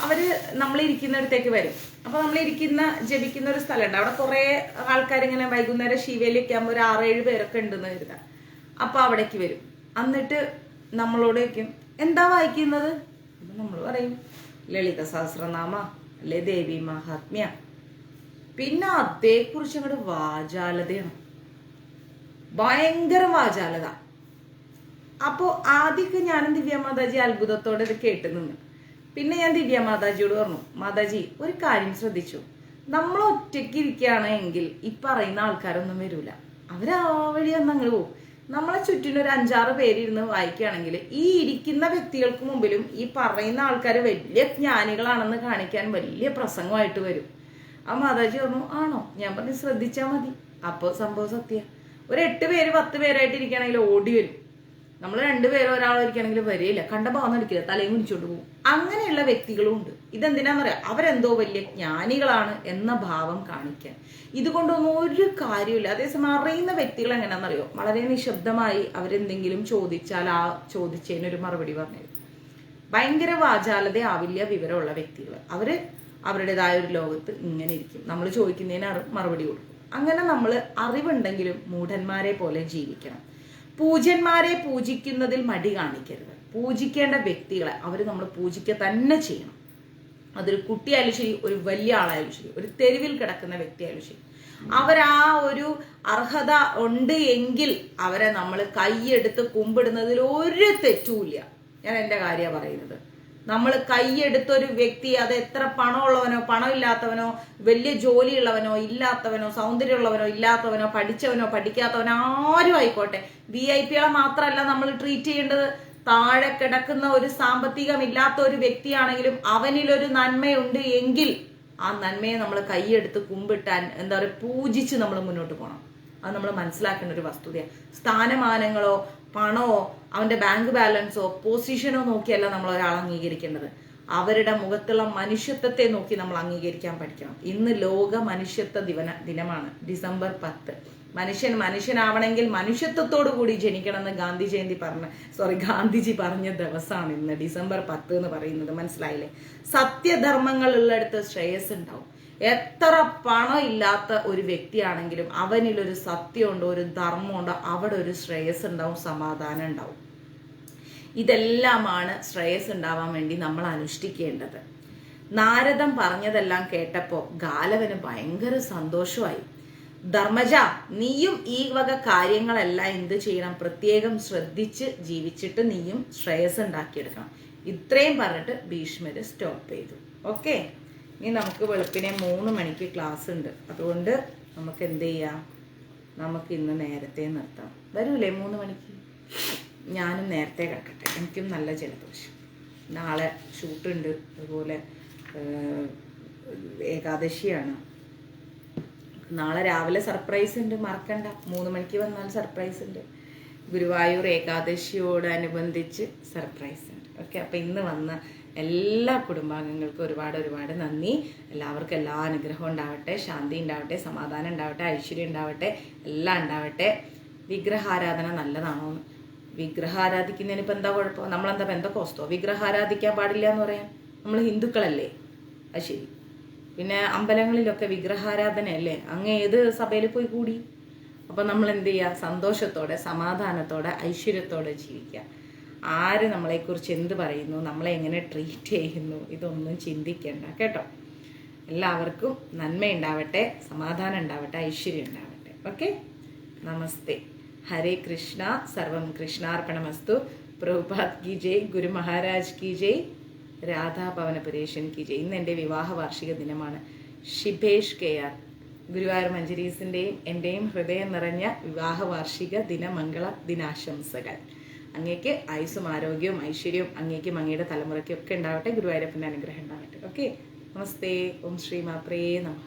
അവര് നമ്മളിരിക്കുന്നിടത്തേക്ക് വരും. അപ്പോൾ നമ്മളിരിക്കുന്ന ജപിക്കുന്ന ഒരു സ്ഥലമുണ്ട്. അവിടെ കുറേ ആൾക്കാരിങ്ങനെ വൈകുന്നേരം ശിവേലിയൊക്കെ ആകുമ്പോൾ ഒരു 6-7 പേരൊക്കെ ഉണ്ടെന്ന് കരുതാം. അപ്പോൾ അവിടേക്ക് വരും. എന്നിട്ട് നമ്മളോട് വയ്ക്കും, എന്താ വായിക്കുന്നത്? നമ്മൾ പറയും ലളിത സഹസ്രനാമ അല്ലെ ദേവി മഹാത്മ്യ. പിന്നെ അതേക്കുറിച്ച് അങ്ങോട്ട് വാചാലതയാണ്, ഭയങ്കര വാചാലത. അപ്പോൾ ആദ്യമൊക്കെ ഞാനും ദിവ്യമാതാജി അത്ഭുതത്തോടെ ഇത് കേട്ടു നിന്ന്. പിന്നെ ഞാൻ ദിവ്യമാതാജിയോട് പറഞ്ഞു, മാതാജി ഒരു കാര്യം ശ്രദ്ധിച്ചു, നമ്മൾ ഒറ്റയ്ക്ക് ഇരിക്കുകയാണെങ്കിൽ ഈ പറയുന്ന ആൾക്കാരൊന്നും വരൂല, അവരാ വഴി ഒന്ന് അങ്ങോട്ട് പോകും. നമ്മളെ ചുറ്റിനും ഒരു 5-6 പേരിരുന്ന് വായിക്കുകയാണെങ്കിൽ ഈ ഇരിക്കുന്ന വ്യക്തികൾക്ക് മുമ്പിലും ഈ പറയുന്ന ആൾക്കാർ വലിയ ജ്ഞാനികളാണെന്ന് കാണിക്കാൻ വലിയ പ്രസംഗമായിട്ട് വരും. ആ മാതാജി പറഞ്ഞു, ആണോ? ഞാൻ പറഞ്ഞു, ശ്രദ്ധിച്ചാൽ മതി. അപ്പോൾ സംഭവം സത്യ. ഒരു 8 പേര് 10 പേരായിട്ട് ഇരിക്കുകയാണെങ്കിൽ ഓടി വരും. നമ്മൾ 2 പേരോ ഒരാളോ ഇരിക്കുകയാണെങ്കിൽ വരില്ല, കണ്ട ഭാവം അടിക്കില്ല, തലയും കുനിച്ചോണ്ട് പോകും. അങ്ങനെയുള്ള വ്യക്തികളും ഉണ്ട്. ഇതെന്തിനാന്നറിയാം? അവരെന്തോ വലിയ ജ്ഞാനികളാണ് എന്ന ഭാവം കാണിക്കാൻ. ഇതുകൊണ്ടൊന്നും ഒരു കാര്യമില്ല. അതേസമയം അറിയുന്ന വ്യക്തികൾ എങ്ങനെയാണെന്നറിയോ? വളരെ നിശബ്ദമായി അവരെന്തെങ്കിലും ചോദിച്ചാൽ ആ ചോദിച്ചതിനൊരു മറുപടി പറഞ്ഞു. ഭയങ്കര വാചാലത ആവില്ല വിവരമുള്ള വ്യക്തികൾ. അവര് അവരുടേതായ ഒരു ലോകത്ത് ഇങ്ങനെ ഇരിക്കും. നമ്മൾ ചോദിക്കുന്നതിന് മറുപടി കൊടുക്കും. അങ്ങനെ നമ്മൾ അറിവുണ്ടെങ്കിലും മൂഢന്മാരെ പോലെ ജീവിക്കണം. പൂജ്യന്മാരെ പൂജിക്കുന്നതിൽ മടി കാണിക്കരുത്. പൂജിക്കേണ്ട വ്യക്തികളെ നമ്മൾ പൂജിക്കുക തന്നെ ചെയ്യണം. അതൊരു കുട്ടിയായാലും ശരി, ഒരു വലിയ ആളായാലും ശരി, ഒരു തെരുവിൽ കിടക്കുന്ന വ്യക്തിയായാലും ശരി, അവരാ ഒരു അർഹത ഉണ്ട് എങ്കിൽ അവരെ നമ്മൾ കൈയെടുത്ത് കുമ്പിടുന്നതിൽ ഒരു തെറ്റുമില്ല. ഞാൻ എൻ്റെ കാര്യമാണ് പറയുന്നത്. നമ്മൾ കൈയെടുത്തൊരു വ്യക്തി, അത് എത്ര പണമുള്ളവനോ പണമില്ലാത്തവനോ, വലിയ ജോലിയുള്ളവനോ ഇല്ലാത്തവനോ, സൗന്ദര്യമുള്ളവനോ ഇല്ലാത്തവനോ, പഠിച്ചവനോ പഠിക്കാത്തവനോ ആരും ആയിക്കോട്ടെ, VIP-കളെ മാത്രമല്ല നമ്മൾ ട്രീറ്റ് ചെയ്യേണ്ടത്. താഴെ കിടക്കുന്ന ഒരു സാമ്പത്തികമില്ലാത്ത ഒരു വ്യക്തിയാണെങ്കിലും അവനിലൊരു നന്മയുണ്ട് എങ്കിൽ ആ നന്മയെ നമ്മൾ കൈയെടുത്ത് കുമ്പിട്ടാൻ എന്താ പറയുക, പൂജിച്ച് നമ്മൾ മുന്നോട്ട് പോകണം. അത് നമ്മൾ മനസ്സിലാക്കേണ്ട ഒരു വസ്തുതയാണ്. സ്ഥാനമാനങ്ങളോ പണമോ അവന്റെ ബാങ്ക് ബാലൻസോ പൊസിഷനോ നോക്കിയല്ല നമ്മൾ ഒരാളെ അംഗീകരിക്കേണ്ടത്. അവരുടെ മുഖത്തുള്ള മനുഷ്യത്വത്തെ നോക്കി നമ്മൾ അംഗീകരിക്കാൻ പഠിക്കണം. ഇന്ന് ലോക മനുഷ്യത്വ ദിനമാണ്, ഡിസംബർ 10. മനുഷ്യനാവണമെങ്കിൽ മനുഷ്യത്വത്തോടു കൂടി ജനിക്കണം എന്ന് ഗാന്ധിജി പറഞ്ഞ ദിവസമാണ് ഇന്ന് ഡിസംബർ 10 എന്ന് പറയുന്നത്. മനസ്സിലായില്ലേ? സത്യധർമ്മങ്ങൾ ഉള്ളിടത്ത് ശ്രേയസ് ഉണ്ടാവും. എത്ര പണം ഇല്ലാത്ത ഒരു വ്യക്തിയാണെങ്കിലും അവനിലൊരു സത്യമുണ്ടോ, ഒരു ധർമ്മമുണ്ടോ, അവിടെ ഒരു ശ്രേയസ് ഉണ്ടാവും, സമാധാനം ഉണ്ടാവും. ഇതെല്ലാമാണ് ശ്രേയസ് ഉണ്ടാവാൻ വേണ്ടി നമ്മൾ അനുഷ്ഠിക്കേണ്ടത്. നാരദൻ പറഞ്ഞതെല്ലാം കേട്ടപ്പോ ഗാലവന് ഭയങ്കര സന്തോഷമായി. ധർമ്മജ, നീയും ഈ വക കാര്യങ്ങളെല്ലാം എന്ത് ചെയ്യണം? പ്രത്യേകം ശ്രദ്ധിച്ച് ജീവിച്ചിട്ട് നീയും ശ്രേയസ് ഉണ്ടാക്കിയെടുക്കണം. ഇത്രയും പറഞ്ഞിട്ട് ഭീഷ്മര് സ്റ്റോപ്പ് ചെയ്തു. ഓക്കെ, ഇനി നമുക്ക് വെളുപ്പിനെ 3 മണിക്ക് ക്ലാസ് ഉണ്ട്. അതുകൊണ്ട് നമുക്ക് എന്ത് ചെയ്യാം? നമുക്ക് ഇന്ന് നേരത്തെ നിർത്താം. വരൂലേ 3 മണിക്ക്? ഞാനും നേരത്തെ കിടക്കട്ടെ, എനിക്കും നല്ല ജലദോഷം. നാളെ ഷൂട്ടുണ്ട്, അതുപോലെ ഏകാദശിയാണ്. നാളെ രാവിലെ സർപ്രൈസ് ഉണ്ട്, മറക്കണ്ട. 3 മണിക്ക് വന്നാൽ സർപ്രൈസ് ഉണ്ട്. ഗുരുവായൂർ ഏകാദശിയോടനുബന്ധിച്ച് സർപ്രൈസ് ഉണ്ട്. ഓക്കെ, അപ്പം ഇന്ന് വന്ന എല്ലാ കുടുംബാംഗങ്ങൾക്കും ഒരുപാട് നന്ദി. എല്ലാവർക്കും എല്ലാ അനുഗ്രഹവും ഉണ്ടാവട്ടെ, ശാന്തി ഉണ്ടാവട്ടെ, സമാധാനം ഉണ്ടാവട്ടെ, ഐശ്വര്യം ഉണ്ടാവട്ടെ, എല്ലാം ഉണ്ടാവട്ടെ. വിഗ്രഹാരാധന നല്ലതാണോ? വിഗ്രഹാരാധിക്കുന്നതിന് ഇപ്പം എന്താ കുഴപ്പം? നമ്മളെന്താ പെന്തക്കോസ്തോ? വിഗ്രഹാരാധിക്കാൻ പാടില്ല എന്ന് പറയാം? നമ്മൾ ഹിന്ദുക്കളല്ലേ? അത് ശരി. പിന്നെ അമ്പലങ്ങളിലൊക്കെ വിഗ്രഹാരാധനയല്ലേ? അങ്ങ് ഏത് സഭയിൽ പോയി കൂടി? അപ്പം നമ്മൾ എന്ത് ചെയ്യുക? സന്തോഷത്തോടെ, സമാധാനത്തോടെ, ഐശ്വര്യത്തോടെ ജീവിക്കുക. ആര് നമ്മളെക്കുറിച്ച് എന്ത് പറയുന്നു, നമ്മളെ എങ്ങനെ ട്രീറ്റ് ചെയ്യുന്നു, ഇതൊന്നും ചിന്തിക്കേണ്ട കേട്ടോ. എല്ലാവർക്കും നന്മയുണ്ടാവട്ടെ, സമാധാനം ഉണ്ടാവട്ടെ, ഐശ്വര്യം ഉണ്ടാവട്ടെ. ഓക്കെ, നമസ്തേ. ഹരേ കൃഷ്ണ. സർവം കൃഷ്ണാർപ്പണമസ്തു. പ്രഭുപാദ് കി ജയ്, ഗുരു മഹാരാജ് കി ജയ്, രാധാഭവനപുരേശൻ കി ജയ്. ഇന്ന് എൻ്റെ വിവാഹ വാർഷിക ദിനമാണ്. ഷിഭേഷ് KR, ഗുരുവായൂർ മഞ്ജരീസിൻ്റെയും എൻ്റെയും ഹൃദയം നിറഞ്ഞ വിവാഹ വാർഷിക ദിനമംഗള ദിനാശംസകൾ. അങ്ങേക്ക് ആയുസ്സും ആരോഗ്യവും ഐശ്വര്യവും അങ്ങേക്കും അങ്ങയുടെ തലമുറയ്ക്കും ഒക്കെ ഉണ്ടാവട്ടെ. ഗുരുവായൂരപ്പൻ്റെ അനുഗ്രഹം ഉണ്ടാവട്ടെ. ഓക്കെ, നമസ്തേ. ഓം ശ്രീ മാത്രേ നമഃ.